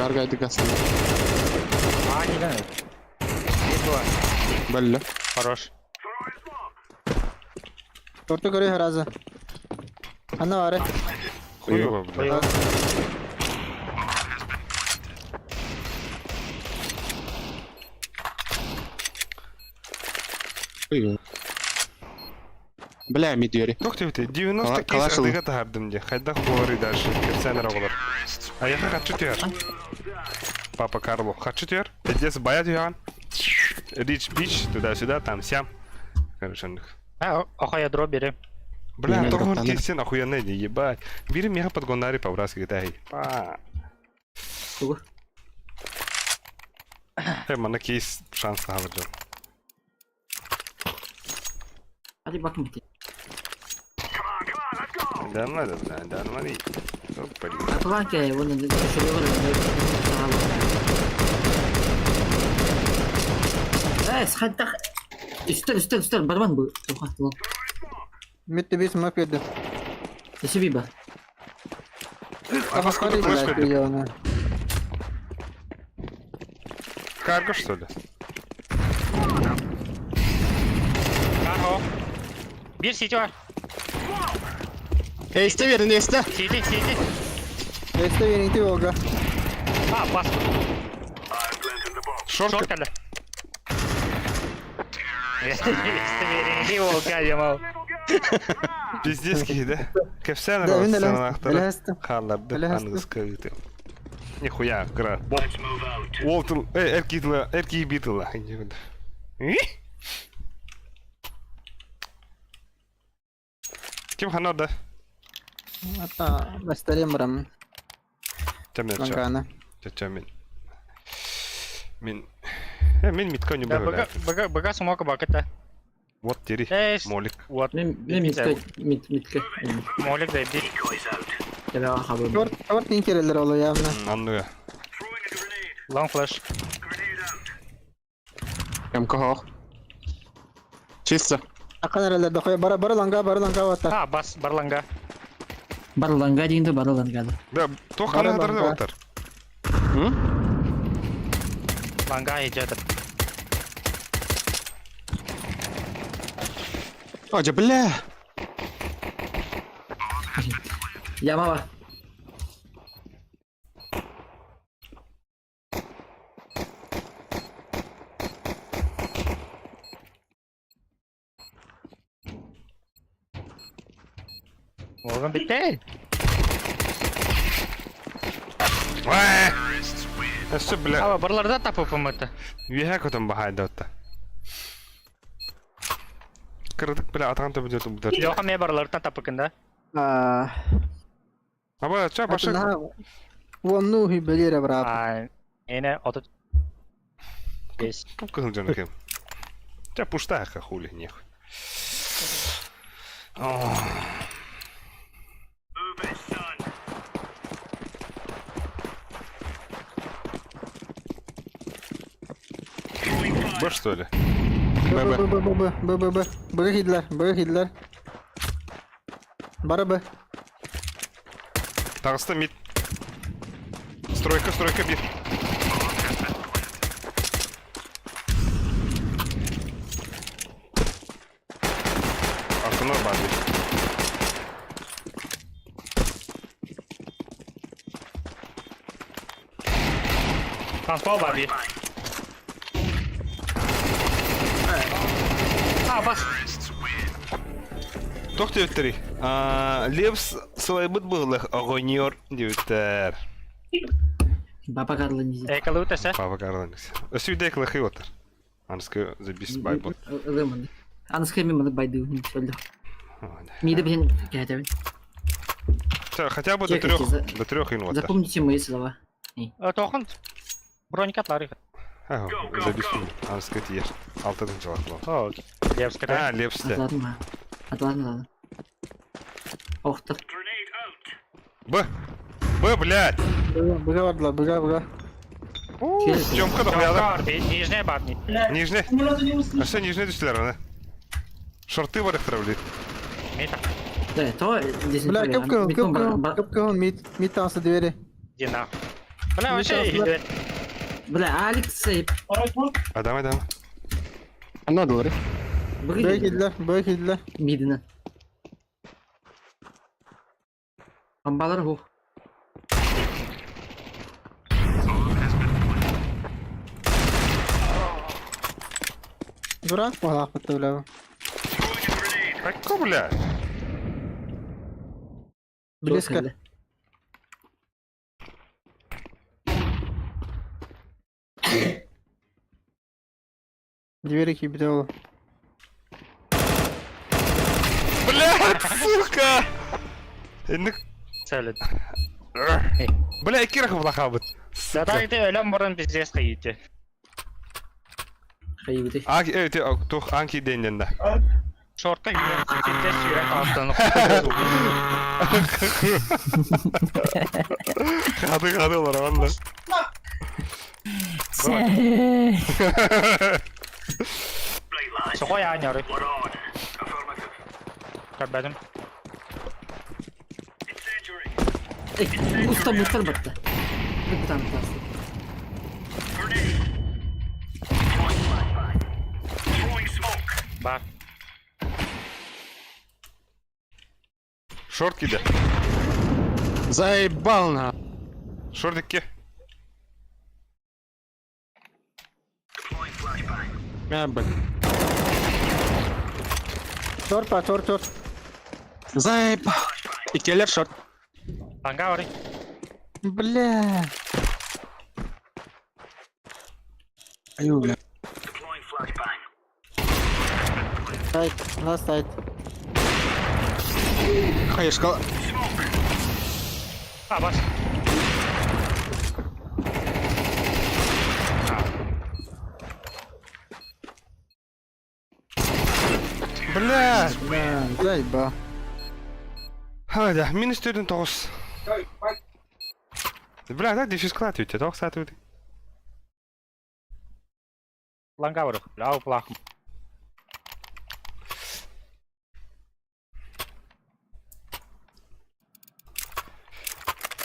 [SPEAKER 5] Yargaydı gazını.
[SPEAKER 4] А, не гонит.
[SPEAKER 5] Belli.
[SPEAKER 4] Хорош.
[SPEAKER 3] Tortu görüyor herhalde. Anne var.
[SPEAKER 2] Хуёво, бля.
[SPEAKER 5] Бля, mid yeri.
[SPEAKER 2] Yok tebite. 90
[SPEAKER 5] Калашыл.
[SPEAKER 2] кез адыга тахардым де. Хайда хуори даже. Кепсенер оголар. Аяка хатчы түйер. Папа Карло. Хатчы түйер. Эдес бая түйен. Рич бич. Туда-сюда, там, сям. Короче,
[SPEAKER 4] Охая дроп бери.
[SPEAKER 2] бля,
[SPEAKER 5] Блин,
[SPEAKER 2] тогон
[SPEAKER 5] братаны.
[SPEAKER 2] кесен охуенный де, ебать. Бери меха подгонари по враске гитаги.
[SPEAKER 1] Кого?
[SPEAKER 2] Мана кейс шанс тахавыржан.
[SPEAKER 1] Hadi bakın bir.
[SPEAKER 2] Данмады, данмады. Опали.
[SPEAKER 1] Атылан ке, оны шурaya var. Sıkıntı. Üstel. Barman bu. Çok haklı.
[SPEAKER 3] Mid bir smoke verdi.
[SPEAKER 1] Eşi bir bak.
[SPEAKER 2] Аскуда
[SPEAKER 3] Flash
[SPEAKER 2] флеш
[SPEAKER 3] verdi ona.
[SPEAKER 2] Карго, что ли?
[SPEAKER 4] Карго. Bir CT var.
[SPEAKER 5] Ace'de verin Ace'de.
[SPEAKER 4] CT.
[SPEAKER 3] Este verin ti Olga.
[SPEAKER 4] Ha bas.
[SPEAKER 2] Шорт.
[SPEAKER 4] Short geldi. Este verin ti o geldi
[SPEAKER 2] Пиздецкий, да? Кепсенер
[SPEAKER 3] Да, він
[SPEAKER 2] анахтары.
[SPEAKER 3] Белесті.
[SPEAKER 2] Халларды
[SPEAKER 3] Белесті.
[SPEAKER 2] ангыз көгіті. Нихуя, гра. Уолтл, эрки битла. Ким ханада?
[SPEAKER 3] Hatta göstereyim buramı.
[SPEAKER 2] Темнет ча.
[SPEAKER 3] Lankana.
[SPEAKER 2] Ча мен. Мен митко не
[SPEAKER 4] Да,
[SPEAKER 2] бэвэлэ.
[SPEAKER 4] бага смока бакета.
[SPEAKER 2] Вот тери.
[SPEAKER 4] Эш.
[SPEAKER 2] Молик.
[SPEAKER 4] Вот.
[SPEAKER 1] Ne mitke. Mitke.
[SPEAKER 4] Молик зайди.
[SPEAKER 1] Gel ağa haberim.
[SPEAKER 3] Short link yerler oluyor yani.
[SPEAKER 2] Аннуя.
[SPEAKER 4] Long flash.
[SPEAKER 5] МКХ. Чисто.
[SPEAKER 3] Akan herhalde dokuyor. Bara langa vata.
[SPEAKER 4] Ha bas barlanga.
[SPEAKER 1] Barılanga deyince barılanga.
[SPEAKER 2] Да, тоқаны
[SPEAKER 3] Бара
[SPEAKER 2] хатарды
[SPEAKER 3] ланга.
[SPEAKER 2] отыр.
[SPEAKER 4] Langa hejadır.
[SPEAKER 5] Acı bля.
[SPEAKER 1] Yama var.
[SPEAKER 4] Oğlum bitti.
[SPEAKER 2] Vay! Nasıl bile?
[SPEAKER 4] Ama buralarda tapıp mıydı?
[SPEAKER 2] Üye kötüm bahayda otta. Kırdık bile atan tabi diyordum bu da.
[SPEAKER 4] Yok ama buralarda tapıkında.
[SPEAKER 2] Ama çağ başa...
[SPEAKER 3] Onu hibelere bırak.
[SPEAKER 4] Yine oto... Biz.
[SPEAKER 2] Как кылжаны кем? Çağ пустая ка хули нех. Б что ли?
[SPEAKER 3] Б Гитлер. Бара Б.
[SPEAKER 2] Тағыста мид. Стройка бит. Артына бар бит.
[SPEAKER 4] Transport var bir. Bas.
[SPEAKER 2] Тоқ деуттери. Лепс сылайбыт бұғылық ағойнер деуттер.
[SPEAKER 1] Баба Карла не здесь.
[SPEAKER 4] Ekalı ötesi.
[SPEAKER 2] Папа Карланис. Өсүйді екілі қи отыр. Анысқы забис байбот.
[SPEAKER 1] Лымын. Анысқа миманы байды не сөйлді. Миді бен кәдәбін.
[SPEAKER 2] Хотя бы
[SPEAKER 1] Чекайте,
[SPEAKER 2] до трех ин отыр.
[SPEAKER 1] Запомните мои слова.
[SPEAKER 4] Тоқын. Бронекатлары.
[SPEAKER 2] Забис анысқы тиер. Алтыдың жылақ бұл.
[SPEAKER 4] О, Левская.
[SPEAKER 2] Лепсті.
[SPEAKER 1] Отладно. Охтыр.
[SPEAKER 2] Б, блядь!
[SPEAKER 3] Быга.
[SPEAKER 2] Жомқа да қояды.
[SPEAKER 4] Var bir. Nijne var bir.
[SPEAKER 2] Нижне. А что нижне түстілер, ана? Шорты бар ықтыра біледі.
[SPEAKER 4] Meta.
[SPEAKER 1] Да, то здесь не
[SPEAKER 3] Бля,
[SPEAKER 1] проверяем.
[SPEAKER 3] капкан, мид танцы двери.
[SPEAKER 4] Dina. Bana вообще iyi.
[SPEAKER 1] Бля, Алекс сейп.
[SPEAKER 2] Адам.
[SPEAKER 5] Она дворе.
[SPEAKER 3] Б Гитлер.
[SPEAKER 1] Мидіні. Бомбалар хух.
[SPEAKER 3] Дурак мала подставляю.
[SPEAKER 2] Какой, блядь?
[SPEAKER 3] Близко. Двери кибидала.
[SPEAKER 2] Блядь, сука! Инник...
[SPEAKER 4] Söyledim.
[SPEAKER 2] Бля, iki rakı lakabıt.
[SPEAKER 4] Zaten de ölen burun bize kıyıcı.
[SPEAKER 1] Hayır
[SPEAKER 2] Anki, evet, tuh Anki denilende.
[SPEAKER 4] Şortta yürüyen çekilde süren altını.
[SPEAKER 2] Kadı olar valla.
[SPEAKER 4] Sokoy aynı. Tabii.
[SPEAKER 1] Бустер бітті. Bir tane plastik.
[SPEAKER 4] Бар.
[SPEAKER 2] Шорт киде.
[SPEAKER 5] Заебал на.
[SPEAKER 2] Шортик ке.
[SPEAKER 5] Блин.
[SPEAKER 3] Тор.
[SPEAKER 5] Заебал. И келлер шорт.
[SPEAKER 4] Banga var.
[SPEAKER 3] Бля.
[SPEAKER 5] Аю, бля.
[SPEAKER 3] Last side.
[SPEAKER 5] Хаешка.
[SPEAKER 4] Bas.
[SPEAKER 2] Блядь.
[SPEAKER 3] Заебал.
[SPEAKER 2] Hadi, minus 29. Бля, так дефис клад өте, тоқ сәт өте.
[SPEAKER 4] Banga var. Lau plak.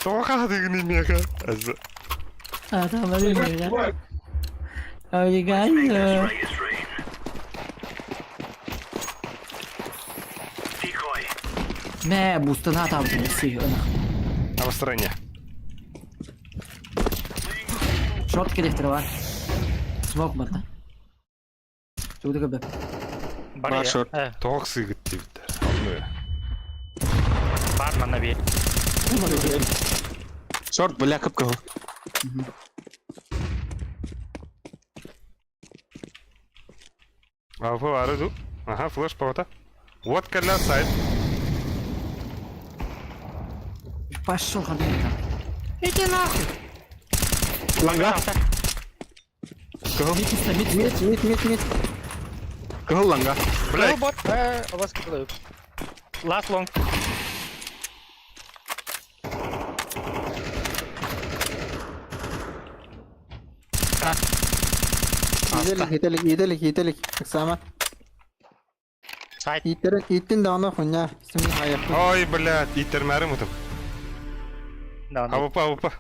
[SPEAKER 2] Тоқа дегені мега. Әзі.
[SPEAKER 1] Adam öyle. Öyle galiba. Мэ, бустана атабытын, сүй, ына.
[SPEAKER 2] А в стороне.
[SPEAKER 1] Шорт келектері бар. Смок бата. Чугуды көбі.
[SPEAKER 4] Бар
[SPEAKER 5] Бар
[SPEAKER 4] ya.
[SPEAKER 5] short.
[SPEAKER 2] Тоғық сыйгыт дейбіттер.
[SPEAKER 4] Бар мана бе.
[SPEAKER 5] Short бля кып кыл.
[SPEAKER 2] А вы арыду? Ага, флеш повода. Вот калля сайт.
[SPEAKER 1] Пошел, ходым там. Иди нахуй.
[SPEAKER 5] Ланга. Кыл.
[SPEAKER 3] Мид.
[SPEAKER 5] Кыл ланга.
[SPEAKER 2] Блядь,
[SPEAKER 4] Бот. Аваз кылып. Last long.
[SPEAKER 3] Yetelik. Сама.
[SPEAKER 4] Side.
[SPEAKER 3] Итин даны хуйня. Сим аяк.
[SPEAKER 2] ой, блядь, итермәрім ұтым.
[SPEAKER 4] Down.
[SPEAKER 2] Авупа.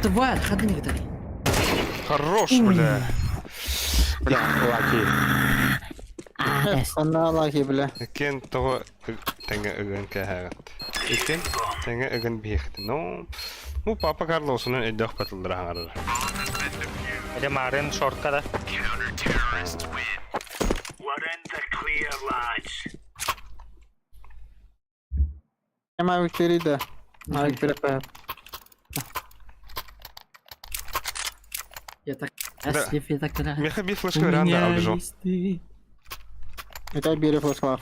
[SPEAKER 1] Тварь, ходым где-то.
[SPEAKER 2] Хорош, бля.
[SPEAKER 5] Бля, лаки.
[SPEAKER 3] Ана лахи бля.
[SPEAKER 2] Кен того тәңгә өгін кәһәгәт. Икен тәңгә өгін бейхті. Ну, папа Карлосының әйдәқ патылдыра аңарыр.
[SPEAKER 4] Ele maren short kada.
[SPEAKER 3] Ама виктори да. Айк препа.
[SPEAKER 1] Я так...
[SPEAKER 2] Да.
[SPEAKER 1] Аслив, я так...
[SPEAKER 2] Меха бей флешка вариант да албежал.
[SPEAKER 1] листы.
[SPEAKER 3] Это бери флешмап.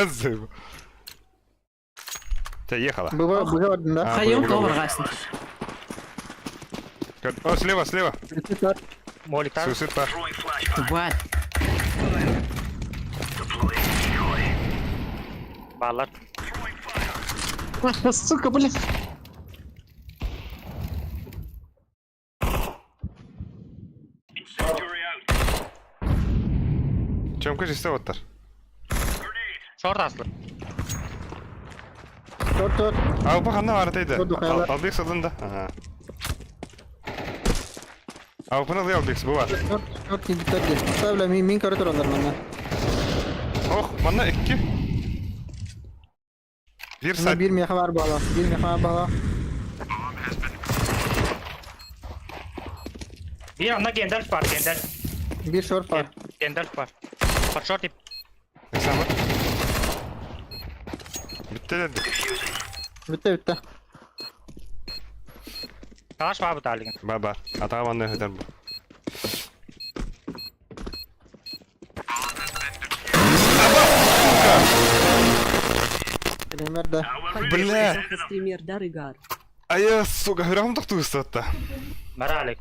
[SPEAKER 2] Зыб. Та ехала.
[SPEAKER 3] Было, да?
[SPEAKER 2] А,
[SPEAKER 1] Хайым,
[SPEAKER 2] было.
[SPEAKER 1] ковар, гасни.
[SPEAKER 2] О, слева.
[SPEAKER 4] Молик так.
[SPEAKER 2] Суицид пар.
[SPEAKER 1] Тварь.
[SPEAKER 4] Баллар.
[SPEAKER 5] Сука, бля.
[SPEAKER 2] Чөмкі жесте оттар.
[SPEAKER 4] Short aslı.
[SPEAKER 3] Тот.
[SPEAKER 2] Авупа қанна арытайды.
[SPEAKER 3] Көрді, қаялар.
[SPEAKER 2] Албек садын да. Авупаны алды албекс, бұл бар.
[SPEAKER 3] Шорт кидиттерди. Ставля мин көрө туралар мана.
[SPEAKER 2] Ох, манна 2. Bir
[SPEAKER 3] Мына
[SPEAKER 2] сайт.
[SPEAKER 3] бир меха бар бала.
[SPEAKER 4] Bir anda Gandalf var.
[SPEAKER 3] Бир шорт бар.
[SPEAKER 4] Gandalf var. Par short tip.
[SPEAKER 2] Самы. Bitti.
[SPEAKER 3] Бүтті.
[SPEAKER 4] Kalaş var bu darlığın.
[SPEAKER 2] Бар. Атаға маңдай өтер бұл.
[SPEAKER 3] Пример да.
[SPEAKER 2] Бля.
[SPEAKER 8] Стример Дарыгар.
[SPEAKER 2] А я, сука, грам так туыстатта.
[SPEAKER 4] Maralik.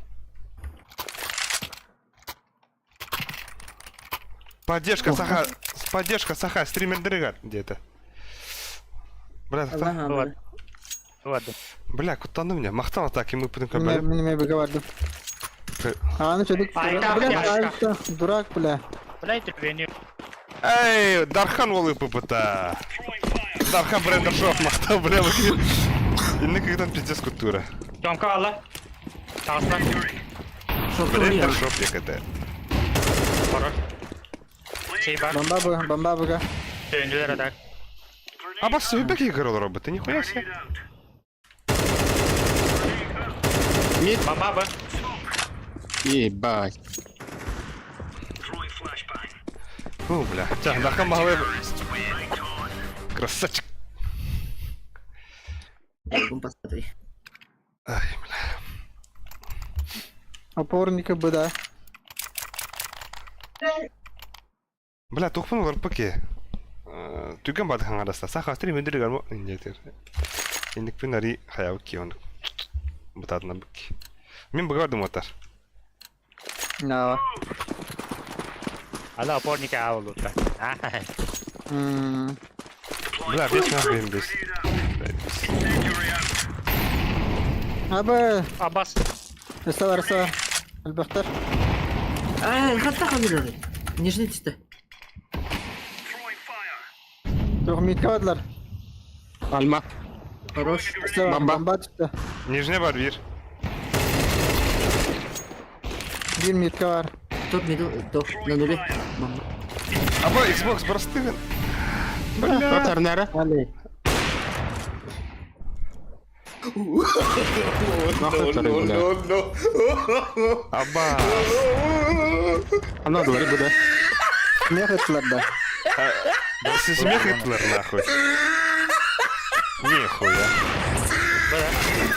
[SPEAKER 2] Поддержка Саха, стример Дрыгар где-то. Бля,
[SPEAKER 4] Вот. Вот.
[SPEAKER 2] бля, кутанды меня. Мақтан атаки, мы будем как
[SPEAKER 3] Мен бегаварды. Аны чөдік.
[SPEAKER 4] Айта,
[SPEAKER 3] Бля,
[SPEAKER 4] айта.
[SPEAKER 3] айта. Дурак, бля.
[SPEAKER 4] Блять, ты веню.
[SPEAKER 2] Эй, Дархан олы пыпыта. Дархан брендершоп мақтау, бля, вы. Инны когда пиздец культура.
[SPEAKER 4] Тёмка алла. Tasla.
[SPEAKER 2] Брендершоп якады.
[SPEAKER 4] Horror. Şey var.
[SPEAKER 3] Бомба быга.
[SPEAKER 4] Döndüler atak.
[SPEAKER 2] А бас себе беки играл робот, ты нихуя себе.
[SPEAKER 4] Bamba bu.
[SPEAKER 5] Ебать.
[SPEAKER 2] Фу, бля. Тя, Дархан малый. Красавчик.
[SPEAKER 1] Посмотри.
[SPEAKER 2] Ай, бля.
[SPEAKER 3] Опорника быда.
[SPEAKER 2] Бля, тухпын олар паке. Түген бады хаңараста. Саха стрим өндірі гармо. Индетер. Индік пен ари хаяу ки оны. Бұтадына бүк. Мен бұғардым отар.
[SPEAKER 3] На.
[SPEAKER 4] Alla opornike avlu.
[SPEAKER 2] Бля, бес мях бейм бес.
[SPEAKER 3] Абы.
[SPEAKER 4] Abbas.
[SPEAKER 3] Раса. Албахтар.
[SPEAKER 1] Хатта хабилады. Нижний тисті.
[SPEAKER 3] Жоқ митка бадылар.
[SPEAKER 5] Алма.
[SPEAKER 1] Хорош.
[SPEAKER 3] Бомба түсті.
[SPEAKER 2] Нижне бар бир.
[SPEAKER 3] Бир митка бар.
[SPEAKER 1] Топ мидл, топ на нуле. Мама.
[SPEAKER 2] Аба, Xbox простыган.
[SPEAKER 5] Short Hernere.
[SPEAKER 3] Ali.
[SPEAKER 5] Nokta bля.
[SPEAKER 2] Аба.
[SPEAKER 5] Она говорит, бля.
[SPEAKER 3] Смех ettiler de.
[SPEAKER 2] Да все смех Гитлер, нахуй. Нихуя.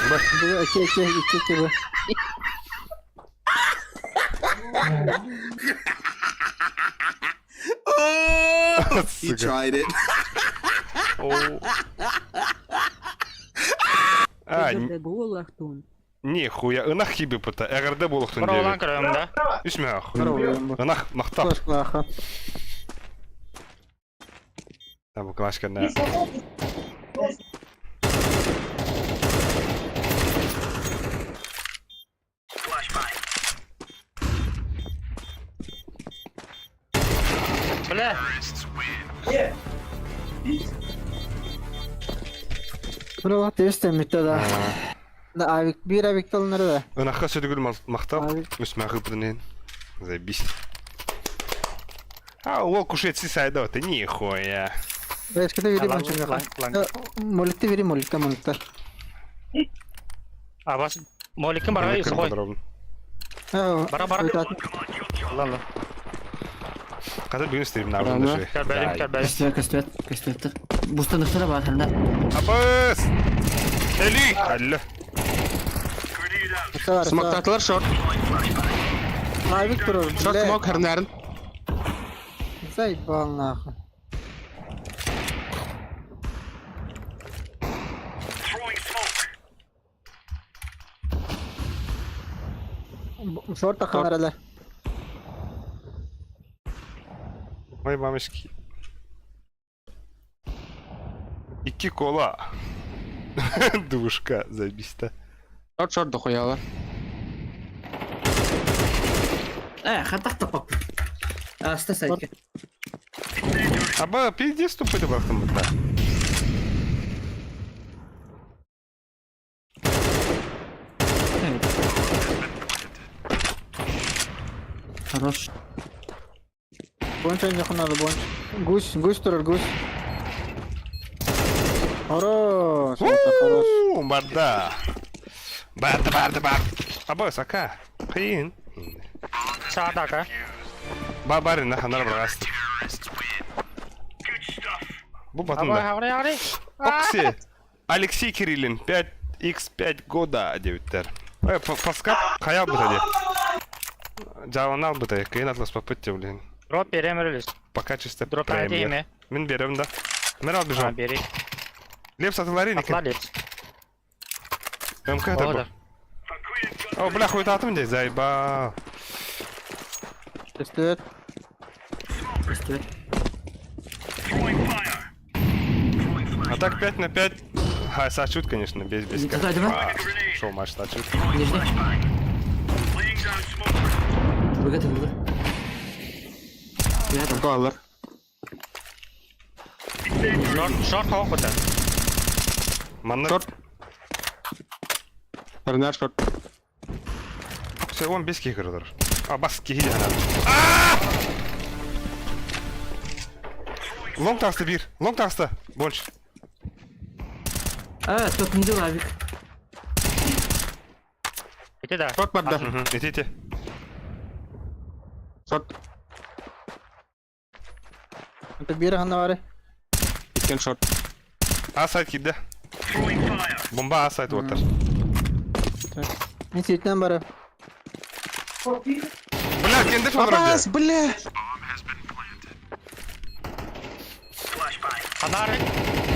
[SPEAKER 3] Bu iki bu.
[SPEAKER 2] He tried it. А, нихуя, ынах хиби пыта, эгерде болуктун
[SPEAKER 4] Bir olan
[SPEAKER 2] деби.
[SPEAKER 4] kırığımda.
[SPEAKER 2] Үсмәх.
[SPEAKER 3] Oyun bu.
[SPEAKER 2] Ынах мактап.
[SPEAKER 3] Koş kulağa.
[SPEAKER 2] Там клашка на.
[SPEAKER 4] Bile.
[SPEAKER 3] Bura bak deviste mitte da. Da avik bir avik alınır da.
[SPEAKER 2] Ынахка сөдүгүл мактап.
[SPEAKER 3] Abi.
[SPEAKER 2] Үсмәх ыпрынен. Заебись. А, ол кушетси сайда, ты нихуя.
[SPEAKER 3] Eskide vereyim
[SPEAKER 4] Lan,
[SPEAKER 3] onu şimdi.
[SPEAKER 4] lan, lan.
[SPEAKER 3] Molikte vereyim molikte.
[SPEAKER 4] Abas. Molikin bara yusu koy. Bara bara. Lan lan.
[SPEAKER 2] Kadar büyük stream narında şey.
[SPEAKER 4] Gel benim gel benim.
[SPEAKER 1] Кастет. Бустаныктара бар ханда.
[SPEAKER 2] Абас! Eli! Allah!
[SPEAKER 5] Smoke attılar short.
[SPEAKER 3] Avik durur.
[SPEAKER 5] Short smoke Hernere.
[SPEAKER 3] Zayıf vallahi. Short takın herhalde.
[SPEAKER 2] Vay mameşki. 2 kola. Душка, забиста.
[SPEAKER 5] Short da koyarlar.
[SPEAKER 1] Хатах тапап. Аста сайдке.
[SPEAKER 2] Аба, пиздец тупый бактым буда.
[SPEAKER 1] Хорош.
[SPEAKER 3] Bonç en yakın aldı bonç. Guş durur guş. Хорош. Хорош.
[SPEAKER 2] Барда. Барда. Аба, сака. Кыйын.
[SPEAKER 4] Sağda ka.
[SPEAKER 2] Бабарин на ханар брагасты. Bu
[SPEAKER 4] Abi
[SPEAKER 2] batında.
[SPEAKER 4] havre.
[SPEAKER 2] Окси. Алексей Кириллин, 5x5 года девиттер. Паскап, кая бутади. Жауанал бутай, кыйын атлас попытте, блин.
[SPEAKER 4] Drop veremiyoruz.
[SPEAKER 2] Пока чисто
[SPEAKER 4] Drop не değil mi?
[SPEAKER 2] Мен берем, да. Мен
[SPEAKER 4] Ha
[SPEAKER 2] албежам.
[SPEAKER 4] beri.
[SPEAKER 2] Леп сатыларин екен.
[SPEAKER 4] Atla lips.
[SPEAKER 2] МК
[SPEAKER 4] O
[SPEAKER 2] да
[SPEAKER 4] da.
[SPEAKER 2] О, бля, хуй татым де, заебал.
[SPEAKER 3] Üstü.
[SPEAKER 1] Кастет.
[SPEAKER 2] А так 5 на 5. Ха, сачут, конечно, без
[SPEAKER 1] Туда один.
[SPEAKER 2] Шоу матч сачут.
[SPEAKER 1] Нижний. Выгодно. Рядом.
[SPEAKER 5] Koyarlar.
[SPEAKER 4] Short hawk bu da.
[SPEAKER 2] Манна.
[SPEAKER 5] Short. Hernere short.
[SPEAKER 2] Все, он без кикердер. А, бас кихи ана. Лонг такста бир. Лонг такста. Больше.
[SPEAKER 1] Тот не дела, Вик.
[SPEAKER 4] Bitti de.
[SPEAKER 5] Short barda.
[SPEAKER 2] Идите.
[SPEAKER 5] Short.
[SPEAKER 3] Bir handa var.
[SPEAKER 5] Iken short.
[SPEAKER 2] А сайт кидде. Бомба а сайт отыр.
[SPEAKER 3] Ne sitten bara.
[SPEAKER 2] Бля, кенде фабрик.
[SPEAKER 5] Abbas, bля.
[SPEAKER 4] Kanari.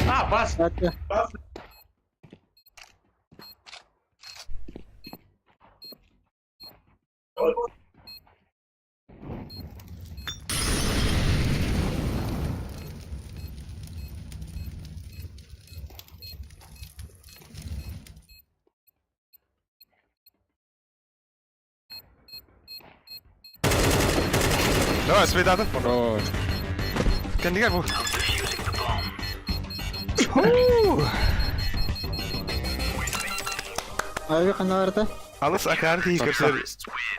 [SPEAKER 4] Ha bas.
[SPEAKER 3] Zaten.
[SPEAKER 2] Давай, свидаты.
[SPEAKER 5] Хорош.
[SPEAKER 2] Kendi gel bu.
[SPEAKER 3] Abi handa var da.
[SPEAKER 2] Alыс акар кикерсер.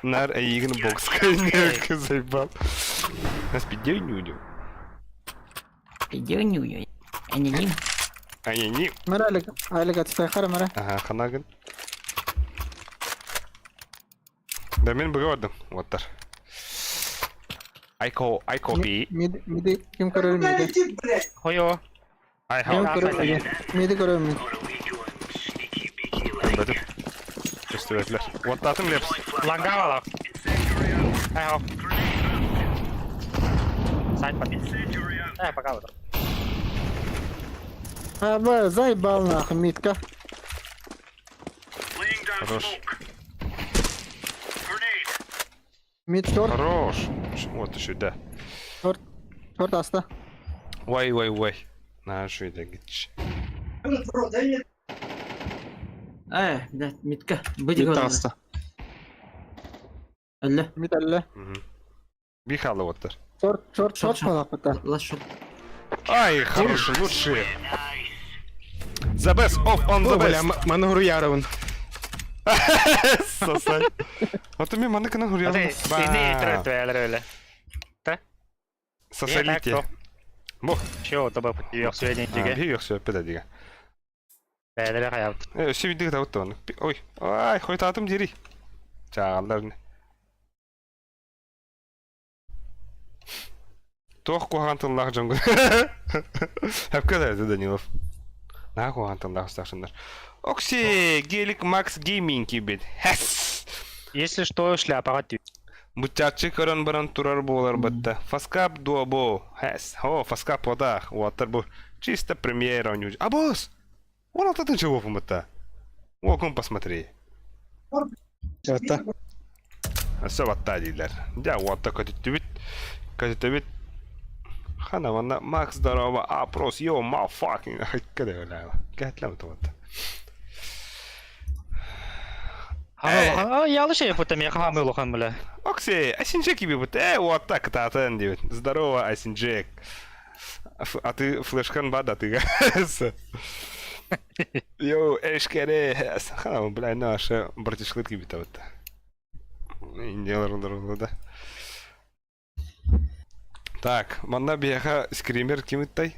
[SPEAKER 2] Нар айгын бокс кайнер кызайбал. Нас пидей нюдю.
[SPEAKER 1] Идёню. Аноним.
[SPEAKER 2] Ай-не.
[SPEAKER 3] مرة تستيقظ مرة
[SPEAKER 2] Ага, ханагын. Да мен бөгөдüm. Оттар. Айко би.
[SPEAKER 3] ميدي كم كرر ميدي
[SPEAKER 4] Хойо.
[SPEAKER 2] Ай
[SPEAKER 3] كم
[SPEAKER 2] ха.
[SPEAKER 3] كرر ميدي كرر ميدي
[SPEAKER 2] Бөдüm. Көстөбөтлөр. Оттатым лепс.
[SPEAKER 4] Лангава. Айо. Сайт под. Пока вот.
[SPEAKER 3] هذا زي بالنا خميتك
[SPEAKER 2] Хорош.
[SPEAKER 3] ميد شورت
[SPEAKER 2] Хорош. Вот еще да.
[SPEAKER 3] شورت أستا
[SPEAKER 2] Вай. На что это гич.
[SPEAKER 1] Да, митка. Бъди
[SPEAKER 5] Мид
[SPEAKER 1] горе.
[SPEAKER 5] таста.
[SPEAKER 1] Алле.
[SPEAKER 3] ميد الله
[SPEAKER 2] Бихала оттар.
[SPEAKER 3] شورت ما لقطة
[SPEAKER 1] Лаш шот.
[SPEAKER 2] Ай, хороший, лучший. The best on the
[SPEAKER 5] Бля,
[SPEAKER 2] best.
[SPEAKER 5] мануру ярован.
[SPEAKER 2] Сосай. Вот мне манка на гурья.
[SPEAKER 4] Ini трет.
[SPEAKER 2] Сосалите. Бог.
[SPEAKER 4] Чё, тобой подъёх сведения дига.
[SPEAKER 2] Бьёх все педадига.
[SPEAKER 4] Бәдәле хаят.
[SPEAKER 2] Все видик да оттон. Ой. Ай, хой татым дири. Чагалларны. Тох кугантыллах жонгу. Хапкада Данилов. На кугантыллах сташындар. Окси, Гелик Макс Гейминг кибет. Хэс.
[SPEAKER 4] Если что, шляпаға түй.
[SPEAKER 2] Бутчачы көрөн баран турар болар бытта. Фаскап дуабо. Хэс. О, фаскап одах. Уаттар бу. Чисто премьера у него. А босс! Вон это ты чего бытта? О, ком посмотри.
[SPEAKER 5] Это.
[SPEAKER 2] Все ватта дилер. Да, уатта катитубит. Хана ванна Макс здорово. Опрос. Йо, мафакинг. Когда я ляла. Гэтлям это вот.
[SPEAKER 4] Я лише потом я хамило хамля.
[SPEAKER 2] Окси, Асинджек тебе вот. Вот так татан девит. Здорово, Асинджек. А ты флешкан бада, ты гайся. Йоу, эшкере. Хана, бля, наша братишклытки бита вот. Не да. Так, манна бияха скример кимиттай.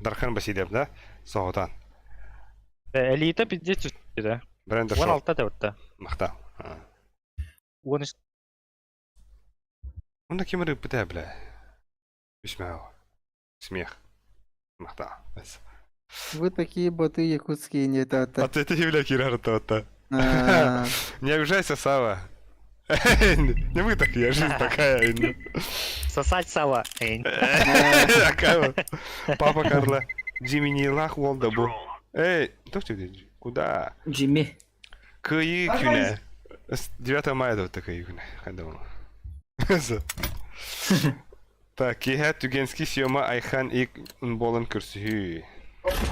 [SPEAKER 2] Дархан Басилев, да? Соғытан.
[SPEAKER 4] Элита пиздец да.
[SPEAKER 2] Брендер
[SPEAKER 4] Вон
[SPEAKER 2] шоу.
[SPEAKER 4] алта да вот.
[SPEAKER 2] Мақта.
[SPEAKER 4] Вон
[SPEAKER 2] Онда кемірі біта, бля. Весьмау. Смех. Мақта.
[SPEAKER 3] Вы такие боты якутские, не
[SPEAKER 2] А
[SPEAKER 3] это.
[SPEAKER 2] ты бля, Кирарта, вот. Не обижайся, Сава. Не мы такие, жизнь такая.
[SPEAKER 4] сосать сова.
[SPEAKER 2] Такая вот. Папа Карла. Джимини лах волда бу. Эй, куда?
[SPEAKER 1] Джимми.
[SPEAKER 2] Кыи күне. 9 мая да такая күне. Қайда ол? Так, кеһә түгенский съема Айхан ик болын күрсү.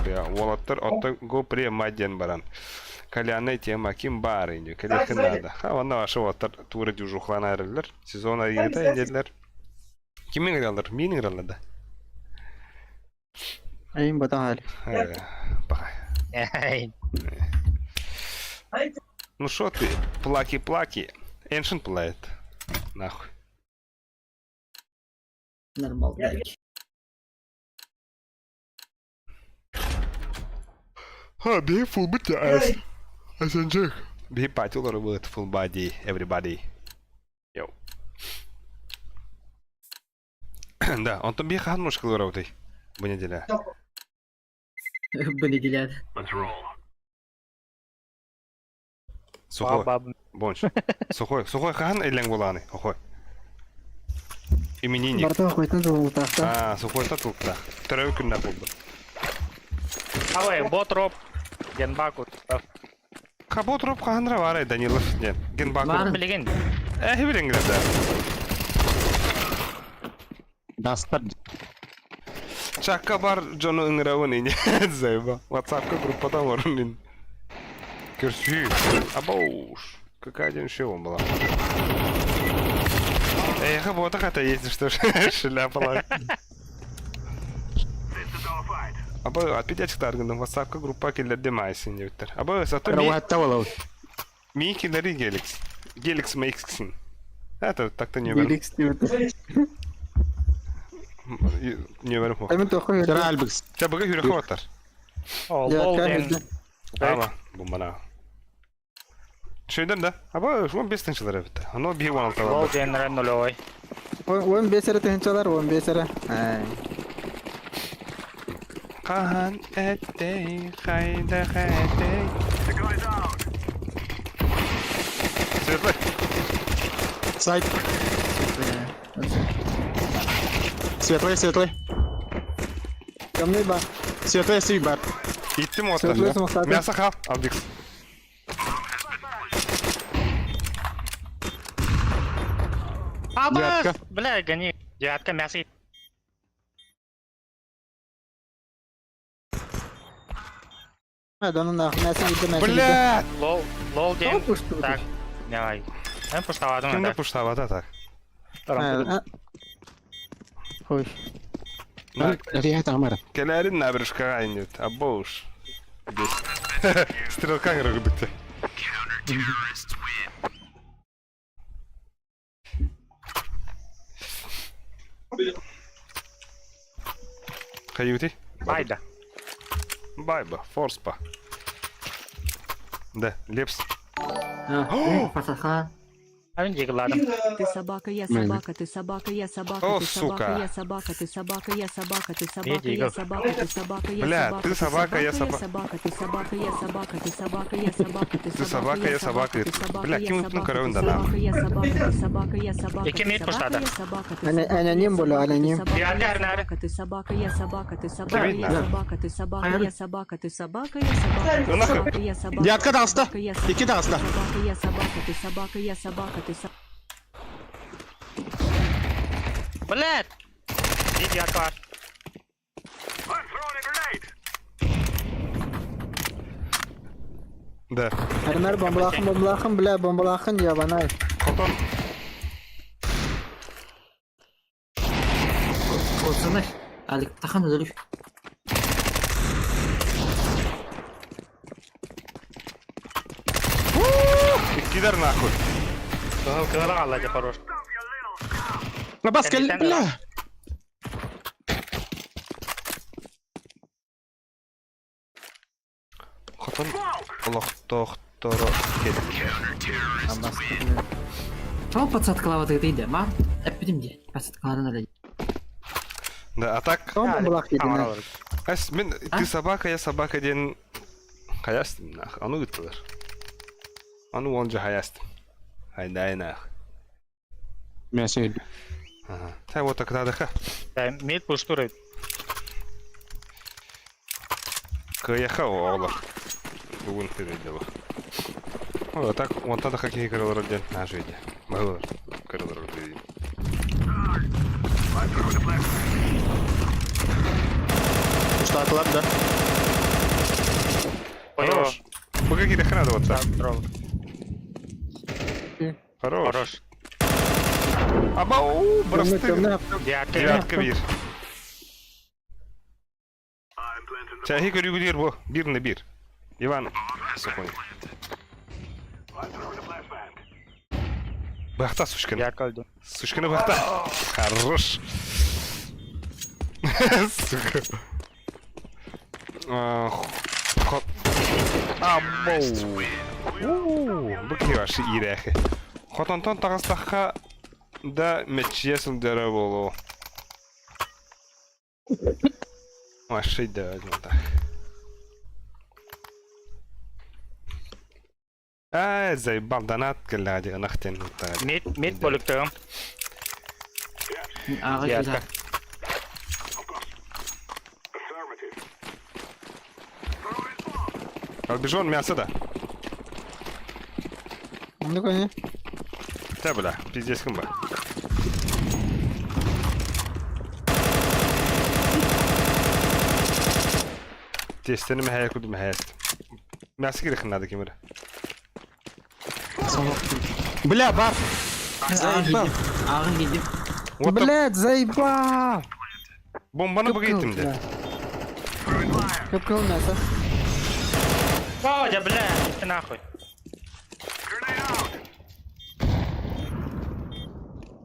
[SPEAKER 2] Волаттар отта го премаден баран. Каляны тема ким бар инде. Калех надо. Ха, вона ваша оттар туры дюжухлана эрелер. Сезон айгыта инделер. Кимин гралдар? Мин гралда.
[SPEAKER 3] أين بتاعي
[SPEAKER 2] Пахай. Ну шо ты? Плаки. Эншин плает. Нахуй.
[SPEAKER 1] Нормально.
[SPEAKER 2] Be full body as Ascenjek. Be particular with full body, everybody. Yo. Да, он там беха ножка лороутый. Бонеделя.
[SPEAKER 1] Бонеделя.
[SPEAKER 2] Сухой. Бонч. Сухой хан или ангуланы? Охой. Именинник.
[SPEAKER 3] برضه خويتنا زولتا
[SPEAKER 2] Сухой татулта. Второй күннә булды.
[SPEAKER 4] Авай, ботроп. Генбаку.
[SPEAKER 2] Кабот роп ханра варай Данилов. Нет. Генбаку.
[SPEAKER 1] Бар.
[SPEAKER 4] Билеген.
[SPEAKER 2] Хибринг да.
[SPEAKER 5] Дастар.
[SPEAKER 2] Чакка бар Джону ингравын ине. Зайба. WhatsApp-ка группада орын. Кирсю. Абауш. Какая день шоу была. Эх, вот это есть, что шляпала. Або отпидять тарган WhatsApp-ка группа киллер демайс инвектор. Або зато
[SPEAKER 5] Рават тавалау.
[SPEAKER 2] ми киллери Геликс. Геликс мейксин. Это так-то не
[SPEAKER 3] Великс
[SPEAKER 2] Не verem hoq.
[SPEAKER 3] Emin toku yürü.
[SPEAKER 5] Tera Albix.
[SPEAKER 2] Ja buga yürü xavatar.
[SPEAKER 4] Oh,
[SPEAKER 3] Ya,
[SPEAKER 4] low
[SPEAKER 3] kan
[SPEAKER 4] den.
[SPEAKER 3] yürü.
[SPEAKER 2] Ama bu bana. Şeyden de. Ama şu an 5 tınçılar evet. Ano bir 16 var.
[SPEAKER 4] Low den ren noloy.
[SPEAKER 3] Oyun besere tehinçalar, oyun besere. Ay.
[SPEAKER 2] Kahan etey, hayda etey. Sırtlı.
[SPEAKER 5] Сайт. Светлый, светлый.
[SPEAKER 3] Темный бар.
[SPEAKER 5] Светлый, сый бар.
[SPEAKER 2] Gittim o
[SPEAKER 3] Sırtlı
[SPEAKER 2] atar.
[SPEAKER 3] smoke'larda.
[SPEAKER 2] Мясо хал, Albix.
[SPEAKER 4] Абас!
[SPEAKER 5] Детка.
[SPEAKER 4] Бля, гони. Детка, мясо.
[SPEAKER 3] Hadi onun nakmesi gitti, mesele gitti.
[SPEAKER 2] Блядь!
[SPEAKER 4] Low
[SPEAKER 3] Tamam,
[SPEAKER 4] den.
[SPEAKER 3] puştu.
[SPEAKER 4] Так. Давай. Ben puştavadım
[SPEAKER 2] Kimde
[SPEAKER 4] da.
[SPEAKER 2] puştavadı tak?
[SPEAKER 3] Hoş.
[SPEAKER 5] Ребята, Амара.
[SPEAKER 2] Келерин набрышка айнет. Абош. Бес. Стрелка грыгдыкты. Каюти?
[SPEAKER 4] Hayda.
[SPEAKER 2] Байба, форспа. Да, лепс.
[SPEAKER 1] Фасаха.
[SPEAKER 4] Ben yıkıladım.
[SPEAKER 8] Ты собака, я собака, ты собака, я собака,
[SPEAKER 2] О,
[SPEAKER 8] ты
[SPEAKER 2] сука.
[SPEAKER 8] собака, я собака, ты собака, я собака, ты собака,
[SPEAKER 4] Иди,
[SPEAKER 8] я
[SPEAKER 4] Игорь.
[SPEAKER 8] собака, ты собака, я
[SPEAKER 2] Бля,
[SPEAKER 8] собака,
[SPEAKER 2] ты собака, я собака.
[SPEAKER 8] собака, ты собака, я собака, ты собака, я собака,
[SPEAKER 2] Ты собака, я собака. Бля, ким утун каравын да
[SPEAKER 8] собака, я собака, ты собака, я собака,
[SPEAKER 4] İki
[SPEAKER 8] ты
[SPEAKER 4] mit
[SPEAKER 8] собака,
[SPEAKER 4] puşladı.
[SPEAKER 8] я собака, ты
[SPEAKER 3] Ana-
[SPEAKER 8] собака,
[SPEAKER 3] anonim
[SPEAKER 8] я
[SPEAKER 3] böyle,
[SPEAKER 8] собака, ты
[SPEAKER 3] anonim.
[SPEAKER 8] собака,
[SPEAKER 4] Diğer
[SPEAKER 8] я
[SPEAKER 4] nerede?
[SPEAKER 8] собака, ты собака, я собака, ты собака,
[SPEAKER 2] видно?
[SPEAKER 8] я собака, ты собака, я собака, ты собака, я собака, ты
[SPEAKER 2] Ну нахуй.
[SPEAKER 8] собака, я собака,
[SPEAKER 5] Детка,
[SPEAKER 8] ты
[SPEAKER 5] даста.
[SPEAKER 8] собака, я
[SPEAKER 5] Иди,
[SPEAKER 8] собака,
[SPEAKER 5] даста.
[SPEAKER 8] ты собака, я собака, ты собака, я собака, ты собака.
[SPEAKER 4] Блядь! İyi diyet var.
[SPEAKER 2] Да.
[SPEAKER 3] Ermer bombalakın bile bombalakın ya bana.
[SPEAKER 2] Хотон.
[SPEAKER 1] Olsunlar. Alik takan ölür.
[SPEAKER 2] Кидар нахуй.
[SPEAKER 4] Kıvırı Allah'ca хорош.
[SPEAKER 5] Лабаска,
[SPEAKER 4] Капитан,
[SPEAKER 5] бля.
[SPEAKER 2] Хотон. Аллах тохторо.
[SPEAKER 1] Чого пацаткалавати дейді, ма? Эпидем де. Пацаткаларын öyle.
[SPEAKER 2] Да, а так.
[SPEAKER 3] Tamam bombalak yedin
[SPEAKER 4] Tamam
[SPEAKER 3] ha.
[SPEAKER 4] olur.
[SPEAKER 2] Ась, мен ты собака, я собака ден. Хаястым нах. Аны гыттылар. Аны онжа хаястым. Хайдай нах.
[SPEAKER 5] Мясо.
[SPEAKER 2] Ага. Та вот так надо ха.
[SPEAKER 4] Ben mid puşturuyor.
[SPEAKER 2] Каяха олар. Бүгін перейдела. О, так, вон тада какие королоры ден на жиде. Могу королоры ден.
[SPEAKER 5] Штатлар, да.
[SPEAKER 2] Хорош. Вы какие-то хрена вот так.
[SPEAKER 4] Drop.
[SPEAKER 2] Хорош.
[SPEAKER 4] Хорош.
[SPEAKER 2] Абау,
[SPEAKER 3] Temne
[SPEAKER 2] просты.
[SPEAKER 3] temne.
[SPEAKER 4] Diyet
[SPEAKER 2] Девятка bir. Çahi görüyor bu. Bir ne bir. Иван. Сухой. Бахта, сучка.
[SPEAKER 4] Diyet öldü.
[SPEAKER 2] Сучкина бахта. Хорош. Сука. Абоу. Бүкне ваши ирехи. Хотонтон тағыстаққа да мәтчиесін дәрі болу. Маши да өзмәді. Заебал донат келді ғади ғанақтен.
[SPEAKER 4] Mid bölüktüm.
[SPEAKER 1] Ağa
[SPEAKER 4] Diğer
[SPEAKER 1] güzel.
[SPEAKER 2] Албижон мясо да.
[SPEAKER 3] Onu koy.
[SPEAKER 2] Та бля, пиздец кім ба. Тестені мәхәйә күді мәхәйәсті. Мясо керек қынады кемірі.
[SPEAKER 5] Бля, бар.
[SPEAKER 1] Ağa gidip. Ağa gidip.
[SPEAKER 3] Блядь, заебал.
[SPEAKER 2] Бомбаны бұға еттім де.
[SPEAKER 3] Köpkül neyse.
[SPEAKER 4] Vadя, бля, иди нахуй.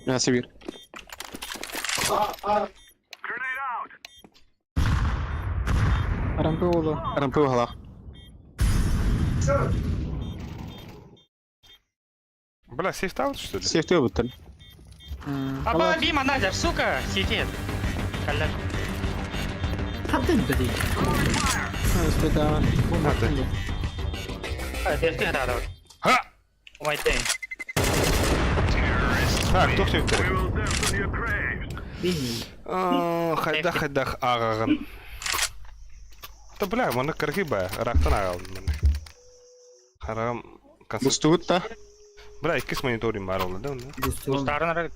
[SPEAKER 5] Мясо bir.
[SPEAKER 3] рампы болу.
[SPEAKER 5] Рампы угла.
[SPEAKER 2] Бля, сейф аут, что ли?
[SPEAKER 5] Сейфты будто.
[SPEAKER 4] Аба, Бима, Назер, сука! Сидит. Калляк.
[SPEAKER 1] حطيت بديل
[SPEAKER 3] Испытала.
[SPEAKER 4] Дефтин рада.
[SPEAKER 2] Ха!
[SPEAKER 4] Уайтейн.
[SPEAKER 2] А, кто все керек?
[SPEAKER 1] بيني
[SPEAKER 2] Хайдах ағағын. Та, бля, мұны кіргі бә, рақтан ағалдым мұны. Қарағым,
[SPEAKER 5] Бусты будто.
[SPEAKER 2] бля, 2 мониторим бар олды, да, онда?
[SPEAKER 1] بوستون
[SPEAKER 4] Устарын рада.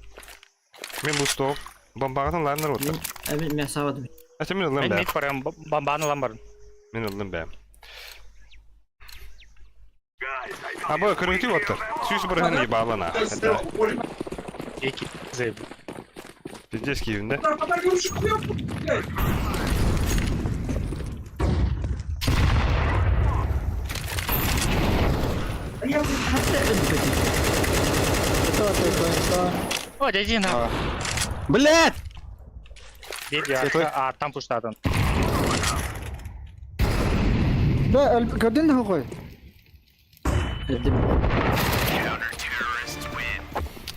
[SPEAKER 2] Мен бұстол, бомбағатын ларнар отыр.
[SPEAKER 1] من سواد
[SPEAKER 2] Әче мен ылым
[SPEAKER 4] Мен
[SPEAKER 2] бәм,
[SPEAKER 4] мид барам, бомбаны ламбарын.
[SPEAKER 2] мен ылым бәм. А, бой, көрінті отыр. Сүйісі бұрығын ебалана.
[SPEAKER 4] Екі зейб.
[SPEAKER 2] Пиздец киевінде.
[SPEAKER 1] حتى بديل
[SPEAKER 4] О, дядин.
[SPEAKER 5] Блядь!
[SPEAKER 4] Дядя,
[SPEAKER 5] Светлый.
[SPEAKER 4] там пуштатын.
[SPEAKER 3] Да, قدرنا هو خوي.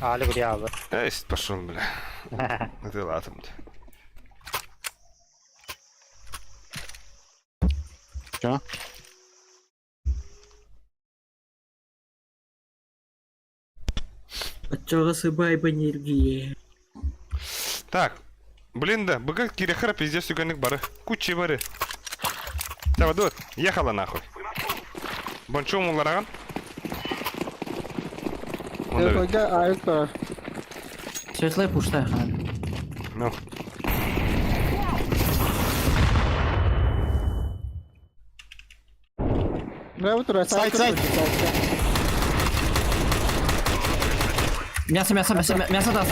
[SPEAKER 4] Али гуди абы.
[SPEAKER 2] Эйст, пошел, бля. Это латом.
[SPEAKER 5] Чё?
[SPEAKER 1] Отчего бай энергия
[SPEAKER 2] Так, блин, да, быга кирехара пиздец сюганик бары. Кучи бары. Давай, дует, ехала нахуй. Бончо мулараган.
[SPEAKER 3] Да, ают бар.
[SPEAKER 1] светлая пустая
[SPEAKER 2] Ну,
[SPEAKER 3] Да, вот раз.
[SPEAKER 5] Сайт, сайт.
[SPEAKER 1] мясо да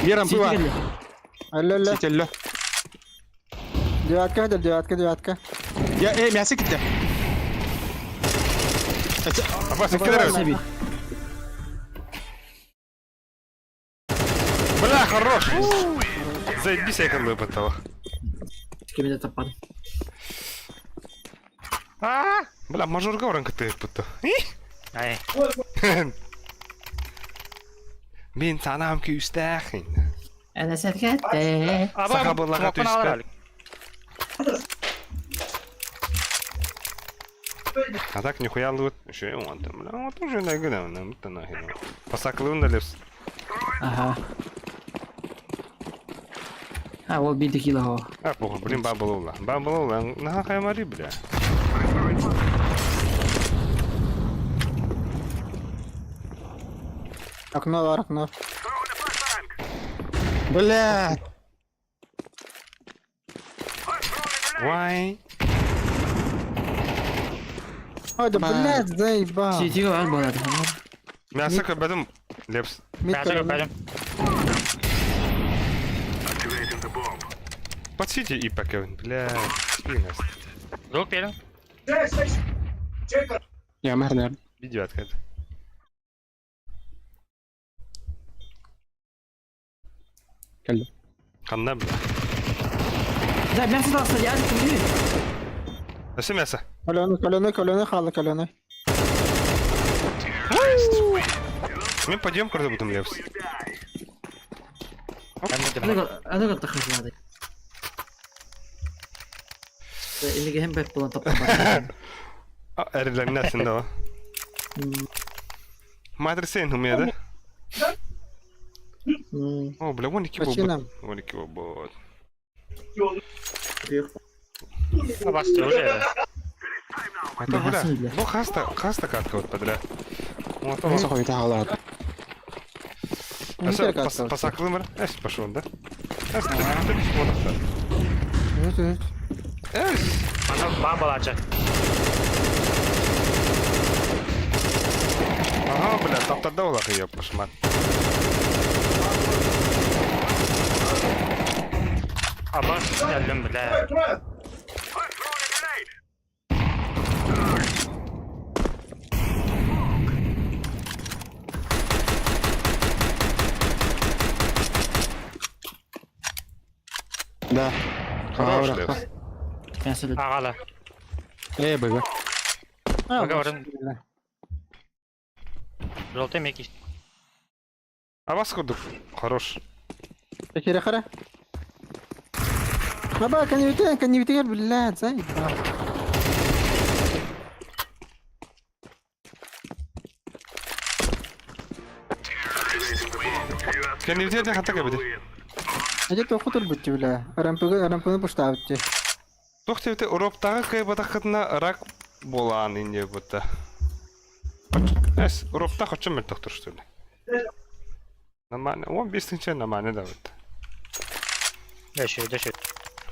[SPEAKER 5] Где рампы var?
[SPEAKER 3] Алло.
[SPEAKER 5] Сетелло.
[SPEAKER 3] Девятка.
[SPEAKER 5] Я, мясо gitti.
[SPEAKER 2] аба, секретарь. Бля, хорош. Заебись, я как того.
[SPEAKER 1] كده топан
[SPEAKER 2] Бля, мажор говоранка ты пыта.
[SPEAKER 4] Ай.
[SPEAKER 2] Мен санам күйістәхін.
[SPEAKER 1] انا سكت
[SPEAKER 4] Аба,
[SPEAKER 2] Сахабаларға
[SPEAKER 4] смокпан алар
[SPEAKER 2] түйіспе.
[SPEAKER 4] али.
[SPEAKER 2] А так нихуя лут. Еще и он там, бля, вот уже нагнал, нам это нахер. Посаклын лес.
[SPEAKER 1] ага вот биды кило هو
[SPEAKER 2] А, похуй, блин, бабалула. Бабалула, нахай мари, бля.
[SPEAKER 3] Окно.
[SPEAKER 5] Блядь!
[SPEAKER 2] Вай.
[SPEAKER 3] Ой, да блядь, заебал.
[SPEAKER 1] سيتيو على البلد
[SPEAKER 2] Мясо көбедім. Лепс.
[SPEAKER 4] Бәзір өпәдім.
[SPEAKER 2] Подсите и покевин, бля. Спинас.
[SPEAKER 4] Звук берін.
[SPEAKER 5] Я мэрнер.
[SPEAKER 2] Видео откат.
[SPEAKER 5] Келді.
[SPEAKER 2] Қанда, бля.
[SPEAKER 1] لا мясо да стоять
[SPEAKER 2] Әсе мясо.
[SPEAKER 3] Каленый, халы каленый.
[SPEAKER 2] Мен подъем көрді бұтым лепс.
[SPEAKER 1] انا قلت اخرج هذا اللي جاهم بيطلع طبعا
[SPEAKER 2] Әрілер нәсінде о. Мадресен хум еді. О, бля, вон екі
[SPEAKER 3] Починам.
[SPEAKER 2] бобот. Вон екі бобот.
[SPEAKER 4] Басты уже.
[SPEAKER 2] Это, бля,
[SPEAKER 1] Бахасың, бля.
[SPEAKER 2] ну хаста катка вот подряд. Вот,
[SPEAKER 5] Осы қойды қалады.
[SPEAKER 3] Не перекатывайся.
[SPEAKER 2] Посаклым бар? Әс, пошел, да? Әс, ты смотришь. Әс.
[SPEAKER 4] Ана бабал ачы.
[SPEAKER 2] Ага, бля, таптарда олақ ее, пошмат.
[SPEAKER 4] Аба, gəldim bilə.
[SPEAKER 5] Да.
[SPEAKER 2] Хорош,
[SPEAKER 5] Хорош,
[SPEAKER 2] Левс.
[SPEAKER 1] Ben söyledim.
[SPEAKER 4] Ағала.
[SPEAKER 5] Бэга.
[SPEAKER 4] Поговорим. Желтый мекиш.
[SPEAKER 2] А вас курдук. Хорош.
[SPEAKER 3] Tekere kara. Baba kan يبتين بالله زي.
[SPEAKER 2] Kan ni tiyata hatta kabidi.
[SPEAKER 3] Aja tuh aku terbukti lah. Orang pun buttu.
[SPEAKER 2] Тух тевте Европтагы кайбатакытына рак болаан инде бутта. Эс, Европта хоччу мел доктор что ли? Нормально. Он бистинче нормально да вот.
[SPEAKER 4] Деші.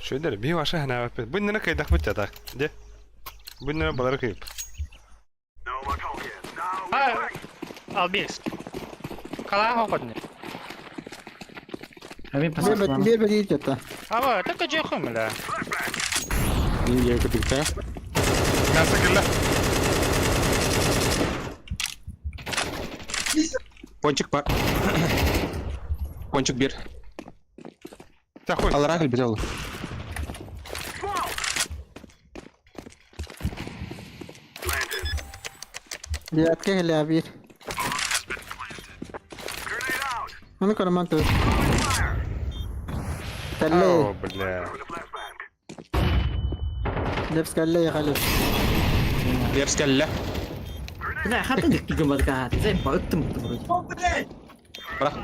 [SPEAKER 2] Что дер? Би ваша хана вапет. Буннана кайдак бутта так. Де? Буннана балар кайып.
[SPEAKER 4] Албекс. Қалай хоқыдны?
[SPEAKER 1] Ben pasas.
[SPEAKER 3] Bir bedi jata.
[SPEAKER 4] Ава, так жохым ла.
[SPEAKER 5] Я капитан.
[SPEAKER 2] Каса килла.
[SPEAKER 5] Пончик пар. Пончик бир.
[SPEAKER 2] Тахой.
[SPEAKER 5] Алрак бирел.
[SPEAKER 3] Lihat ke hele bir. Onu koruman tuh.
[SPEAKER 2] О,
[SPEAKER 3] Kalle.
[SPEAKER 2] бля.
[SPEAKER 3] Leps kalle ya Khalid.
[SPEAKER 5] Лепс калля.
[SPEAKER 1] لا حتى عندك تلقى كات زي ما قلت متبرج.
[SPEAKER 5] Брах.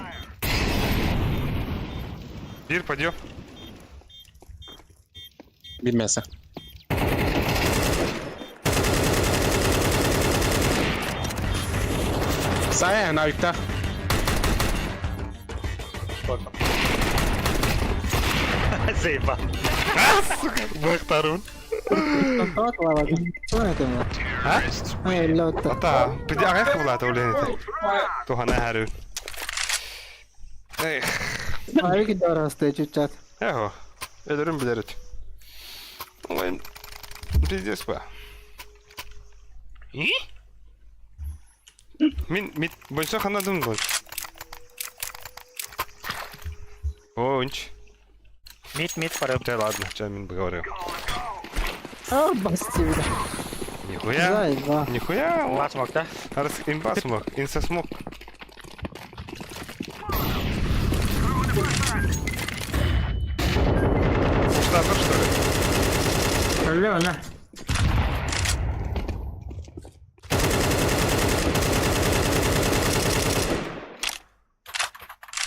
[SPEAKER 2] Бир подъё.
[SPEAKER 5] Bir мясо. Сая на викта.
[SPEAKER 4] Зейба.
[SPEAKER 2] Бахтарун.
[SPEAKER 3] Tontot lava. Mana itu ya?
[SPEAKER 2] Ha?
[SPEAKER 3] Ay laut.
[SPEAKER 2] Ata, bidi agak bulat ulenite. Tuhana häryn. Ei.
[SPEAKER 3] Ay ki dorasta çuçat.
[SPEAKER 2] Jaha, ölürüm bilerit. Olen pidäs vaan. Voin sä kanadun voin. Voinch.
[SPEAKER 4] Мид пора.
[SPEAKER 2] Да ладно, сейчас мин поговорю.
[SPEAKER 3] Ah basti bir.
[SPEAKER 2] Нихуя.
[SPEAKER 3] Zay va.
[SPEAKER 2] Нихуя.
[SPEAKER 4] Басмок, да?
[SPEAKER 2] Раз имба смог, инса смог. Штабер что ли?
[SPEAKER 1] Öyle ona.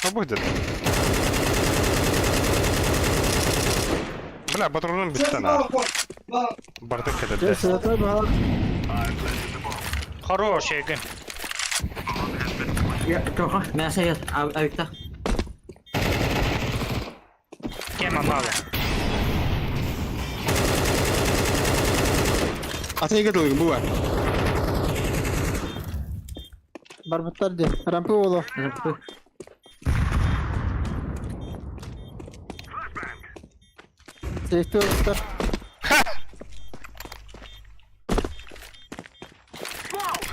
[SPEAKER 2] Ну будет. Бля, патроном без штана. Бардак это
[SPEAKER 3] Kes yata ba.
[SPEAKER 4] Хорош, Егин.
[SPEAKER 1] Ya toha. Ben sayat. Ayıkta.
[SPEAKER 4] Кема мало.
[SPEAKER 5] Atayı gadılın bu var.
[SPEAKER 3] Barbutlar dia. Rampu oğlu. Safety oluştur.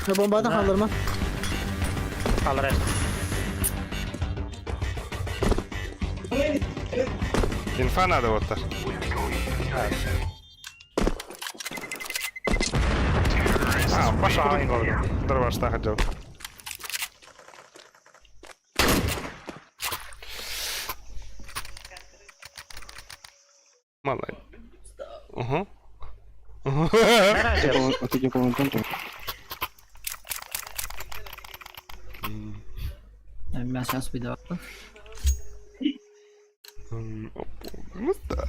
[SPEAKER 3] Ya bombadan kaldırma.
[SPEAKER 4] Kalır.
[SPEAKER 2] Инфа надо вот так. А, пошел. Дрова что хотел. Малай. Угу.
[SPEAKER 5] Atayı komutan.
[SPEAKER 1] Ben şans bir daha.
[SPEAKER 2] Ну да.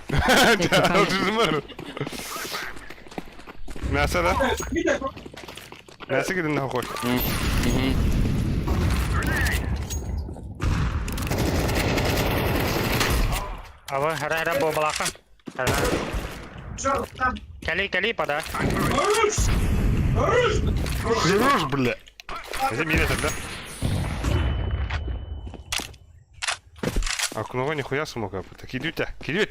[SPEAKER 2] Да, уже жмару. Мясо, да? Мясо где нахуй?
[SPEAKER 4] Ава, хара бобалака. Кали пода.
[SPEAKER 2] Жрешь, бля. Где милитер, да? А кнова нихуя смог, так идите, кидют.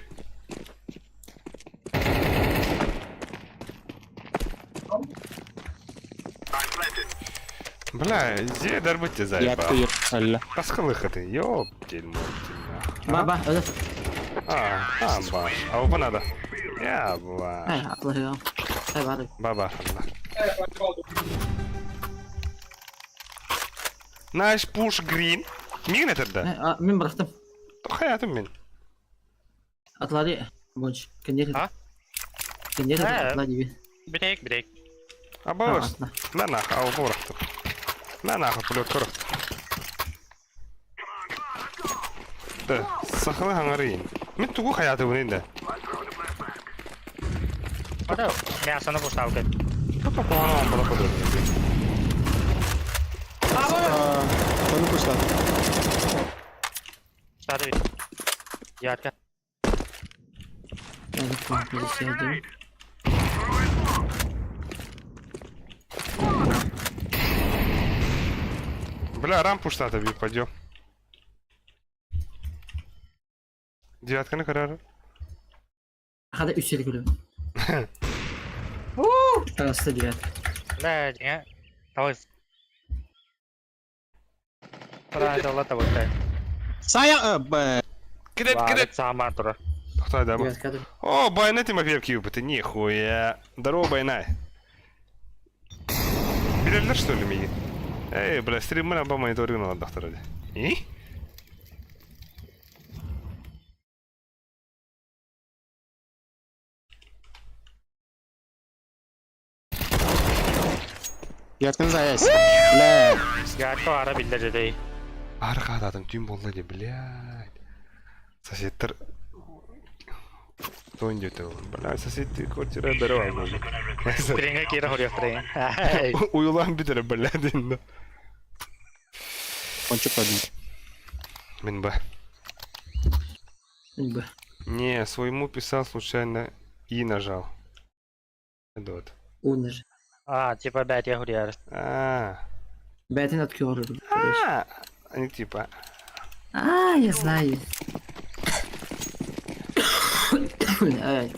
[SPEAKER 2] Бля, зе дарбытте зайба.
[SPEAKER 5] Яттыр, әллә.
[SPEAKER 2] Каскалыха ты, ёптель мортель.
[SPEAKER 1] Baba öyle.
[SPEAKER 2] Баш. А bu надо. Я баш.
[SPEAKER 1] Hay atları ya. Hay var.
[SPEAKER 2] Баба. Наш пуш грин. Мин это да?
[SPEAKER 1] Min bıraktım.
[SPEAKER 2] Hayatım benim.
[SPEAKER 1] Atları boş. Kendiri.
[SPEAKER 4] Ha?
[SPEAKER 1] Kendiri
[SPEAKER 4] Ha.
[SPEAKER 1] atlar gibi.
[SPEAKER 4] Break.
[SPEAKER 2] Абаваш.
[SPEAKER 1] Atla.
[SPEAKER 2] На нах, а уборахту. На нах, полет корохту. Да, сахлы хангарин. Мен тугу hayatı bunun da.
[SPEAKER 4] Ada biasanya bos tahu kan.
[SPEAKER 2] Кто планал было подобное?
[SPEAKER 5] Onu kuşlar.
[SPEAKER 4] Satu itu. Ya kan.
[SPEAKER 1] Yani puan pozisyonu diyorum.
[SPEAKER 2] Бля, рампу штата бью, пойдем. Девятканы карары.
[SPEAKER 1] Hadi 3 yıl gülüyorum. Arası diyor.
[SPEAKER 4] Lah jangan. Tahu. Pernah ada lah tahu kan.
[SPEAKER 5] Saya
[SPEAKER 2] Кидать,
[SPEAKER 4] Wah,
[SPEAKER 2] кидать.
[SPEAKER 4] sama tuh.
[SPEAKER 2] Кто да?
[SPEAKER 1] Evet kadın.
[SPEAKER 2] О, байна Тимофеев кьюб, ты нихуя. Здорово, байна. Билерлер, что ли, меня? Эй, бля, стримы на мониторинг надо, доктор. И?
[SPEAKER 5] yatkın zayas. La.
[SPEAKER 4] Ya kau ada bila jadi.
[SPEAKER 2] Арка адам тюм болды, блядь. Соседтер. Кто идет его? Бля, сосед квартира здорово.
[SPEAKER 4] Stringnya kira huruf string. Hai.
[SPEAKER 2] Уюлан битер, блядь, инда.
[SPEAKER 5] Кончик один.
[SPEAKER 2] Мин ба.
[SPEAKER 1] Bu.
[SPEAKER 2] Не, своему писал случайно и нажал. Это вот.
[SPEAKER 1] Унır.
[SPEAKER 4] Ah, tipe bad ya huruf.
[SPEAKER 1] Бэтин atıyor.
[SPEAKER 2] Они типа.
[SPEAKER 1] Я знаю. Evet.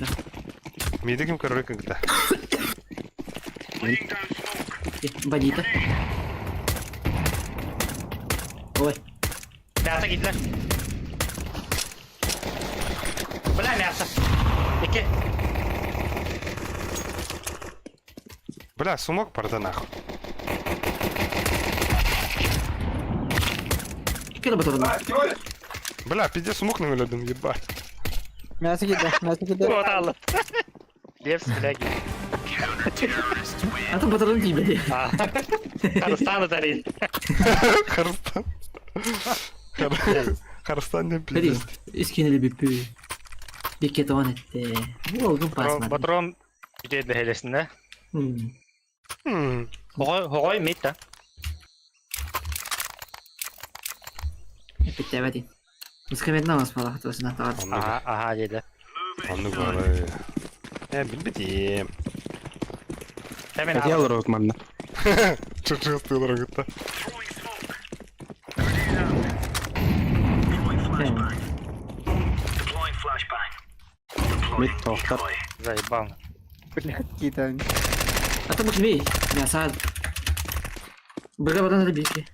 [SPEAKER 2] Медиким, короче, когда.
[SPEAKER 1] Бандита. Ой.
[SPEAKER 4] Biasa gitu lah. Belah biasa. Dikit.
[SPEAKER 2] Бля, сумок порта нахуй.
[SPEAKER 1] Kira betul.
[SPEAKER 2] Бля, пиздец, сумок на велодом, ебать.
[SPEAKER 3] Nasıl gidiyor? Nasıl gidiyor?
[SPEAKER 4] Oh, tahu. Dia lagi.
[SPEAKER 1] Atau betul değil mi?
[SPEAKER 4] Ah. Harus tahu tadi.
[SPEAKER 2] Харстан. Харстан не
[SPEAKER 1] Hadi.
[SPEAKER 2] пиздец.
[SPEAKER 1] İskineli bir pü. Bir keton etti. Bu olgun pasmadı.
[SPEAKER 4] Batrom video de helesinde. Hoy mit da.
[SPEAKER 1] Bitti hadi. Muskamet namaz falan hatırlasın hatta.
[SPEAKER 4] Aha dedi.
[SPEAKER 2] Anlık var. Bilmediğim.
[SPEAKER 4] Hemen
[SPEAKER 5] Hadi alır Osmanlı.
[SPEAKER 2] Çok çıkıyorlar o gitti.
[SPEAKER 5] Mid tohtar.
[SPEAKER 4] Zaibang.
[SPEAKER 3] Kita.
[SPEAKER 1] Atau bak bir. Ya saat. Berapa ada bir ki?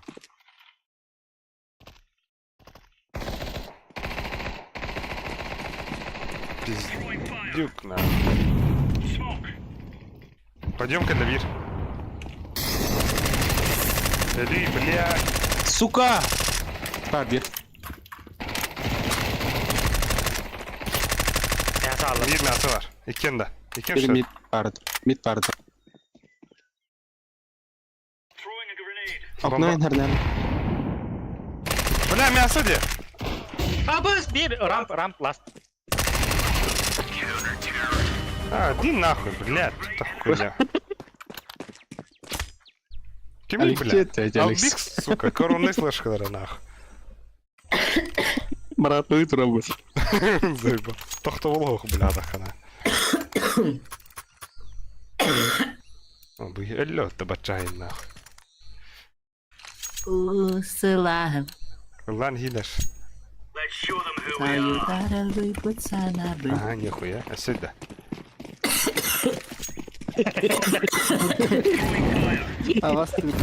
[SPEAKER 2] Пиздюк на. Пойдем-ка на вир. Иди, блядь.
[SPEAKER 5] Сука! Пардет.
[SPEAKER 4] Ya sağlık.
[SPEAKER 2] Вир мясо var. İken de. İken
[SPEAKER 5] Bir
[SPEAKER 2] что?
[SPEAKER 5] mid pard. Mid pard. Okna nereden?
[SPEAKER 2] Бля, мясо где?
[SPEAKER 4] Abis bir ramp last.
[SPEAKER 2] Иди нахуй, блядь. Что хуйня? Кеми, блядь. Албикс, сука, коронный слэш, когда нахуй.
[SPEAKER 5] Маратlı turabız.
[SPEAKER 2] Зайба. Тохтоволох, блядь, хана. Bu ello tabacayın nahı.
[SPEAKER 1] Selam.
[SPEAKER 2] Lan hiler.
[SPEAKER 1] Ayo taral ribut sana be.
[SPEAKER 2] Ага, нихуя. А сюда.
[SPEAKER 3] А вас тут.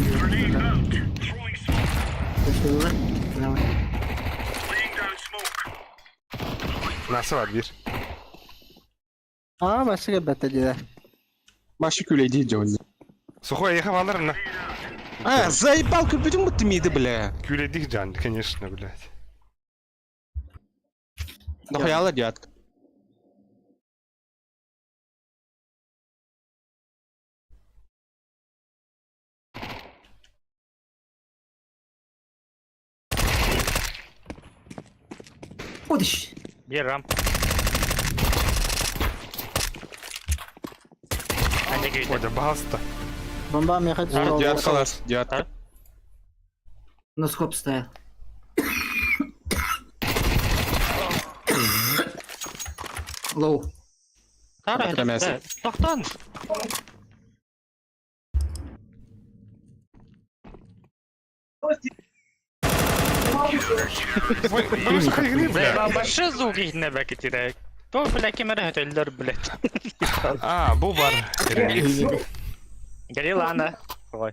[SPEAKER 1] Koşuyorlar. Bravo.
[SPEAKER 2] Nasıl var bir?
[SPEAKER 3] А, başka gebette diye.
[SPEAKER 5] Başı küleydi Johnny.
[SPEAKER 2] Сухой, ехал аларына.
[SPEAKER 5] А, заебал, почему ты миды, бля?
[SPEAKER 2] Кюледик Джан, конечно, блядь.
[SPEAKER 5] Нахуяла, дядка.
[SPEAKER 1] Ходиш.
[SPEAKER 4] Bir ramp. Bence girdi.
[SPEAKER 2] Hoca bahasta.
[SPEAKER 3] Бомба мне хоть
[SPEAKER 5] Дядка, дядка.
[SPEAKER 1] На скоп стоял. Лоу.
[SPEAKER 4] Tara
[SPEAKER 5] Bitiremezsin.
[SPEAKER 4] hedefte. Toktan.
[SPEAKER 2] Плюс хайгни, бля.
[SPEAKER 4] Зайба başı звук ihne belki direkt. То, бля, кемере höteller, блядь.
[SPEAKER 2] А, bu var. Remix.
[SPEAKER 4] Geri lan da. Ой.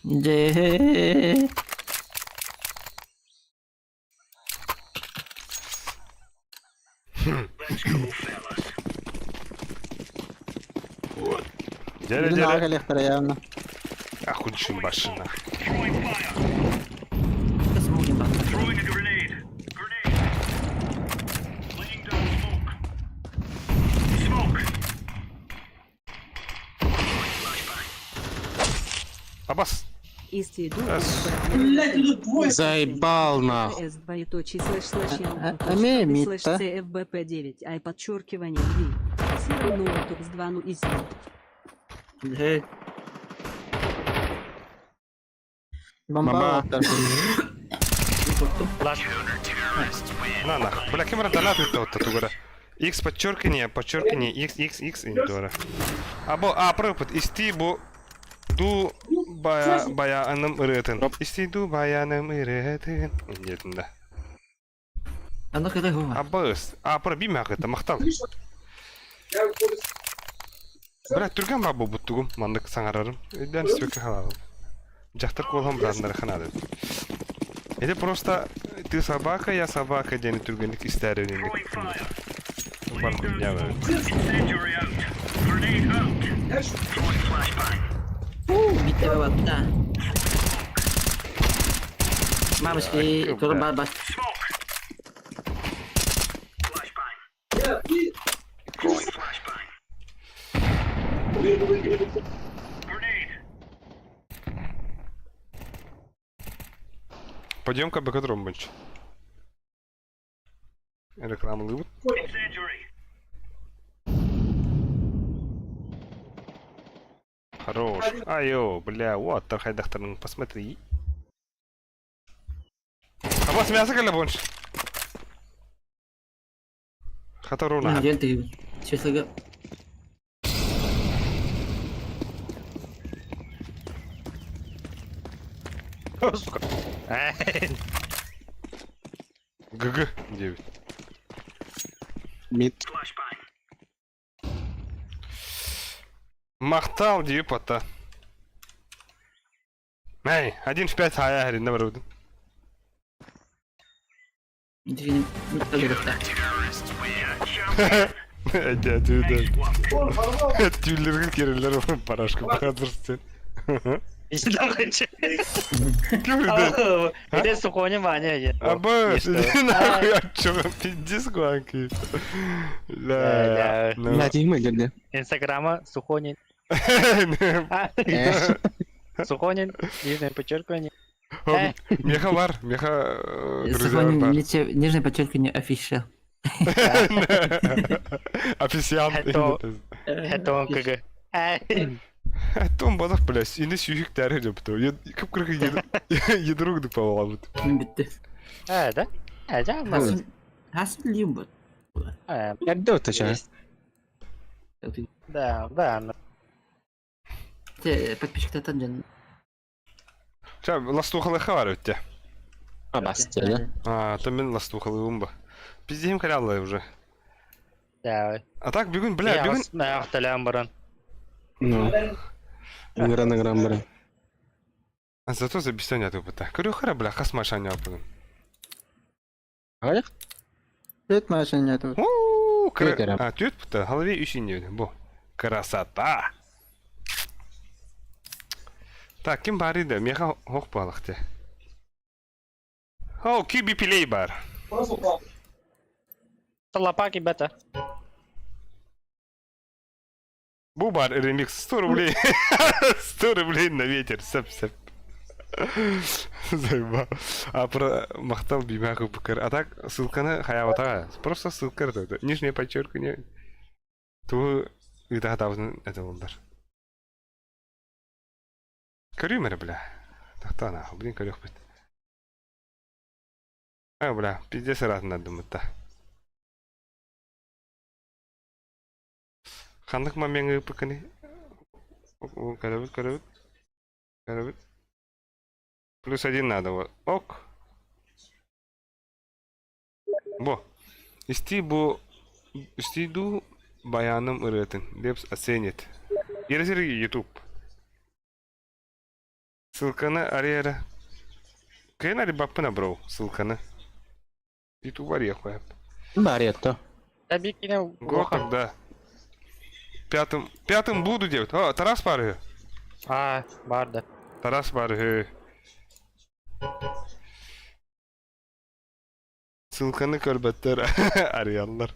[SPEAKER 1] Де.
[SPEAKER 2] Gel
[SPEAKER 3] Один
[SPEAKER 2] gel.
[SPEAKER 3] алкоголь явно.
[SPEAKER 2] Ахуйшин başına.
[SPEAKER 1] Посмотрим.
[SPEAKER 2] Абас.
[SPEAKER 8] Исти
[SPEAKER 5] Заебал, нахуй.
[SPEAKER 8] С двоеточие слэш слэш
[SPEAKER 3] Амея мид,
[SPEAKER 8] слэш
[SPEAKER 3] да?
[SPEAKER 8] CFBP 9, ай подчеркивание 2. Сира ноутбук с 2 ну и 7.
[SPEAKER 1] Де.
[SPEAKER 3] Бомба.
[SPEAKER 4] Flash.
[SPEAKER 2] На нах. Бля, кем радалат это вот тут говоря. X подчеркивание, X, X, X и дора. А, пропад, исти бу ду баяным ырытын. Исти ду баяным ырытын. Нет, да.
[SPEAKER 1] А ну когда его.
[SPEAKER 2] Абас. Про бимяк это мақтал. Бля, түрген бабу буттугум, мандык саңарарым. Өйден спекі халалым. Жақтыр колхам бразындар ханады. Это просто ты собака, я собака, дені түргенlik истәрінlik. Бар хуйня бәрі.
[SPEAKER 1] Bitti baba. Da. Мамочки, тоже баба.
[SPEAKER 2] Пойдем-ка бекадром бачу. Реклама лыбут. Хорош. Айо, бля, вот, тархай дохторын, посмотри. А вот мясо коля больше. Хатаруна.
[SPEAKER 1] Где ты? Честно.
[SPEAKER 4] Сука. Ай.
[SPEAKER 2] ГГ 9.
[SPEAKER 5] Мид.
[SPEAKER 2] Махтал дипота. Эй, 1 в 5 хая наоборот.
[SPEAKER 1] Двинем.
[SPEAKER 2] Дядя, тюллерге керелер парашка бахадырсın.
[SPEAKER 4] İşte
[SPEAKER 2] Кюрде.
[SPEAKER 4] Bir de Сухонин Ваня ya.
[SPEAKER 2] Абас, иди нахуй отчего, пиздец гуанки. Ля.
[SPEAKER 5] Я Дима, дядя.
[SPEAKER 4] Инстаграма Сухонин. Сухонин, нижнее подчеркивание.
[SPEAKER 2] Меха бар, меха грузин бар.
[SPEAKER 1] Нижнее подчеркивание офишал.
[SPEAKER 2] Официант.
[SPEAKER 4] Это он КГ.
[SPEAKER 2] Том бадах, блядь, инде сүйік дәрі деп тұр. Кіп-кіргі едіругді пауаламыд.
[SPEAKER 1] Bitti.
[SPEAKER 4] Да? Canım.
[SPEAKER 1] Hasıl liyim bu.
[SPEAKER 5] Nerede o taşa?
[SPEAKER 4] Да.
[SPEAKER 1] Te подписчик татан can.
[SPEAKER 2] Ча, ластухалы хавар өтте.
[SPEAKER 3] Абастели.
[SPEAKER 2] То мен ластухалыгым ба. Пиздейм каляллай уже.
[SPEAKER 4] Да.
[SPEAKER 2] А так бүгін, бля, бүгін...
[SPEAKER 4] Аяқталам баран.
[SPEAKER 5] Ну. Игра бара.
[SPEAKER 2] А зато за бестёня тупыта. Көрүхара, бля, қас машаня апыгын.
[SPEAKER 3] Аяқ? Тет машин нету.
[SPEAKER 2] Түйет бұта, халве үшін еді, бұл. Красота! Так, кім бар еді? Меха хоқ балықты. О, QB Play бар.
[SPEAKER 4] Лапаки бета.
[SPEAKER 2] Бұл бар ремикс 100 рублей. 100 рублей на ветер, сәп-сәп. Зайба. А про мақтал бимяху пікір. А так, ссылканы хаяватаға. Просто ссылка ұрды. Нижнее подчеркивание. Туы ұйтағатауызын әді олдар. Көрі мәрі, бля. Тақтана, блин, көрек бет. А, бля, пиздец ратын әдім бұтта. Қандық маменгі пікіні? Көрі бет. Плюс 1 надо, вот. Ок. Бо. Истиду баяным ырытын. Деп оценит. Ерезерги YouTube. Ссылканы арьера. Кайын ари баппына броу, ссылканы. YouTube ария қойып.
[SPEAKER 3] Баретто.
[SPEAKER 4] Табикине
[SPEAKER 2] Год тогда. Пятым буду делать. О, Тарас бары.
[SPEAKER 4] Барды.
[SPEAKER 2] Тарас бары. Ссылканы көрбеттер арыялар.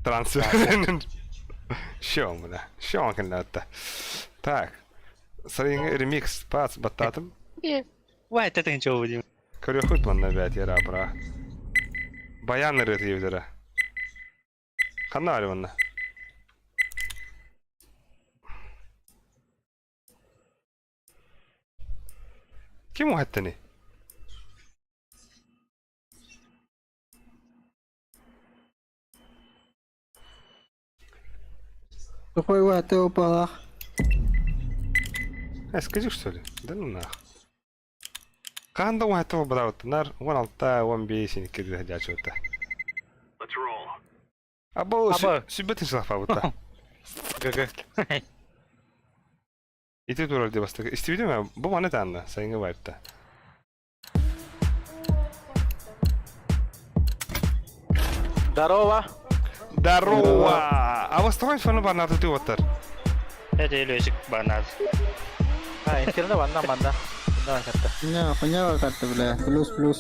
[SPEAKER 2] Трансферінің шоу мұна. Шоу кінләтті. Так. Сарайыңы ремикс пац баттатым.
[SPEAKER 4] Вай, тәтің чоу будем.
[SPEAKER 2] Көрі құт мұнна бәт ера бұра. Баян ұрыт евдері. Қанна ары мұнна? Kim o hattani?
[SPEAKER 3] Какой у этого палах?
[SPEAKER 2] Скажи, что ли? Да ну нах. Канда у этого брат, нар, вон алта, вон бейсин, киди ходячего-то. Або, сюбеты шла вот-то. И ты дура, где вас так... Истивидимо, бо не танна, сайнга вайпта.
[SPEAKER 9] Здорово.
[SPEAKER 2] Здорово! А вас трое фану банату ты вот-то?
[SPEAKER 4] Это Илюсик банат.
[SPEAKER 9] Интернет банда. Давай карта.
[SPEAKER 3] Хуйня карта, бля. Плюс.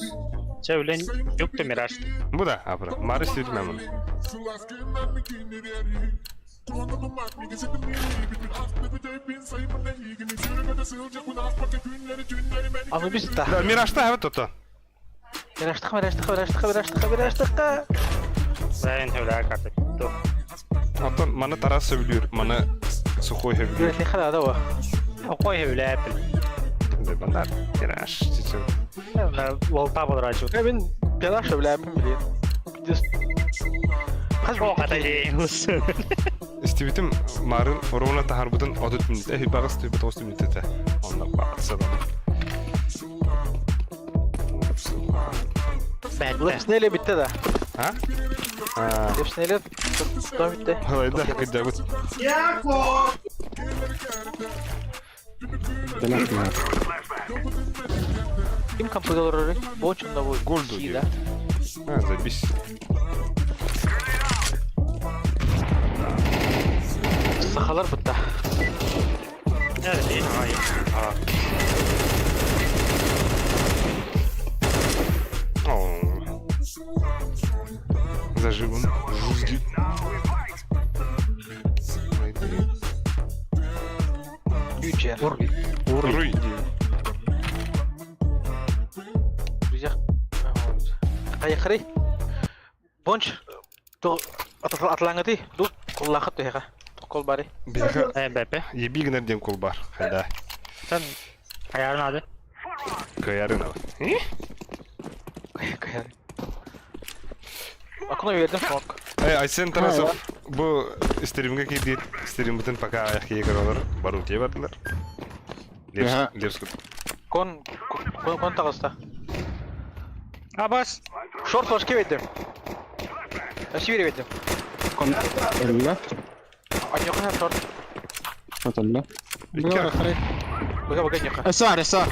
[SPEAKER 4] Че, блин, юг-то мираж.
[SPEAKER 2] Буда, абра, мары стивидимо мон.
[SPEAKER 9] А ну бисит та.
[SPEAKER 2] Да, мираж-та, вот то-то.
[SPEAKER 9] Мираж-та.
[SPEAKER 4] Зайын төвлі карта.
[SPEAKER 2] Антон, маны Тарас сөйлер, маны сухой хевлер.
[SPEAKER 9] Не хада да.
[SPEAKER 4] Оқой хөвлі әпіл.
[SPEAKER 2] Бандар, мираж, чечен.
[SPEAKER 4] Волта бұдырачу.
[SPEAKER 9] Мен пираж шевляем, блин.
[SPEAKER 4] Қоқата дейін ұсы.
[SPEAKER 2] Истивитим марын орона тахарбытын одут минут. Бағыз түйбет 30 минут ете. Онда бақытсадам.
[SPEAKER 9] Лепснели битті да.
[SPEAKER 2] А?
[SPEAKER 9] Лепснели что битті.
[SPEAKER 2] Халайда, кайдагут.
[SPEAKER 9] Ким компьютер бочунда будет.
[SPEAKER 2] Гольду.
[SPEAKER 9] Да.
[SPEAKER 2] Забись.
[SPEAKER 9] Сахалар бітті.
[SPEAKER 4] Нерede?
[SPEAKER 2] Зажигун. Жузги.
[SPEAKER 9] Ючер.
[SPEAKER 2] Уруй.
[SPEAKER 9] Друзья. Аяқырай. Бонч. Атлаңыды. Ду қоллақы тұйға. Қол бары.
[SPEAKER 2] Беха.
[SPEAKER 4] Бәпе.
[SPEAKER 2] Ебигнер дем кол бар. Хайда.
[SPEAKER 4] Sen ayarın adı.
[SPEAKER 2] Kayarın abi.
[SPEAKER 9] Akına verdim smoke.
[SPEAKER 2] Aysen Tarasov. bu streamga girdi. Stream bütün paka ayak yeger olur. Baru diye vardılar.
[SPEAKER 5] Aha.
[SPEAKER 2] Ders
[SPEAKER 9] Kon tağısta.
[SPEAKER 4] Abbas.
[SPEAKER 9] Short hoş verdim. Aşı verdim.
[SPEAKER 5] Kon öyle.
[SPEAKER 9] Anyo kan short.
[SPEAKER 5] Hatırla.
[SPEAKER 3] بقول خريط
[SPEAKER 9] Baga nyoka.
[SPEAKER 5] Esar esar.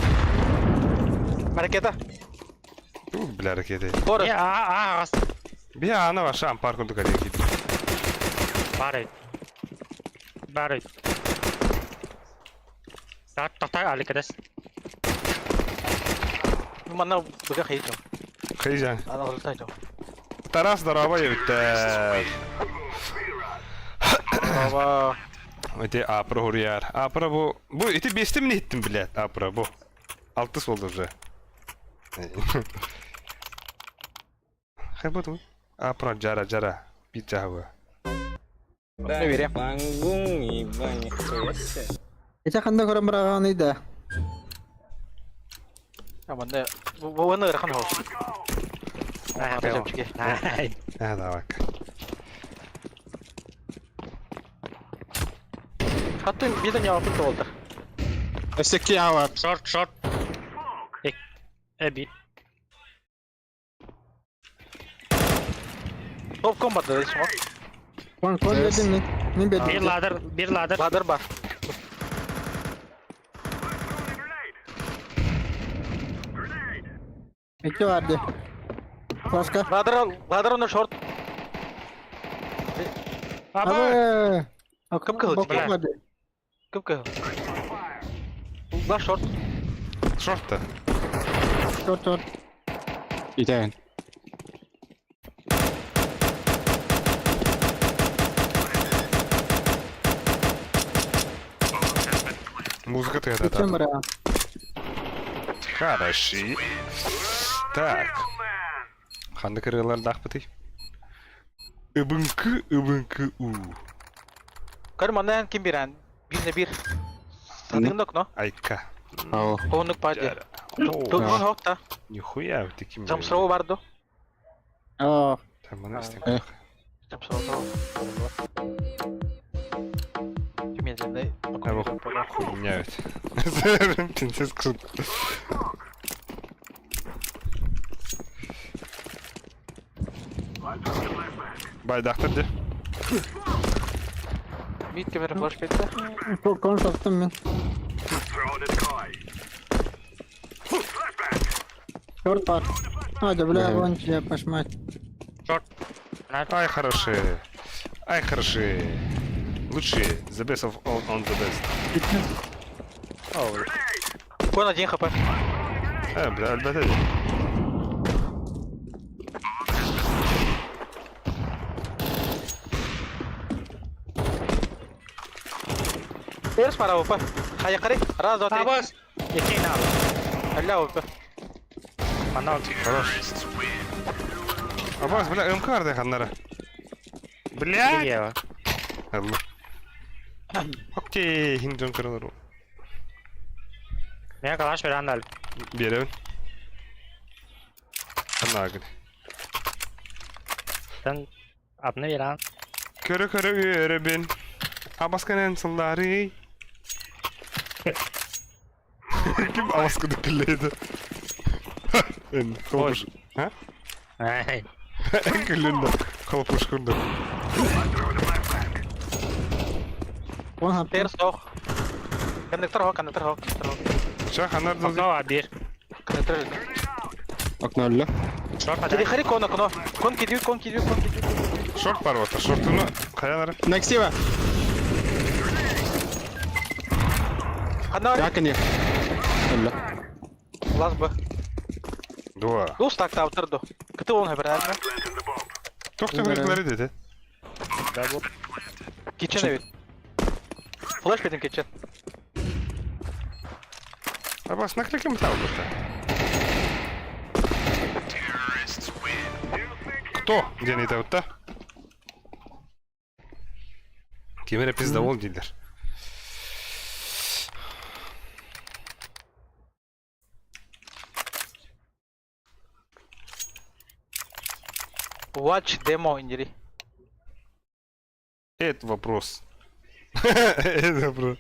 [SPEAKER 9] Harekete.
[SPEAKER 2] Bu bile hareketi.
[SPEAKER 9] Doğru.
[SPEAKER 4] Ya
[SPEAKER 2] Bir ana var şu an parkunduk hadi git.
[SPEAKER 4] Bari. Tak alik atas.
[SPEAKER 9] Mana baga khayjam.
[SPEAKER 2] Kıyıcan.
[SPEAKER 9] Ana oltayjam.
[SPEAKER 2] Taras daraba yürüttü.
[SPEAKER 9] Baba.
[SPEAKER 2] Öte apra huriyar. Apra bu iti besti mi ettim bile apra bu. Altı oldu вже. Хай буду. Апра жара. Пицца хава.
[SPEAKER 9] Ne vereyim?
[SPEAKER 3] Geçen kanda koran bırakanıydı.
[SPEAKER 9] Ama ne? Bu ne rakam hoş.
[SPEAKER 2] Hadi bak.
[SPEAKER 9] Hatta bir de yapıp da oldu.
[SPEAKER 5] Eseki ya var.
[SPEAKER 4] Short. Abi.
[SPEAKER 9] Top combat da ismi.
[SPEAKER 3] Kon dedim mi? Ne
[SPEAKER 4] Bir
[SPEAKER 3] bedel?
[SPEAKER 4] ladder.
[SPEAKER 9] Ladder var.
[SPEAKER 3] İki vardı. Başka?
[SPEAKER 9] Ladder on the short.
[SPEAKER 3] Abi.
[SPEAKER 9] Kıpkılı
[SPEAKER 3] Bok
[SPEAKER 9] çıkıyor.
[SPEAKER 3] vardı.
[SPEAKER 9] Kıpkı. Last short.
[SPEAKER 2] Short da.
[SPEAKER 3] Short.
[SPEAKER 5] İten.
[SPEAKER 2] Музыка ты это.
[SPEAKER 3] Geçen bırakan.
[SPEAKER 2] Хороши. Так. Ханды кырылар дахпыты. Ибынкы у.
[SPEAKER 9] Karmandan kim biren? Bir bir. Tanıdığın yok no?
[SPEAKER 2] Айка.
[SPEAKER 5] Ау.
[SPEAKER 9] Konuk pacı.
[SPEAKER 2] Жара.
[SPEAKER 9] Tutman yok da.
[SPEAKER 2] Нихуя ты ким.
[SPEAKER 9] Cam sıra vardı.
[SPEAKER 3] Aa.
[SPEAKER 2] Там она
[SPEAKER 5] Э.
[SPEAKER 9] Cam sıra vardı. Kim yazdı?
[SPEAKER 2] Хуйня. Принцесс крут. Байдахтырды.
[SPEAKER 9] Mid kamera flash petti.
[SPEAKER 3] Kon sattım ben. Short var. Hadi bile on şey yapmış maç.
[SPEAKER 2] Ай, хороши. Лучшие. The best of all on the best.
[SPEAKER 9] Kon 1 хп.
[SPEAKER 2] Бля, альбата.
[SPEAKER 9] Ters para opa. Kaya kare. Раз, два, три.
[SPEAKER 4] Abbas. İki ne abi?
[SPEAKER 9] Алля опа.
[SPEAKER 4] Bana
[SPEAKER 2] Хорош. Аббас, бля, МК да ханнара. Бля.
[SPEAKER 4] ya.
[SPEAKER 2] Allah. Окей, хиндон кырылар.
[SPEAKER 4] Ne kalaş veren dal.
[SPEAKER 2] Беребин. Анагы.
[SPEAKER 4] Sen adını veren.
[SPEAKER 2] Körө үйөрөбүн. Абасканын сылдары. Kim Abaska'da külleydi? En kolpuş. Ha?
[SPEAKER 4] Hey.
[SPEAKER 2] En küllünde. Kolpuş kurdu.
[SPEAKER 3] Kon hap.
[SPEAKER 9] Ters hoog. Connector hoog.
[SPEAKER 2] Şah hanar da.
[SPEAKER 4] Okno var bir.
[SPEAKER 9] Connector.
[SPEAKER 5] Akna öyle.
[SPEAKER 4] Short
[SPEAKER 9] Kedi
[SPEAKER 4] hadi.
[SPEAKER 9] kare kono. Kon gidiyor.
[SPEAKER 2] Şort var orta. Şortunu kayalara.
[SPEAKER 5] Next var.
[SPEAKER 9] Hadi
[SPEAKER 5] Yakın ya. Öyle.
[SPEAKER 9] last bu.
[SPEAKER 2] Dua.
[SPEAKER 9] Dost takta avtırdı. Kıtı onu haber edin.
[SPEAKER 2] Çok da büyükleri dedi.
[SPEAKER 9] Kitchen evet. Flash benim kitchen.
[SPEAKER 2] Абас, наклейки металл просто. Кто? Где не вот-то? Кемере пиздовол дилер.
[SPEAKER 9] Watch demo injury.
[SPEAKER 2] Это вопрос. Это вопрос.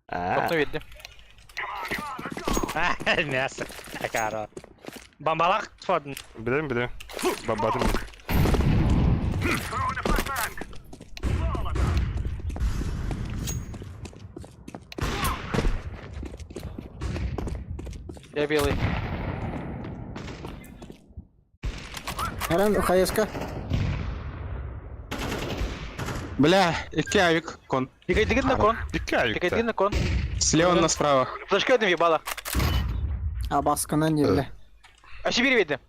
[SPEAKER 9] Oknu verdi.
[SPEAKER 4] Мясо. Акаро. Бомбалак фон.
[SPEAKER 2] Білем. Бабатым.
[SPEAKER 9] Я белый.
[SPEAKER 3] Eren хаешка.
[SPEAKER 5] Бля, iki авик, кон.
[SPEAKER 9] Дигай на кон. Дигай
[SPEAKER 2] Пикают.
[SPEAKER 9] на кон.
[SPEAKER 5] Слева на справа.
[SPEAKER 9] Флешка одна ебала.
[SPEAKER 3] А баскана не бля.
[SPEAKER 9] А себе verdi.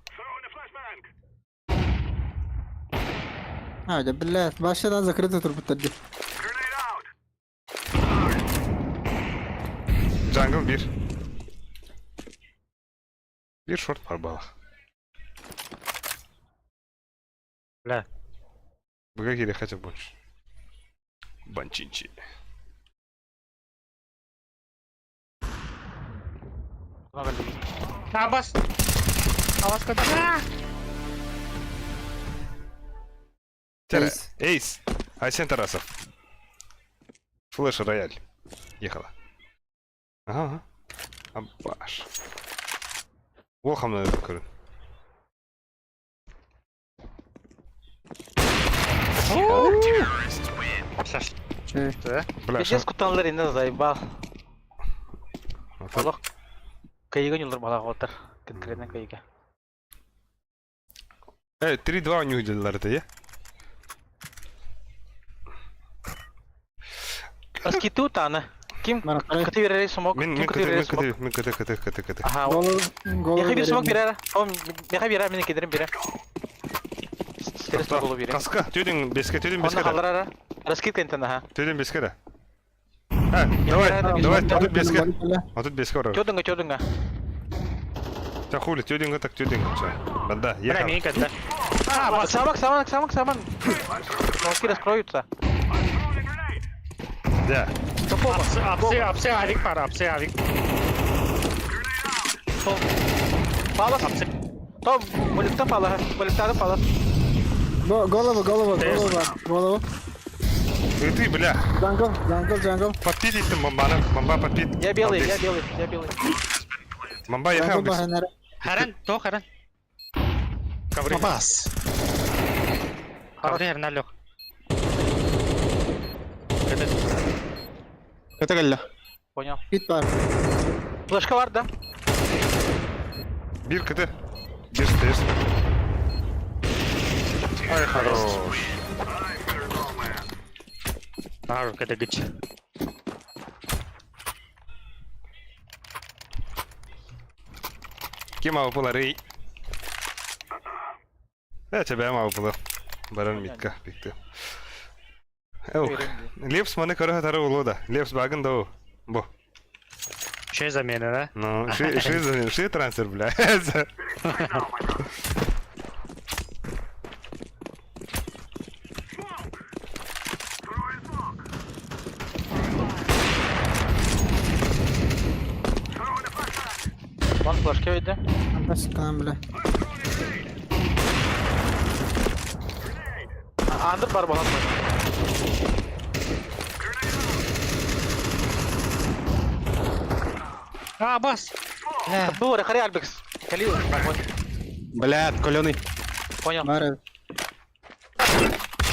[SPEAKER 3] Hadi bля, başladan закрыто tur bitirdi.
[SPEAKER 2] Jungle 1. Bir short var bala.
[SPEAKER 4] Бля.
[SPEAKER 2] Бга гире хотя больше. Банчинчи.
[SPEAKER 4] Абас. Абас куда?
[SPEAKER 2] Эйс. Айсен Тарасов. Флэш рояль. Ехала. Ага. Абаш. Волхам на эту кору. Бля,
[SPEAKER 9] Пиздец кутанлар инде заебал. Allah. Кайга нюлдыр бала отыр. Конкретно кайга.
[SPEAKER 2] 3-2 у них делали-то, я?
[SPEAKER 9] Аскиту таны. Ким?
[SPEAKER 3] Bana qarай.
[SPEAKER 9] Кыты берер смог.
[SPEAKER 2] Мен
[SPEAKER 9] Ким кыты берер смог?
[SPEAKER 2] кыты.
[SPEAKER 9] Ага.
[SPEAKER 3] Golu
[SPEAKER 9] Я бир смог
[SPEAKER 3] verelim.
[SPEAKER 9] берер. О, я берер, мен кидерим берер. Стерес болу берер.
[SPEAKER 2] Каска, тюдин беске
[SPEAKER 9] Оны
[SPEAKER 2] да.
[SPEAKER 9] халарара. Раскидка интен аха.
[SPEAKER 2] Тюдин беске да. Давай, тут беске.
[SPEAKER 3] Bля.
[SPEAKER 2] А тут беске враг.
[SPEAKER 9] Чёдынга.
[SPEAKER 2] Да хули, тюдинга так тюдинга. Банда,
[SPEAKER 4] Бля,
[SPEAKER 2] ехал.
[SPEAKER 4] мини да.
[SPEAKER 9] Самок. Смоки раскроются.
[SPEAKER 2] Да.
[SPEAKER 4] Апсы, авик пара, апсы, авик.
[SPEAKER 9] Палас. Том, молитта пала. Молитта пала.
[SPEAKER 3] Голову.
[SPEAKER 2] И ты, бля,
[SPEAKER 3] Jungle.
[SPEAKER 2] подпилить ты мамба подпит.
[SPEAKER 9] Я белый.
[SPEAKER 2] Мамба ехал без.
[SPEAKER 4] Харан, то харан. Коври.
[SPEAKER 5] Абас.
[SPEAKER 4] Коври херналёк.
[SPEAKER 5] Это галля.
[SPEAKER 9] Понял.
[SPEAKER 3] Pit var.
[SPEAKER 9] Флешка var да?
[SPEAKER 2] Бир кыты. Бир стоишь. Ай, хорош.
[SPEAKER 4] Ар, када гыч.
[SPEAKER 2] Кем авпула рей? Я тебя авпула. Баран митка пикты. Лепс маны кара тары улода. Лепс багын да. Бо.
[SPEAKER 4] Şey замены, да?
[SPEAKER 2] Ну, ши трансфер, бля.
[SPEAKER 9] Lan flaşka verdi.
[SPEAKER 3] Başkan bля.
[SPEAKER 9] Andır var bakalım.
[SPEAKER 4] Абас.
[SPEAKER 9] Дура, хари Альбекс. Кали.
[SPEAKER 5] Бля, отколенный.
[SPEAKER 9] Понял.
[SPEAKER 3] Var.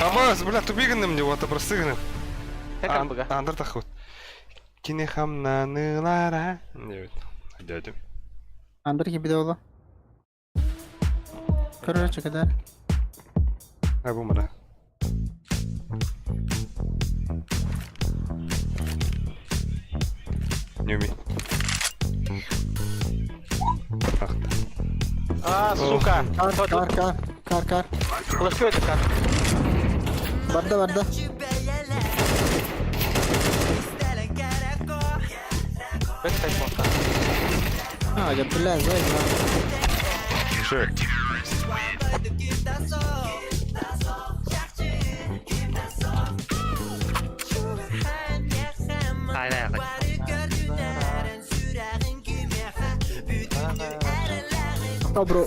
[SPEAKER 2] Амаз, бля, тубиганы мне, вот, простыганы.
[SPEAKER 9] Tekrar бага.
[SPEAKER 2] Андыр тахут. Кине хамнанылара. Evet. Hadi.
[SPEAKER 3] Under gibi de ola. Короче, kadar.
[SPEAKER 2] Ha bu bana. Нюми. Ах ты.
[SPEAKER 9] А, сука.
[SPEAKER 3] Kar.
[SPEAKER 9] Flaşka verdi kar.
[SPEAKER 3] Barda.
[SPEAKER 9] Bek sayfonda.
[SPEAKER 3] Hadi bля, zay.
[SPEAKER 2] Sure.
[SPEAKER 4] Aynen.
[SPEAKER 3] Bro.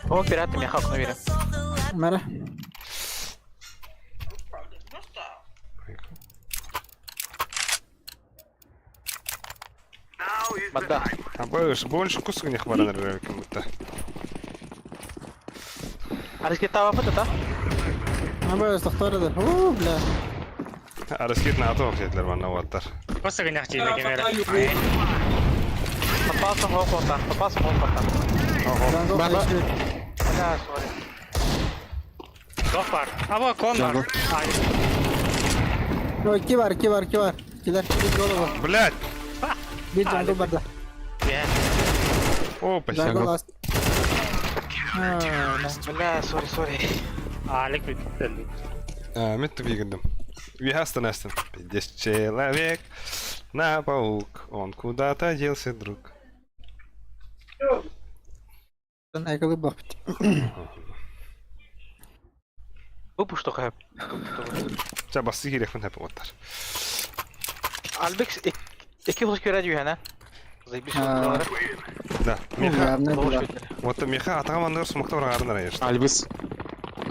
[SPEAKER 9] О, пираты меня хакну верю.
[SPEAKER 3] Mera.
[SPEAKER 9] Бадда.
[SPEAKER 2] А больше кусок не хватает, как будто.
[SPEAKER 9] Арискетта вафат это?
[SPEAKER 3] Абай тохтар да. Бля.
[SPEAKER 2] А раскид на атом взятler bana ваттар.
[SPEAKER 4] Просто гонях тебе камера.
[SPEAKER 9] Попался в оконта. Попался в оконта.
[SPEAKER 3] Джангл
[SPEAKER 9] Баба.
[SPEAKER 3] хайши.
[SPEAKER 9] Да, сори.
[SPEAKER 4] Doh var. Ama kon var. Ay.
[SPEAKER 3] No, iki var. Kiler yolu var.
[SPEAKER 2] Блядь!
[SPEAKER 3] Bir jungle barda.
[SPEAKER 4] Yeah.
[SPEAKER 2] О, спасибо.
[SPEAKER 3] Jungle last.
[SPEAKER 9] Бля, сори.
[SPEAKER 4] Алек bitti.
[SPEAKER 2] Митто видим. Вигаста Настин. 50 человек на паук. Он куда-то делся, друг.
[SPEAKER 3] Ben ayakkabı bak.
[SPEAKER 9] Выпу что хэп.
[SPEAKER 2] Сейчас бассы гирек на пауктар.
[SPEAKER 9] Альбекс iki flash görüyor hene. Zaybis
[SPEAKER 3] Ha.
[SPEAKER 9] olarak.
[SPEAKER 2] Да. Миха.
[SPEAKER 3] Yardım
[SPEAKER 9] Doğru
[SPEAKER 3] ediyor.
[SPEAKER 9] söylüyor.
[SPEAKER 2] Вот Миха атамандар сумактар гарна райш.
[SPEAKER 5] Альбис.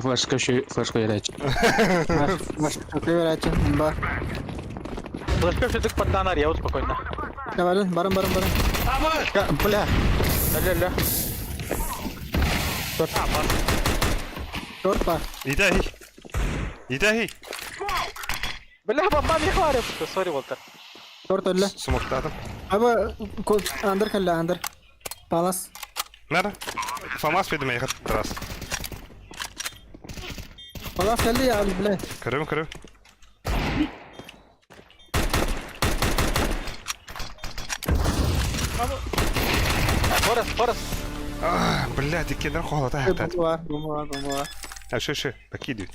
[SPEAKER 5] Флешка ярать.
[SPEAKER 3] Baş çok iyi açın. Bar.
[SPEAKER 9] Flash görüştük patlanar ya uspokojno.
[SPEAKER 3] Ne var? Barın.
[SPEAKER 5] Ya, бля.
[SPEAKER 9] Ля.
[SPEAKER 3] Short var.
[SPEAKER 2] Идаhi.
[SPEAKER 9] Бля, бомба не хварит. Сори, Волтер.
[SPEAKER 3] Short öyle.
[SPEAKER 2] Сумактадым.
[SPEAKER 3] Abi under kalla under. Palas.
[SPEAKER 2] Нара. Фамас педим я раз.
[SPEAKER 3] Palas geldi ya abi bile.
[SPEAKER 2] Кырым.
[SPEAKER 9] Форес.
[SPEAKER 2] Блядь, и кедр холод, а это.
[SPEAKER 3] Bomba var.
[SPEAKER 2] А что, покидывай.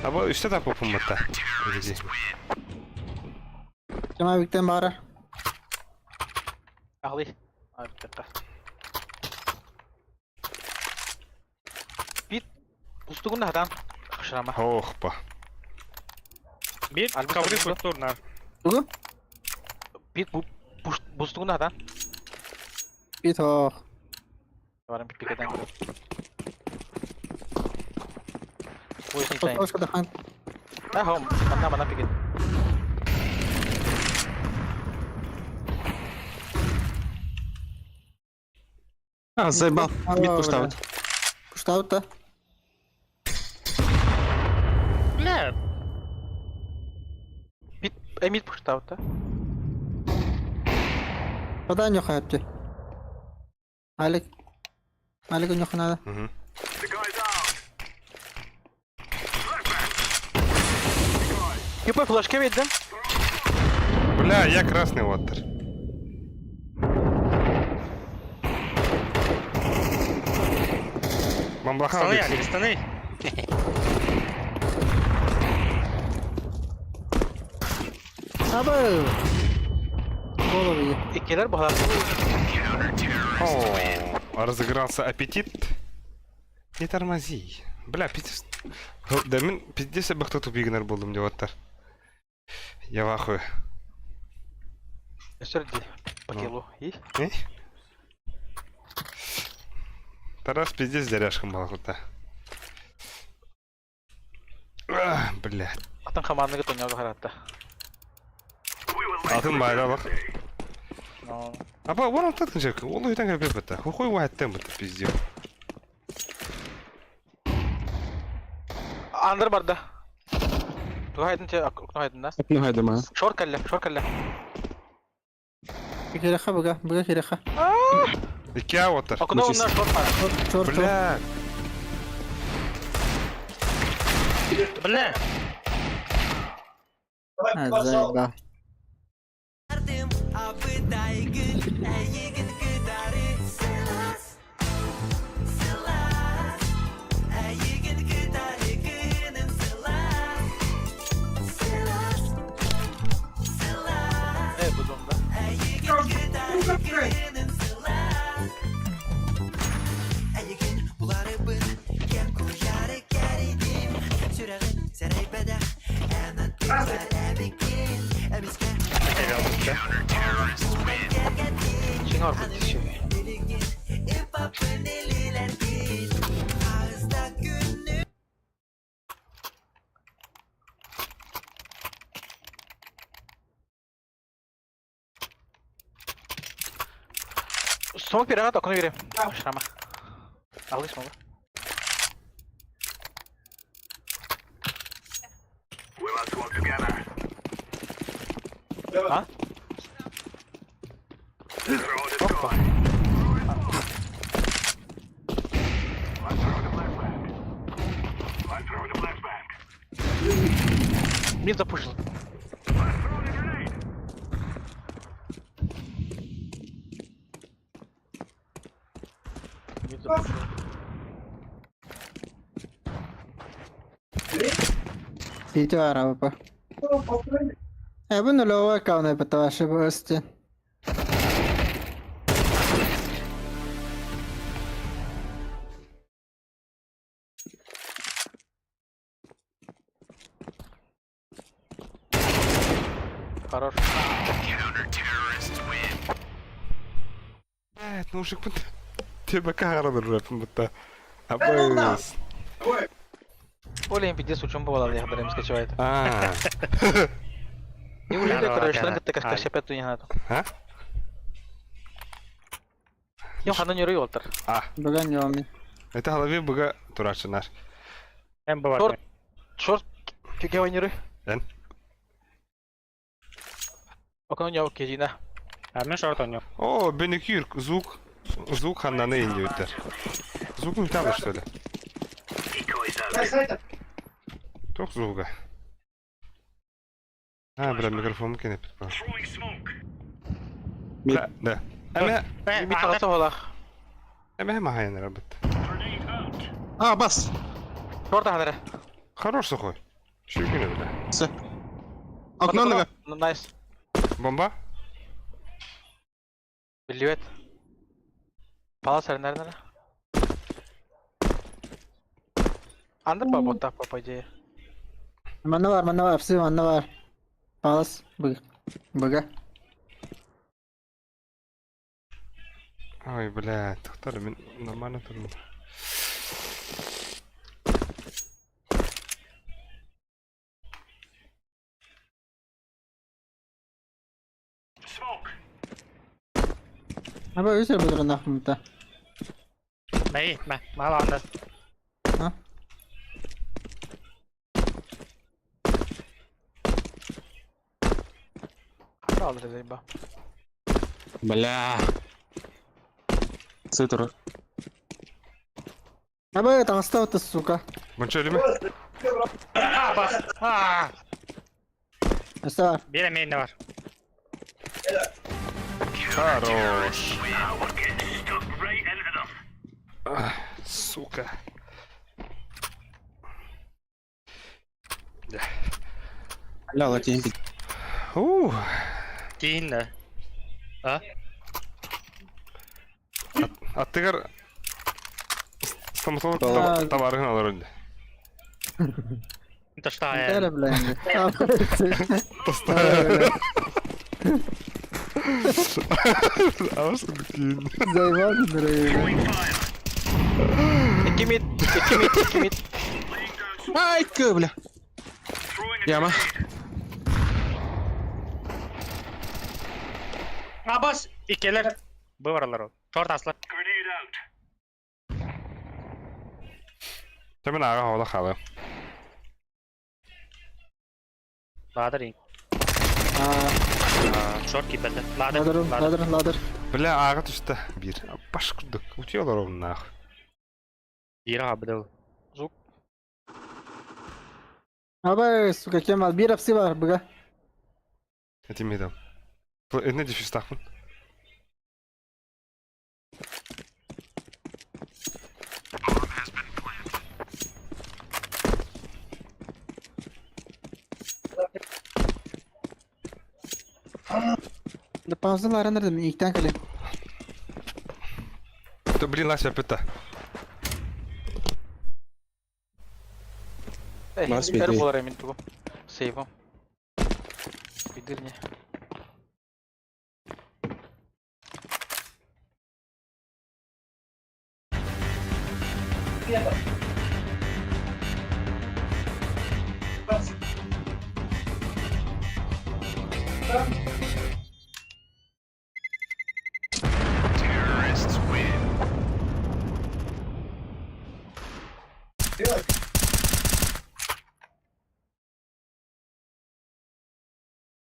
[SPEAKER 2] А вот что так попумата?
[SPEAKER 3] Kemal Bük'ten bağırar.
[SPEAKER 9] Ahli. Abi dakika. Bit. Pustuğun nereden? Aşırama.
[SPEAKER 2] Охпа.
[SPEAKER 4] Bir
[SPEAKER 9] Albus
[SPEAKER 4] kavri
[SPEAKER 9] alıyordu.
[SPEAKER 4] kurturlar.
[SPEAKER 3] Bu?
[SPEAKER 9] Bit bu pustuğun nereden?
[SPEAKER 3] Bir toh.
[SPEAKER 9] Varım bir pikeden görüyorum. Bu işin time.
[SPEAKER 3] Hoş kadar.
[SPEAKER 9] Ha home. Bana piket.
[SPEAKER 5] А, заебал. Мид пуштаут.
[SPEAKER 3] Kuştavut da.
[SPEAKER 4] Bля.
[SPEAKER 9] Bit mid pushed out da.
[SPEAKER 3] Kadan yok hayatta. Malik yok nada.
[SPEAKER 9] Юпа флешки видим.
[SPEAKER 2] Бля, я красный ваттер. Бамбаха
[SPEAKER 4] Stаны
[SPEAKER 2] убить.
[SPEAKER 4] yani stаны.
[SPEAKER 3] Abi. Olur iyi.
[SPEAKER 9] İkiler bağlı.
[SPEAKER 2] О, разыгрался аппетит. Не тормози. Бля, пиздец. Да мен пиздец бы кто-то бигнер болдым деп аттар. Я в ахуе.
[SPEAKER 9] Сөрди. По килу. И?
[SPEAKER 2] Тарас пиздец деряшкам балакута. Блядь.
[SPEAKER 9] Атын команданы тоняга харатта.
[SPEAKER 2] Атын байралык.
[SPEAKER 9] Но
[SPEAKER 2] Апа, вон тот кынчак. Ол үйдөн кеп бета. Хухой ваттен бета пиздец.
[SPEAKER 9] Андер барда. Тугайдынча окнойдын да.
[SPEAKER 5] Ну, хайда, ма.
[SPEAKER 9] Шор келле.
[SPEAKER 3] Bir kere ha buga kere ha.
[SPEAKER 2] Iki а ваттар.
[SPEAKER 9] Окно унда шор бар.
[SPEAKER 3] Short.
[SPEAKER 2] Бля.
[SPEAKER 4] Bля.
[SPEAKER 3] Ha zayba.
[SPEAKER 6] Yardım abi daygın Eygin gıdarı Sılas Eygin gıdarı gının sılas
[SPEAKER 9] Evet bu durumda.
[SPEAKER 6] Eygin gıdarı gının sılas Eygin buları bın Kem kuyarı geridim Sürağın sereybede Enan tüzler ebikin Emiske
[SPEAKER 4] Eyvallah.
[SPEAKER 9] Çin Smoke bir at, okunu gireyim. Şurama. Al smoke. Ha? Hoppa. Mid запушил. Mid запушил.
[SPEAKER 3] CT var abi bu. Bunu lowa kauna patawasha basti.
[SPEAKER 9] Хорош.
[SPEAKER 2] Ну уже тебе kahradır rapim mutta. Абайс.
[SPEAKER 9] Олень пиздец, учём бывало, я когда им скачивает.
[SPEAKER 2] А.
[SPEAKER 9] И уже
[SPEAKER 4] Здорово,
[SPEAKER 9] короче,
[SPEAKER 4] Гана.
[SPEAKER 9] шланга такая скачать не надо.
[SPEAKER 2] Ha?
[SPEAKER 9] Я хана не рыолтер.
[SPEAKER 2] А.
[SPEAKER 3] Bugan yomi.
[SPEAKER 2] Это голове бага турачынар.
[SPEAKER 4] Hem bu
[SPEAKER 9] Short.
[SPEAKER 4] var.
[SPEAKER 9] Short. Кеге ойныры.
[SPEAKER 2] Эн.
[SPEAKER 9] Окно не окежина.
[SPEAKER 4] Ben short oynuyorum.
[SPEAKER 2] О, Беникюр, звук ханнаны инде өтер. Звукун там что ли? Тох звука. А, бля, микрофон мümkün hep. Да, да.
[SPEAKER 9] Мид хаса вола.
[SPEAKER 2] Hem hayan работ.
[SPEAKER 5] Бас.
[SPEAKER 9] Short ханера.
[SPEAKER 2] Хорош сухой. Шүгүнө бля.
[SPEAKER 5] Все. Окно нога.
[SPEAKER 9] Найс.
[SPEAKER 2] Бомба?
[SPEAKER 9] Билет. Пала сэр nerede? Андер по бота по идее.
[SPEAKER 3] Mana var. Hepsi mana var. Palas. Buga.
[SPEAKER 2] Ой, бля, тоқтар мен нормально тұрмын.
[SPEAKER 3] Abi öyle bir durum aklımda.
[SPEAKER 4] Nej, mal andra.
[SPEAKER 3] Ha?
[SPEAKER 9] Хата алды заеба.
[SPEAKER 5] Бля. Цитра.
[SPEAKER 3] Abi tanıştı suka.
[SPEAKER 2] Bunca mi?
[SPEAKER 4] Aa bas. Aa.
[SPEAKER 3] Nasıl var?
[SPEAKER 4] Bir emeğinde var.
[SPEAKER 2] Хорош. Ах, сука.
[SPEAKER 5] Бля, латин.
[SPEAKER 4] Giyin de. Ha?
[SPEAKER 2] Аттыгар стоматолог
[SPEAKER 3] Aa.
[SPEAKER 2] товарын алар önde.
[SPEAKER 4] Это что я?
[SPEAKER 3] Gel blende.
[SPEAKER 2] Ağız bakayım.
[SPEAKER 3] Zayvan nereye?
[SPEAKER 9] İki mid.
[SPEAKER 5] Ай, ка, бля. Яма.
[SPEAKER 4] Aa bas. İkiler. Bu var o. Short asla.
[SPEAKER 2] Tabii ağa hava kalı.
[SPEAKER 4] Ladder in. Short gitmedi.
[SPEAKER 3] Ladder.
[SPEAKER 2] Bля, ağa düştü. Bir. Baş kurduk. Uçuyorlar onlar.
[SPEAKER 4] Biri abi de.
[SPEAKER 9] Zuk.
[SPEAKER 3] Abi suka Kemal bir hepsi var buga.
[SPEAKER 2] Этим медом. Ne düşüş takın?
[SPEAKER 3] Da pauzlar nerede mi? İlkten kalayım.
[SPEAKER 2] То блин, Лася, это.
[SPEAKER 5] Mas
[SPEAKER 9] Her
[SPEAKER 5] bedi.
[SPEAKER 9] bolar emin tuğum. Save'ım. Bidir ne?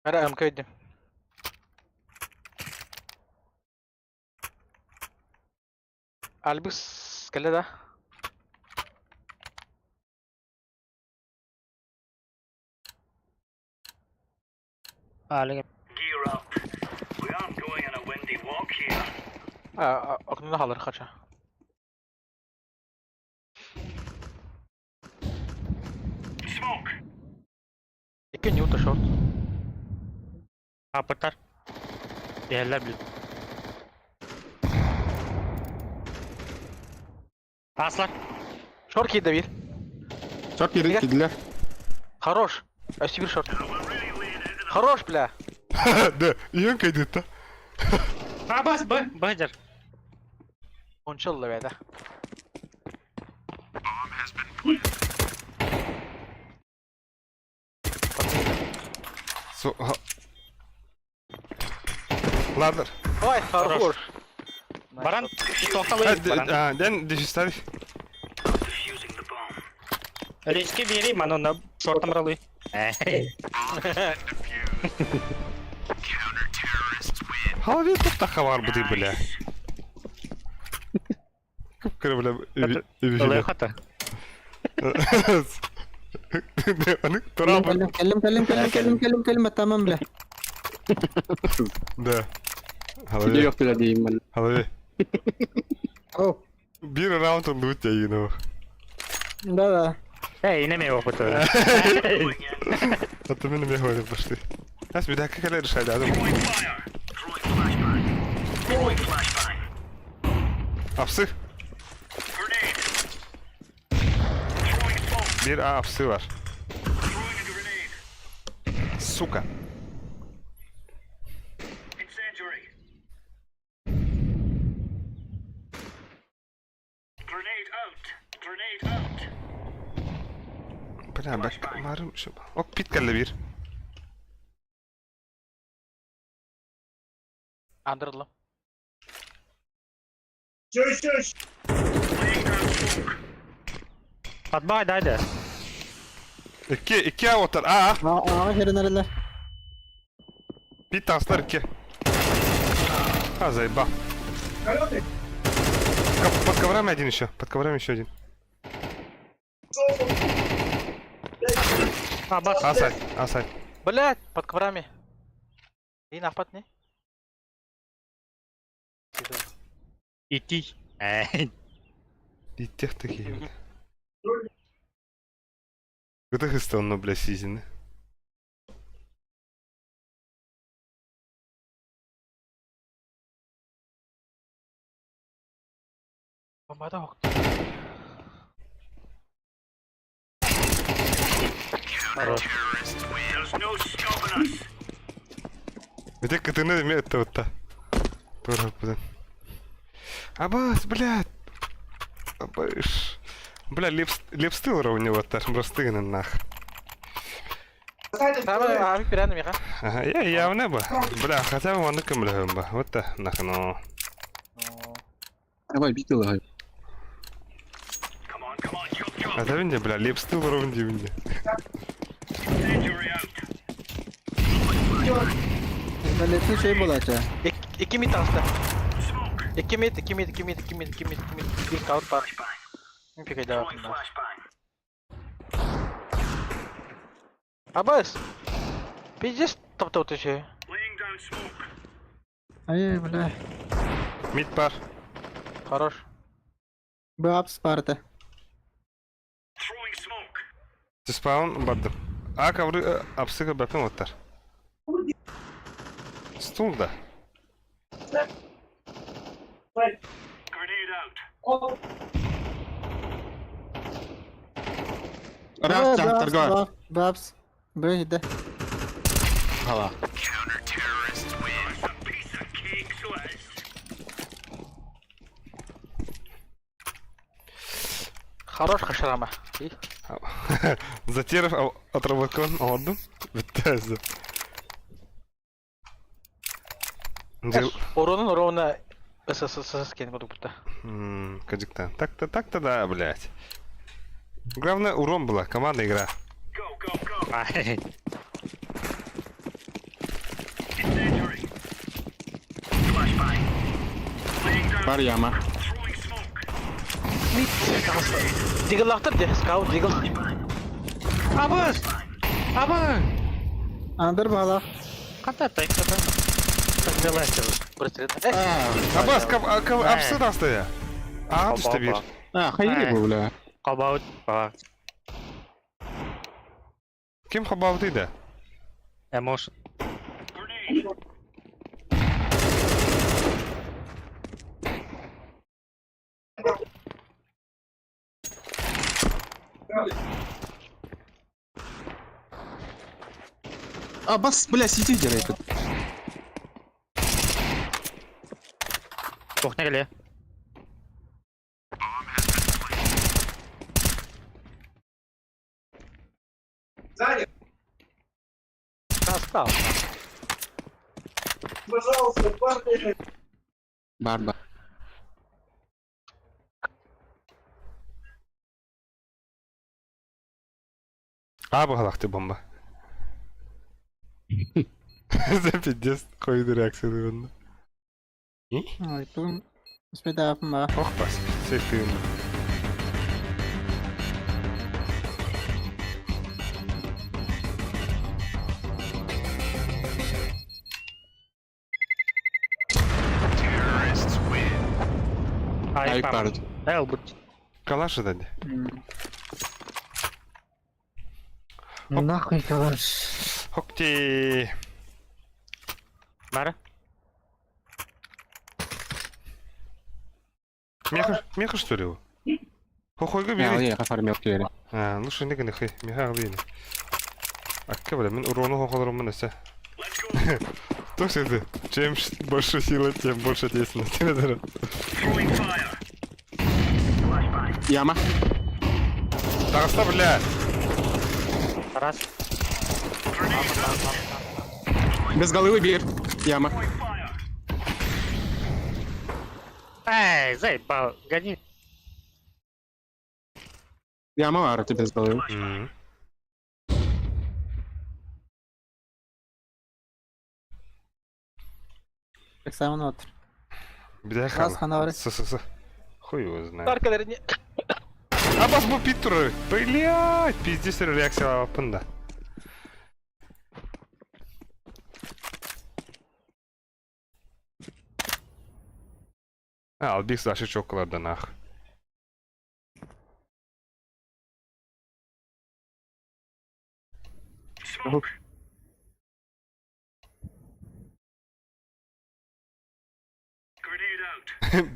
[SPEAKER 9] Kara MK yedim. Albus kelle da.
[SPEAKER 4] Aliga.
[SPEAKER 9] Aklımda kalır kaça. İki Newton short.
[SPEAKER 4] Kapatlar. Diğerler bilir. Paslar.
[SPEAKER 9] Short kid de bir.
[SPEAKER 5] Çok yedi gidiler.
[SPEAKER 9] Хорош. Почти bir short. Хорош, бля.
[SPEAKER 2] Да, иен кайдыта.
[SPEAKER 4] Bas, Bahadır.
[SPEAKER 9] Konçalı be de.
[SPEAKER 2] Ладно.
[SPEAKER 9] Ой, хорош.
[SPEAKER 4] Baran, toxtalayız Baran.
[SPEAKER 2] Den дешставь.
[SPEAKER 4] Riski vereyim ben ona short'tan bıralayım.
[SPEAKER 2] Халви тут тахавар буди, бля. Кыпкыры, бля,
[SPEAKER 4] Olaya hata.
[SPEAKER 2] Они турабы.
[SPEAKER 3] كلم tamam bile.
[SPEAKER 2] Да.
[SPEAKER 5] Bir
[SPEAKER 2] Халви.
[SPEAKER 5] yok bile diyeyim ben.
[SPEAKER 2] Халви.
[SPEAKER 3] Oh.
[SPEAKER 2] Bir round он будет, you know.
[SPEAKER 3] Да.
[SPEAKER 4] Yine mi yok bu tabi?
[SPEAKER 2] Это меня говорит, пошли. Нас беда, как это решать, да? Apsı. Bir apsı var. Сука. Bля, bak, umarım şu... Ok, pit geldi bir.
[SPEAKER 9] Andırılım.
[SPEAKER 4] Fatma haydi.
[SPEAKER 2] İki avatar. Aa,
[SPEAKER 3] nerede?
[SPEAKER 2] pit tanslar iki. А, заебал. Под коврами один еще. Под коврами еще один.
[SPEAKER 4] Bas.
[SPEAKER 2] Асай, асай.
[SPEAKER 9] Блять, под коврами. И напад не?
[SPEAKER 4] İti.
[SPEAKER 2] И тех такие, бля. Это хыстонно, бля, сизины.
[SPEAKER 9] Bombada bak.
[SPEAKER 2] Где КТН имеет то-то? Тоже, блин. Абас, блядь! Абаш. Бля, лепстылра у него так простыны нах.
[SPEAKER 9] Tamam abi beğendim ya.
[SPEAKER 2] Ага, я явно бы. Бля, хотя бы он накомлю бы. Вот так, нах, ну.
[SPEAKER 5] Давай битый лагай.
[SPEAKER 2] А да винди, бля, лепстылра винди винди.
[SPEAKER 3] Belletin şey bulacak.
[SPEAKER 9] İki mid aslında. İki mid. Bir scout var. Bir fikir daha aklımda. Abbas. Bir just top şey.
[SPEAKER 3] Hayır bile.
[SPEAKER 2] Мид пар.
[SPEAKER 9] Хорош.
[SPEAKER 3] Bu hapis parti.
[SPEAKER 2] Спаун барды. А ковры апсыга бапен оттар. Стул да.
[SPEAKER 5] Раз, can, торговая.
[SPEAKER 3] Babs. Böyle de.
[SPEAKER 5] Hala.
[SPEAKER 9] Хорош haşarama. İyi.
[SPEAKER 2] Затеров отработкан aldım. Bitti.
[SPEAKER 9] Уронun ровно СССР kendi burada.
[SPEAKER 2] Кадикта. Так-то да, блядь. Главное, урон была, командная игра.
[SPEAKER 4] Ай.
[SPEAKER 5] Бар яма.
[SPEAKER 9] Diggle lachter deh, scout diggle.
[SPEAKER 4] Абыз! Абы!
[SPEAKER 3] Андер бала.
[SPEAKER 4] Қандай тайқада? Таңдалайсың.
[SPEAKER 9] Быстрее.
[SPEAKER 2] Абас, апсы да стоя. Аға түсті бір.
[SPEAKER 5] Хайри bu бля.
[SPEAKER 4] Қабауыт бала.
[SPEAKER 2] Кем хабау дейді?
[SPEAKER 4] Emotion.
[SPEAKER 5] Бас, бля, сиди директ.
[SPEAKER 4] Кухня келе.
[SPEAKER 9] Остал.
[SPEAKER 5] Бар, бар.
[SPEAKER 2] Абы халақты бомба. За 50 қойды реакцияны онда.
[SPEAKER 3] Ой, тут спида ма.
[SPEAKER 2] Ох бас, сектің.
[SPEAKER 5] Ай, пард.
[SPEAKER 4] Элбут.
[SPEAKER 2] Калаш деді.
[SPEAKER 1] Нахуй калаш.
[SPEAKER 2] Хокти.
[SPEAKER 4] Бәрі?
[SPEAKER 2] Меха что ли? Хохойга
[SPEAKER 5] Я
[SPEAKER 2] бери.
[SPEAKER 5] я оформил кері.
[SPEAKER 2] Ну что не хай, меха алыйны. Акка бля, мен урону хохоларым мен эсе. Кто ж это? Чем больше силы, тем больше ответственности.
[SPEAKER 5] Яма.
[SPEAKER 2] Тағыста, бля!
[SPEAKER 4] Раз.
[SPEAKER 5] Без головы бир. Яма.
[SPEAKER 4] Эй, заебал, гони.
[SPEAKER 5] Яма var ты без головы.
[SPEAKER 3] Так само нотр.
[SPEAKER 2] Бля,
[SPEAKER 3] Раз, ханавры.
[SPEAKER 2] С. Хуй его знает.
[SPEAKER 9] Аркалеріне.
[SPEAKER 2] А бас бұл питтуры! Блядь! Пиздец реакция апында. Албек Саша чоколада нах.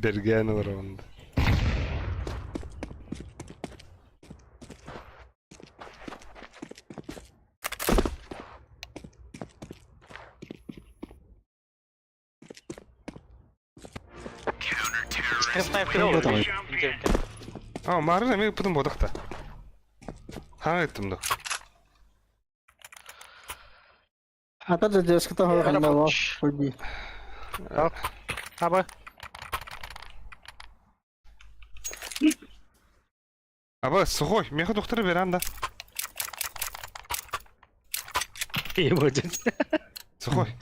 [SPEAKER 2] Берген олар онда. А, марын эме пудун бодакта. Ха айттым да.
[SPEAKER 3] Ата задержка того хандала. Ходи.
[SPEAKER 4] Абы.
[SPEAKER 2] Аба, сухой, меха доктора веранда.
[SPEAKER 4] И будет.
[SPEAKER 2] Сухой.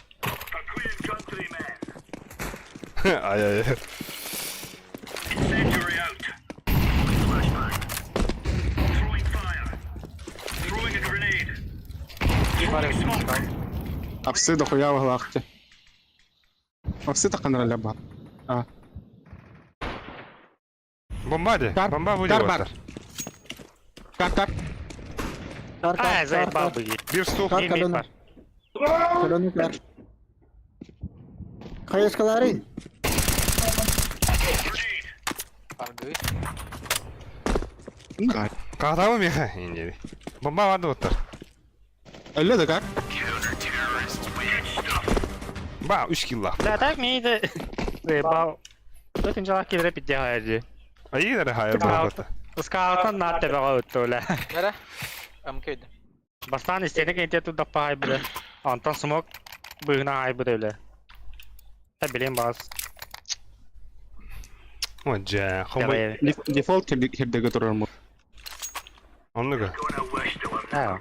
[SPEAKER 2] Ай-яй-яй.
[SPEAKER 5] Апсы дохуя в глахте. Апсы так нравится ба. А.
[SPEAKER 2] Бомбаде, бомба будет.
[SPEAKER 5] Кар. Кар.
[SPEAKER 4] Ай, заебал бы.
[SPEAKER 2] Бир стул.
[SPEAKER 3] Кар кадон. Кадон кар. Хайс калари.
[SPEAKER 2] Кадамы меха? Индери. Бомба вады оттар.
[SPEAKER 5] Ölü de kar.
[SPEAKER 2] Ба, 3 килла.
[SPEAKER 4] Да так мейді. Заебал. Төртінші лақ келері підде хайырды.
[SPEAKER 2] Айы да хайыр болғаты.
[SPEAKER 4] Скаутан наатте баға өтті өлі.
[SPEAKER 9] Нәре? Көйді.
[SPEAKER 4] Бастан істені кенте тұдаппа хай бұды. Антон смок бұғына хай бұды өлі. Та білем бағыз.
[SPEAKER 2] О, жа,
[SPEAKER 5] Дефолт хердеге турар mu?
[SPEAKER 2] Onluga.
[SPEAKER 4] Ha.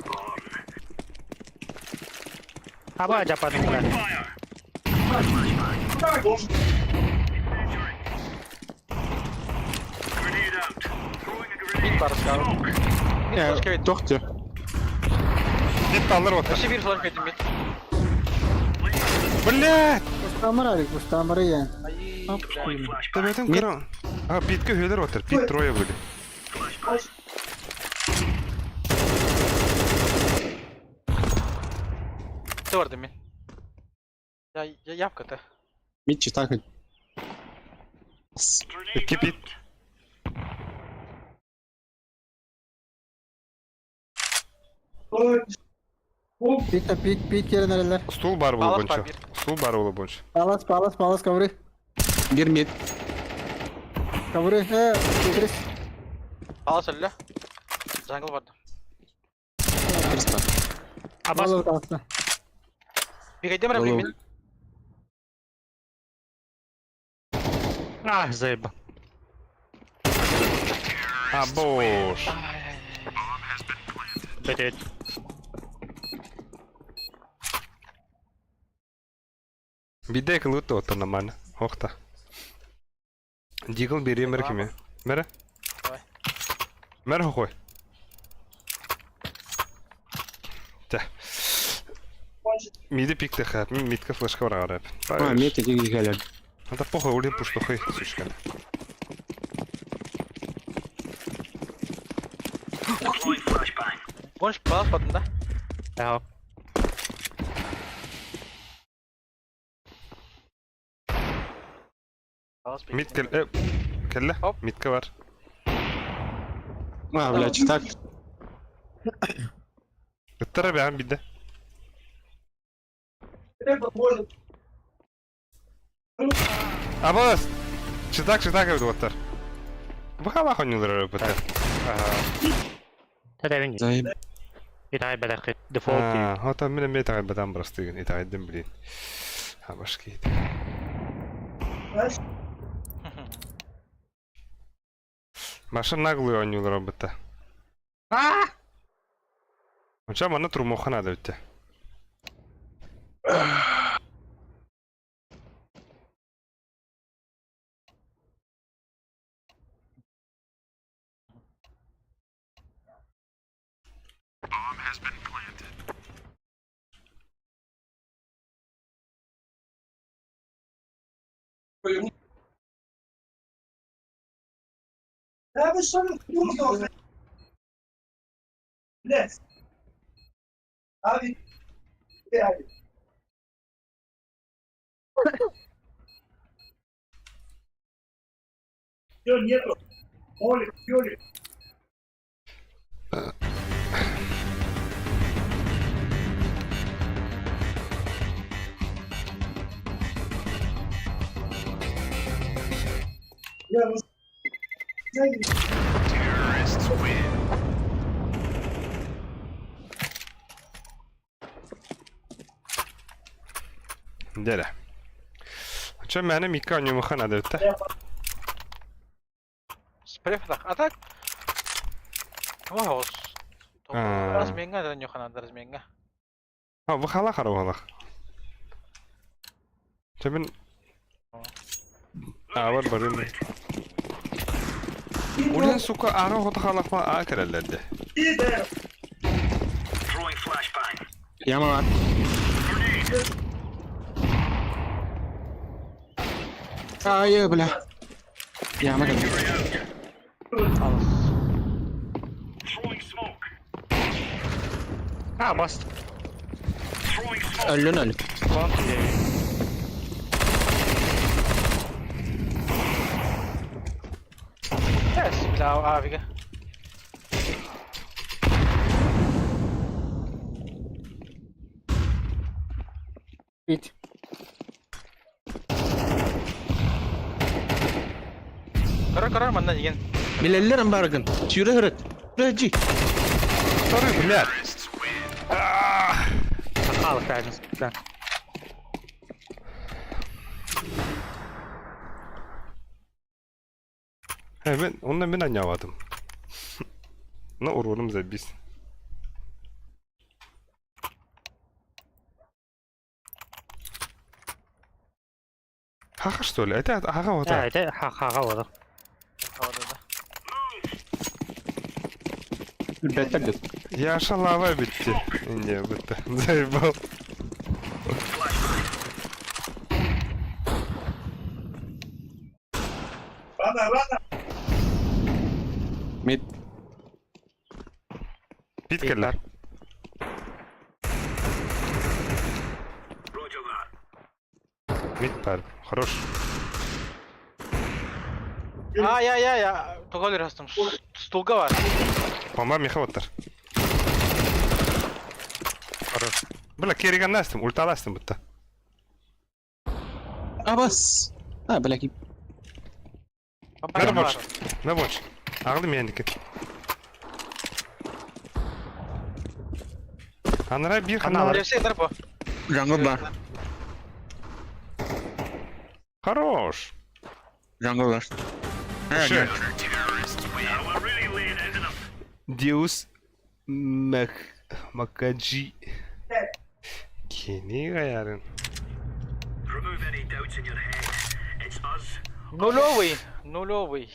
[SPEAKER 4] Aba Japan'ınkiler.
[SPEAKER 9] Mid var scout. Mid
[SPEAKER 5] Ya,
[SPEAKER 9] flash kevin.
[SPEAKER 5] doktor.
[SPEAKER 2] Git alır otur.
[SPEAKER 9] Вообще bir flash kevin mid.
[SPEAKER 2] Блядь!
[SPEAKER 3] Мустамар алик, мустамар yani.
[SPEAKER 9] Ay.
[SPEAKER 2] Demedim kıran. Ha pitke höyler otur. Pit troya böyle.
[SPEAKER 9] Кто var demin? Ya yap katı.
[SPEAKER 5] Mid читак.
[SPEAKER 2] İki pit.
[SPEAKER 3] Pit yeri nereler?
[SPEAKER 2] Stul bar bulu
[SPEAKER 9] Palas
[SPEAKER 2] bonça.
[SPEAKER 9] var bir.
[SPEAKER 2] Stul bar bulu bonça.
[SPEAKER 3] Palas kavri.
[SPEAKER 5] Bir mid.
[SPEAKER 3] Kavri. Idris.
[SPEAKER 9] Palas öyle. Jungle vardı.
[SPEAKER 5] Крыста.
[SPEAKER 4] Abbas
[SPEAKER 3] Vallahi kalktı.
[SPEAKER 9] Bir gaydim var mid.
[SPEAKER 4] ah zayıf.
[SPEAKER 2] Ha boş.
[SPEAKER 4] Bedet.
[SPEAKER 2] Bir de kılıt da otur naman. Hokta. Jiggle bir yemer kimi. Mere?
[SPEAKER 9] Vay.
[SPEAKER 2] Mere hokoy. Ta. Midi pik de хап. Мидка флешка врага рэп.
[SPEAKER 5] А, мид иди гигалер.
[SPEAKER 2] Это похуй, улин пуштухай, сучка.
[SPEAKER 9] Bonus palas batında.
[SPEAKER 4] Ja.
[SPEAKER 9] Palas
[SPEAKER 2] Mid kel... Kelle?
[SPEAKER 9] Hop.
[SPEAKER 2] Midka var.
[SPEAKER 5] А, блядь, читак.
[SPEAKER 2] Ittara be han bir de. Abas! Çıtak evde otur. Bu kadar oynuyorlar öyle.
[SPEAKER 4] Tedavin.
[SPEAKER 5] Заеб.
[SPEAKER 4] İtay belakit. Default değil.
[SPEAKER 2] Ha, hatta benim bir tane beden bıraktığın itayetten bilin. Ha başkaydı. Maşa naglıyor oynuyorlar öyle. Aaa! Hocam bana turmokana da bitti.
[SPEAKER 10] Abi. Yani. Yo nieto. Ole, ole. Ya bu
[SPEAKER 2] Dele. Hocam benim ilk oynuyorum kana da bitti.
[SPEAKER 9] Spray atak. Atak. Wow.
[SPEAKER 2] Ah.
[SPEAKER 9] Rasmenga dan Yohanan Rasmenga.
[SPEAKER 2] Ha bu hala kara hala. Cemin. Var barın. Ulan suka ara hota hala fa akarelerde.
[SPEAKER 10] iyi de.
[SPEAKER 5] Яма var. Ай, бля. Яма geldi.
[SPEAKER 4] Ha bas.
[SPEAKER 5] Öldün öldün.
[SPEAKER 9] Yes, bila abi.
[SPEAKER 3] Pit.
[SPEAKER 9] Karar mandan igen.
[SPEAKER 5] Bilallerim bargın. Çürü hırıt. Rıcı.
[SPEAKER 2] Sorry biler.
[SPEAKER 4] Sakalık verdin sen.
[SPEAKER 2] He ben ondan ben anlamadım. Ну, уроном забись. Хаха, что ли? Это ага, вот так.
[SPEAKER 4] это ха-ха olur.
[SPEAKER 9] Havada.
[SPEAKER 5] Бетер где-то.
[SPEAKER 2] Я шалава битти. Не, битти. Заебал.
[SPEAKER 10] Рано.
[SPEAKER 5] Мид.
[SPEAKER 2] Пит келлер. Мид пар. Хорош.
[SPEAKER 9] Ya. Tugal rastım. Stulga var.
[SPEAKER 2] Помар мехаваттар. Хорош. Бля, кериган настым, ульталастым битти.
[SPEAKER 5] بس بلاكي
[SPEAKER 2] Ne boş? Ne boş? Ağlım yendiki. Anara bir kanal.
[SPEAKER 9] Refsi eder bu.
[SPEAKER 5] Jungle var.
[SPEAKER 2] Хорош.
[SPEAKER 5] Jungle var.
[SPEAKER 2] Şey. Deus Makaji. Kini gayarın.
[SPEAKER 9] Нулевый.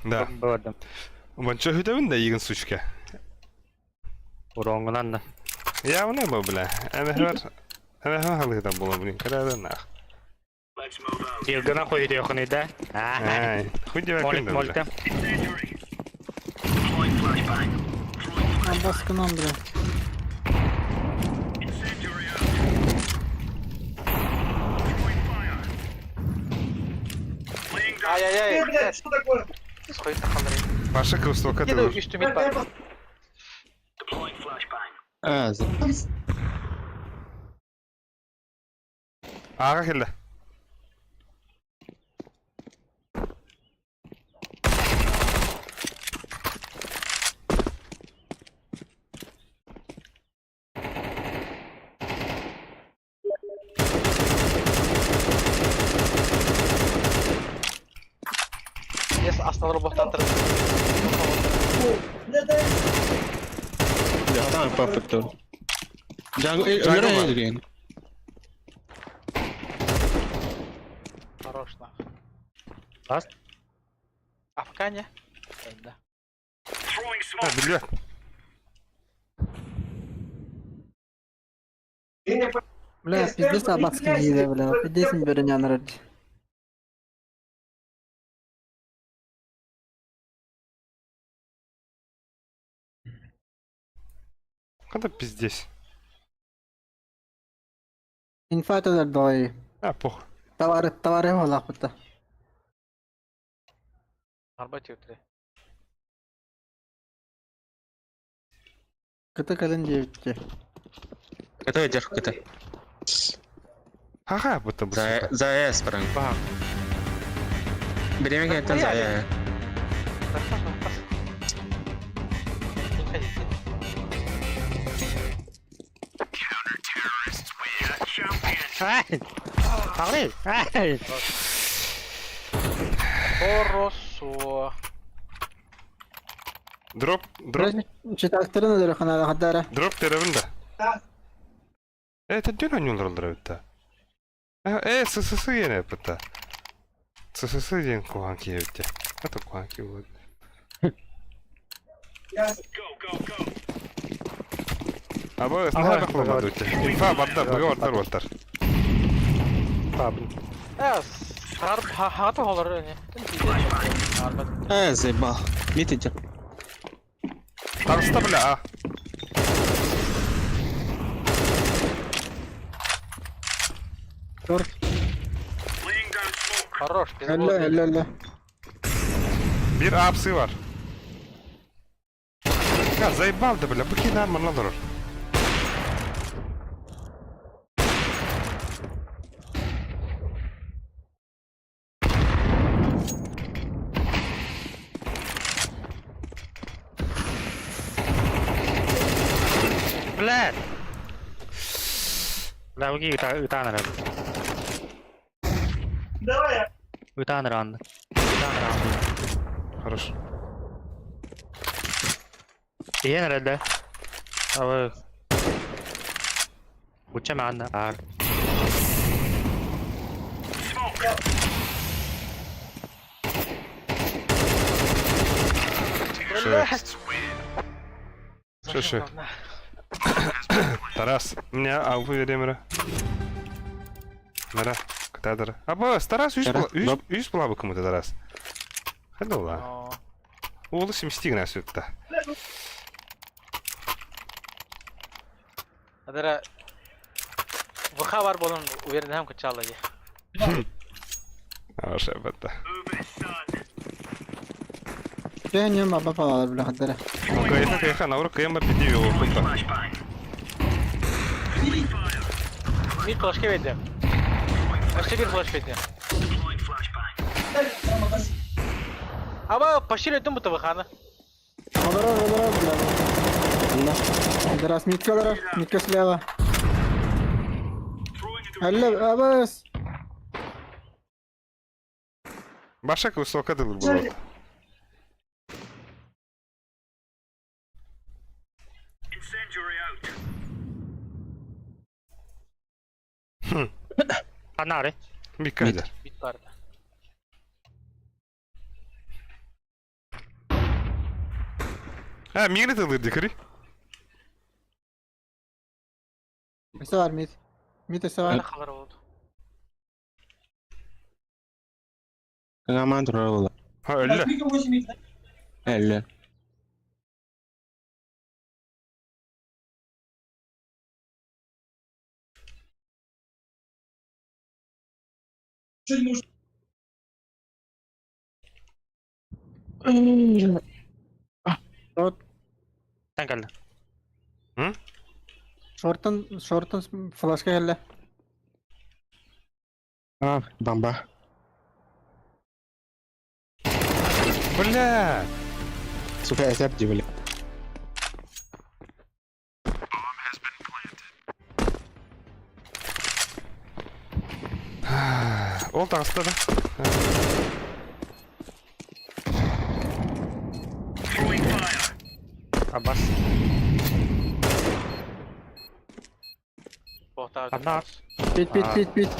[SPEAKER 2] Да.
[SPEAKER 4] Gördüm.
[SPEAKER 2] Вон чё худовын да егін сучка.
[SPEAKER 4] Urongunan da.
[SPEAKER 2] Я вон ема бля. Ana halıydan bola bilin. Karadan nah.
[SPEAKER 4] Yılgına koydu yakını da.
[SPEAKER 2] Ay. Худи
[SPEAKER 4] Molik
[SPEAKER 2] vakın
[SPEAKER 4] molik
[SPEAKER 2] da.
[SPEAKER 4] da.
[SPEAKER 3] Ben baskın Andre.
[SPEAKER 9] Ай-яй-яй.
[SPEAKER 10] Блядь, что такое?
[SPEAKER 9] Сходит на хамре.
[SPEAKER 2] Başka kıvıstoka
[SPEAKER 9] Где
[SPEAKER 2] da.
[SPEAKER 9] üstü mid var?
[SPEAKER 2] Ağa kelle.
[SPEAKER 9] Yes, aslan robottan tarafı.
[SPEAKER 5] Ya tamam perfect. Jungle
[SPEAKER 2] Jungle var.
[SPEAKER 5] öldürüyor yani.
[SPEAKER 9] Хорош, на.
[SPEAKER 4] Bas.
[SPEAKER 9] Афкане? Да.
[SPEAKER 2] Ha biliyor.
[SPEAKER 3] Бля, пиздец, а баскин жиде, бля. Пиздецин берен янырыд.
[SPEAKER 2] Когда пиздец.
[SPEAKER 3] Инфайт öder doğayı.
[SPEAKER 2] А, похуй.
[SPEAKER 3] Tavarı olaq bıtta.
[SPEAKER 9] Арбате утре.
[SPEAKER 3] Kıtı kalın diye bitti.
[SPEAKER 5] Это ядер, это.
[SPEAKER 2] Ха-ха, будто бы сука.
[SPEAKER 5] За АЭС прям. Берем это за АЭС.
[SPEAKER 4] Ay. Ağlay. Ay.
[SPEAKER 9] Хорошо.
[SPEAKER 2] Дроп
[SPEAKER 3] Çıtaktırın öder kanada haddara.
[SPEAKER 2] теревinde. Это дюна не удалдырабытта. ССС yine yapıtta. ССС yine kuhanki yapıtta. Это kuhanki bu. Aba
[SPEAKER 4] Aha,
[SPEAKER 2] ne bakmadı öte. İnfa badda bıga vartar.
[SPEAKER 4] Abi.
[SPEAKER 9] Yes. Hata olur öyle. Арбат.
[SPEAKER 5] Заебал. Мид идет.
[SPEAKER 2] Tanışta bile ha.
[SPEAKER 3] Dur.
[SPEAKER 9] Хорош.
[SPEAKER 3] Ölle.
[SPEAKER 2] Bir apsı var. Ya zaybal da bile bu kinar mı lan durur?
[SPEAKER 4] Bля. Bля, ugi uta nara. Вытан ран. Вытан ран.
[SPEAKER 2] Хорош.
[SPEAKER 4] Иен рәдә. Авы. Уча мәгәндә. Ар.
[SPEAKER 2] Шо. Тарас, мне алфа веремере. Мера, катадыр. Абас, Тарас 100 плавы кому-то Тарас. Hadi ola. Oğlu simstik ne sütte.
[SPEAKER 9] Adara Vıha var bolun uyarında hem kaçarlar ya.
[SPEAKER 2] Ama şey battı.
[SPEAKER 3] Ben yem baba falan bile kadar.
[SPEAKER 2] Kayıka navru kıyamar gidiyor okulda.
[SPEAKER 9] Bir flash verdim. Başka bir flash verdim. Ama paşir ettim bu tabakhanı.
[SPEAKER 3] Olur bile. Allah. Biraz mitke sleva. Halle abas.
[SPEAKER 2] Başak ustokadır bu arada.
[SPEAKER 4] Anare.
[SPEAKER 2] Mikader.
[SPEAKER 9] Bit vardı.
[SPEAKER 2] Ha, migret alırdı kırı.
[SPEAKER 3] Ese var mit. Mit ese var.
[SPEAKER 9] Ne kadar oldu?
[SPEAKER 5] Aman troll.
[SPEAKER 2] Ha öyle.
[SPEAKER 5] Elle.
[SPEAKER 4] Sen geldi.
[SPEAKER 3] Shorten flash halle.
[SPEAKER 5] Ah, bamba.
[SPEAKER 2] Bля.
[SPEAKER 5] Suka accept jibali.
[SPEAKER 2] Ol tağısta da.
[SPEAKER 4] Abbas.
[SPEAKER 9] Bohtar.
[SPEAKER 4] Anar.
[SPEAKER 3] Bit.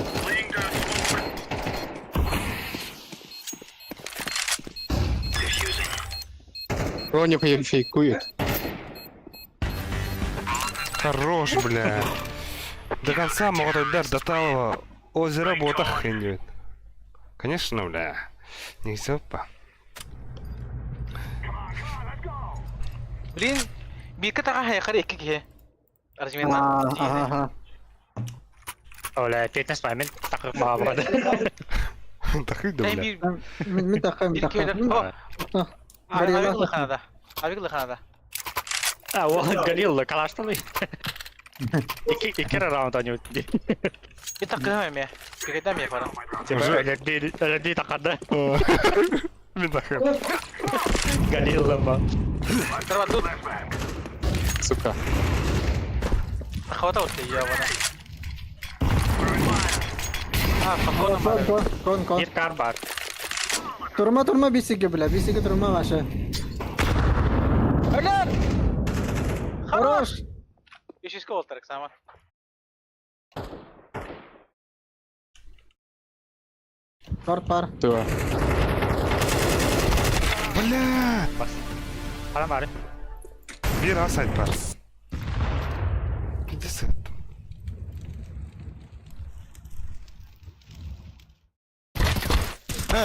[SPEAKER 5] Роня фейкует.
[SPEAKER 2] Хорош, бля. До конца могут отдать до талого озера бота хренет. Конечно, бля. Не сёпа.
[SPEAKER 9] Блин, bir kata hay kare iki ki. Arjimena.
[SPEAKER 3] Aha.
[SPEAKER 4] Öyle fitness payment takıp bağladı.
[SPEAKER 2] Takıyı da
[SPEAKER 9] Hey
[SPEAKER 2] bля.
[SPEAKER 9] bir
[SPEAKER 3] Mit takım.
[SPEAKER 9] bir köyde. Oh. Abi Kanada. Abi Kanada.
[SPEAKER 4] Ha o Galil kalaştı mı? İki kere round oynuyor.
[SPEAKER 9] Bir takım hem ya. Bir köyde mi yaparım?
[SPEAKER 4] Öyle değil takadı.
[SPEAKER 2] Bir dakika.
[SPEAKER 4] Galil ama.
[SPEAKER 9] Terbat dur.
[SPEAKER 5] Сука.
[SPEAKER 9] Akhwata utti ya bana. Ha, kapona
[SPEAKER 3] Kon.
[SPEAKER 4] Bir kar var.
[SPEAKER 3] Turma bisiki bile. Bisiki turma aşağı.
[SPEAKER 9] Öler.
[SPEAKER 3] Хорош.
[SPEAKER 9] İş isko oltarak sama.
[SPEAKER 3] Par.
[SPEAKER 5] Tuh.
[SPEAKER 2] Bля.
[SPEAKER 4] Adam var.
[SPEAKER 2] Bir asayt var. Gidi set.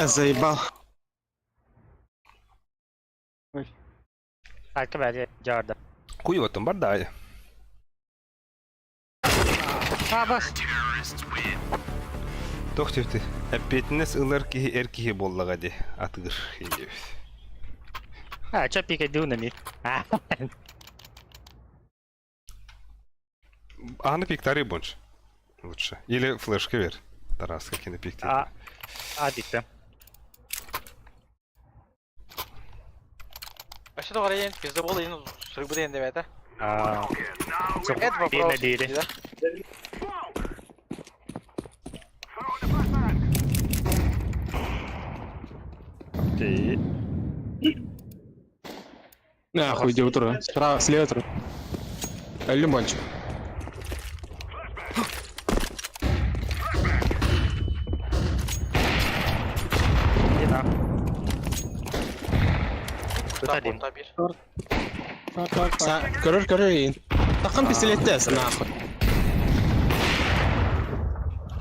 [SPEAKER 5] Заебал.
[SPEAKER 4] Arka bence Jordan.
[SPEAKER 2] Kuivatun var daha iyi.
[SPEAKER 4] Ha bas.
[SPEAKER 2] Tohtüftü. Appetiniz ılır ki erkihi bollaga de. Atgır.
[SPEAKER 4] Ha çöp bir kedi mi? Ha.
[SPEAKER 2] Анна пиктари бонч. Лучше. Или флешка вер. Тарас, как и на пикте.
[SPEAKER 4] Hadi gittim.
[SPEAKER 9] Aşağıda var yayın. Bizde bol yayın sürü bu da yayın evet.
[SPEAKER 4] Çok
[SPEAKER 9] Et var.
[SPEAKER 4] bir değil.
[SPEAKER 2] Ти.
[SPEAKER 5] Нахуй, иди утро. Справа, слева утро. Лимончик.
[SPEAKER 4] Iди na.
[SPEAKER 9] Orta,
[SPEAKER 4] Tutadin.
[SPEAKER 9] orta bir.
[SPEAKER 5] Sen görür yiyin. Takım pistolettesin nahуй.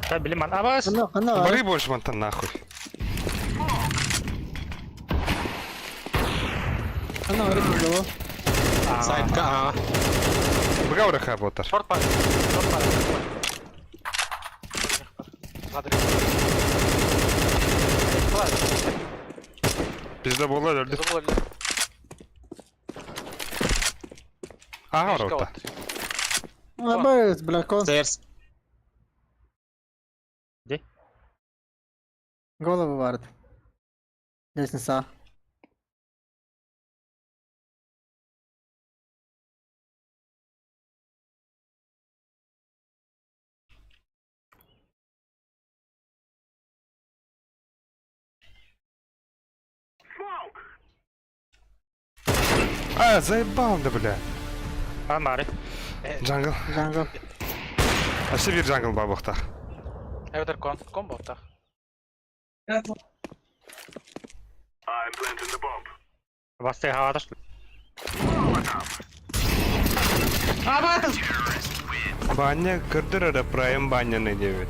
[SPEAKER 4] Та блин, man Abbas.
[SPEAKER 2] Бори больше монтан нахуй.
[SPEAKER 5] Side ka.
[SPEAKER 2] Бага ураха ботар.
[SPEAKER 9] Short var. Short var. Hadi. Var.
[SPEAKER 2] Пизда бола öldü.
[SPEAKER 9] Bizim olabilir.
[SPEAKER 2] Aha
[SPEAKER 9] Beş
[SPEAKER 2] orada.
[SPEAKER 9] kavat.
[SPEAKER 5] Stairs.
[SPEAKER 3] Голову vardı. Nesin sağ.
[SPEAKER 2] А, заебал, да, бля.
[SPEAKER 4] Man Mari.
[SPEAKER 2] Джангл.
[SPEAKER 3] Jungle.
[SPEAKER 2] Вообще bir джангл бар бақта.
[SPEAKER 9] Evet Erkan. Combo orta.
[SPEAKER 4] Vastay havada.
[SPEAKER 2] Баня кырдыр прайм баняны дебет.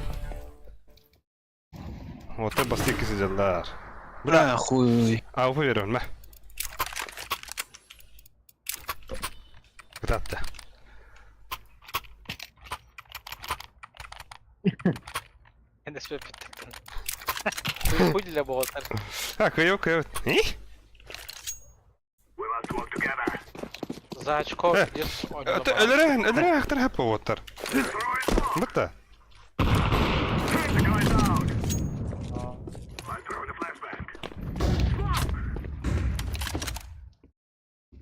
[SPEAKER 2] Вот это бастыки сиделдар.
[SPEAKER 5] Нахуй.
[SPEAKER 2] Ауфа верон, ма. Кратта.
[SPEAKER 9] Ben de süper bittim. Хуйля болотар.
[SPEAKER 2] А, кайок.
[SPEAKER 9] За очко
[SPEAKER 2] Э,
[SPEAKER 9] идешь
[SPEAKER 2] Это элерен, ахтар хапа вотар. Бата.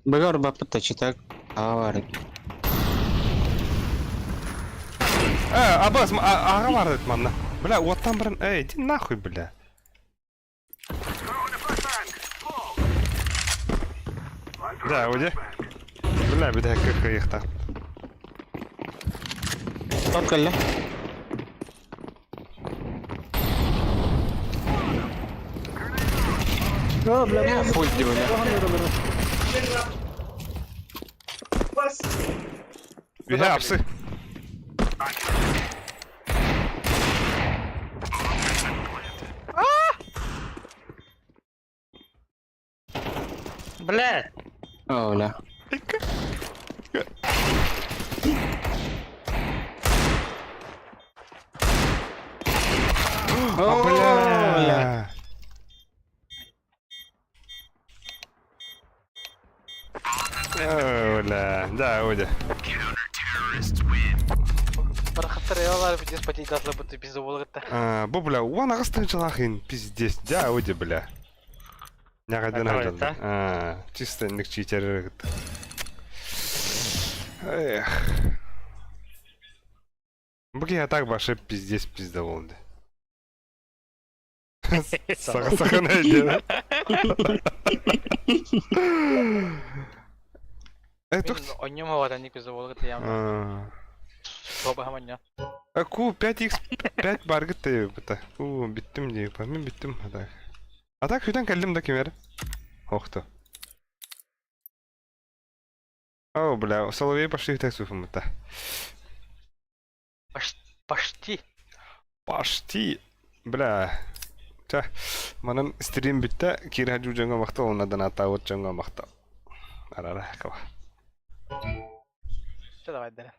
[SPEAKER 5] Бегар бапта читак. Авар.
[SPEAKER 2] Абас, ага бар дед манна. Бля, оттан бірін, иди нахуй, бля. Да, уйди. Бля, bir dakika kayıkta.
[SPEAKER 5] Top kalla. Full diyor ya.
[SPEAKER 2] Bir de hapsi.
[SPEAKER 4] Блядь.
[SPEAKER 5] Оля.
[SPEAKER 2] Бля. Оля, да, уйди.
[SPEAKER 9] Барахаттар ялар видес потей дазла будто пизда болғытта.
[SPEAKER 2] Бу, бля, он ағыстың жылақын, пиздец. Да, уйди, бля. Няғаден
[SPEAKER 4] Это
[SPEAKER 2] ажалды. Чисто індік читер. Эх. Бұге я так башы пиздец пизда болды. Саға найден.
[SPEAKER 9] Мен ойнем хавадан не пизда болғытта ямда. Соба хамanya.
[SPEAKER 2] Ку 5x5 бар гытты бұта. Биттім дейік па. Мен биттім. Атак хүйтен кәлдім да кемері. Оқты. О, бля, соловей пошли так суфым бұта.
[SPEAKER 9] Почти.
[SPEAKER 2] Пашти. Бля. Ча, манын стрим бітті, кері хаджу жаңға мақта, онадан ата от жаңға мақта. Арара, кава.
[SPEAKER 9] Что давай, Дэн?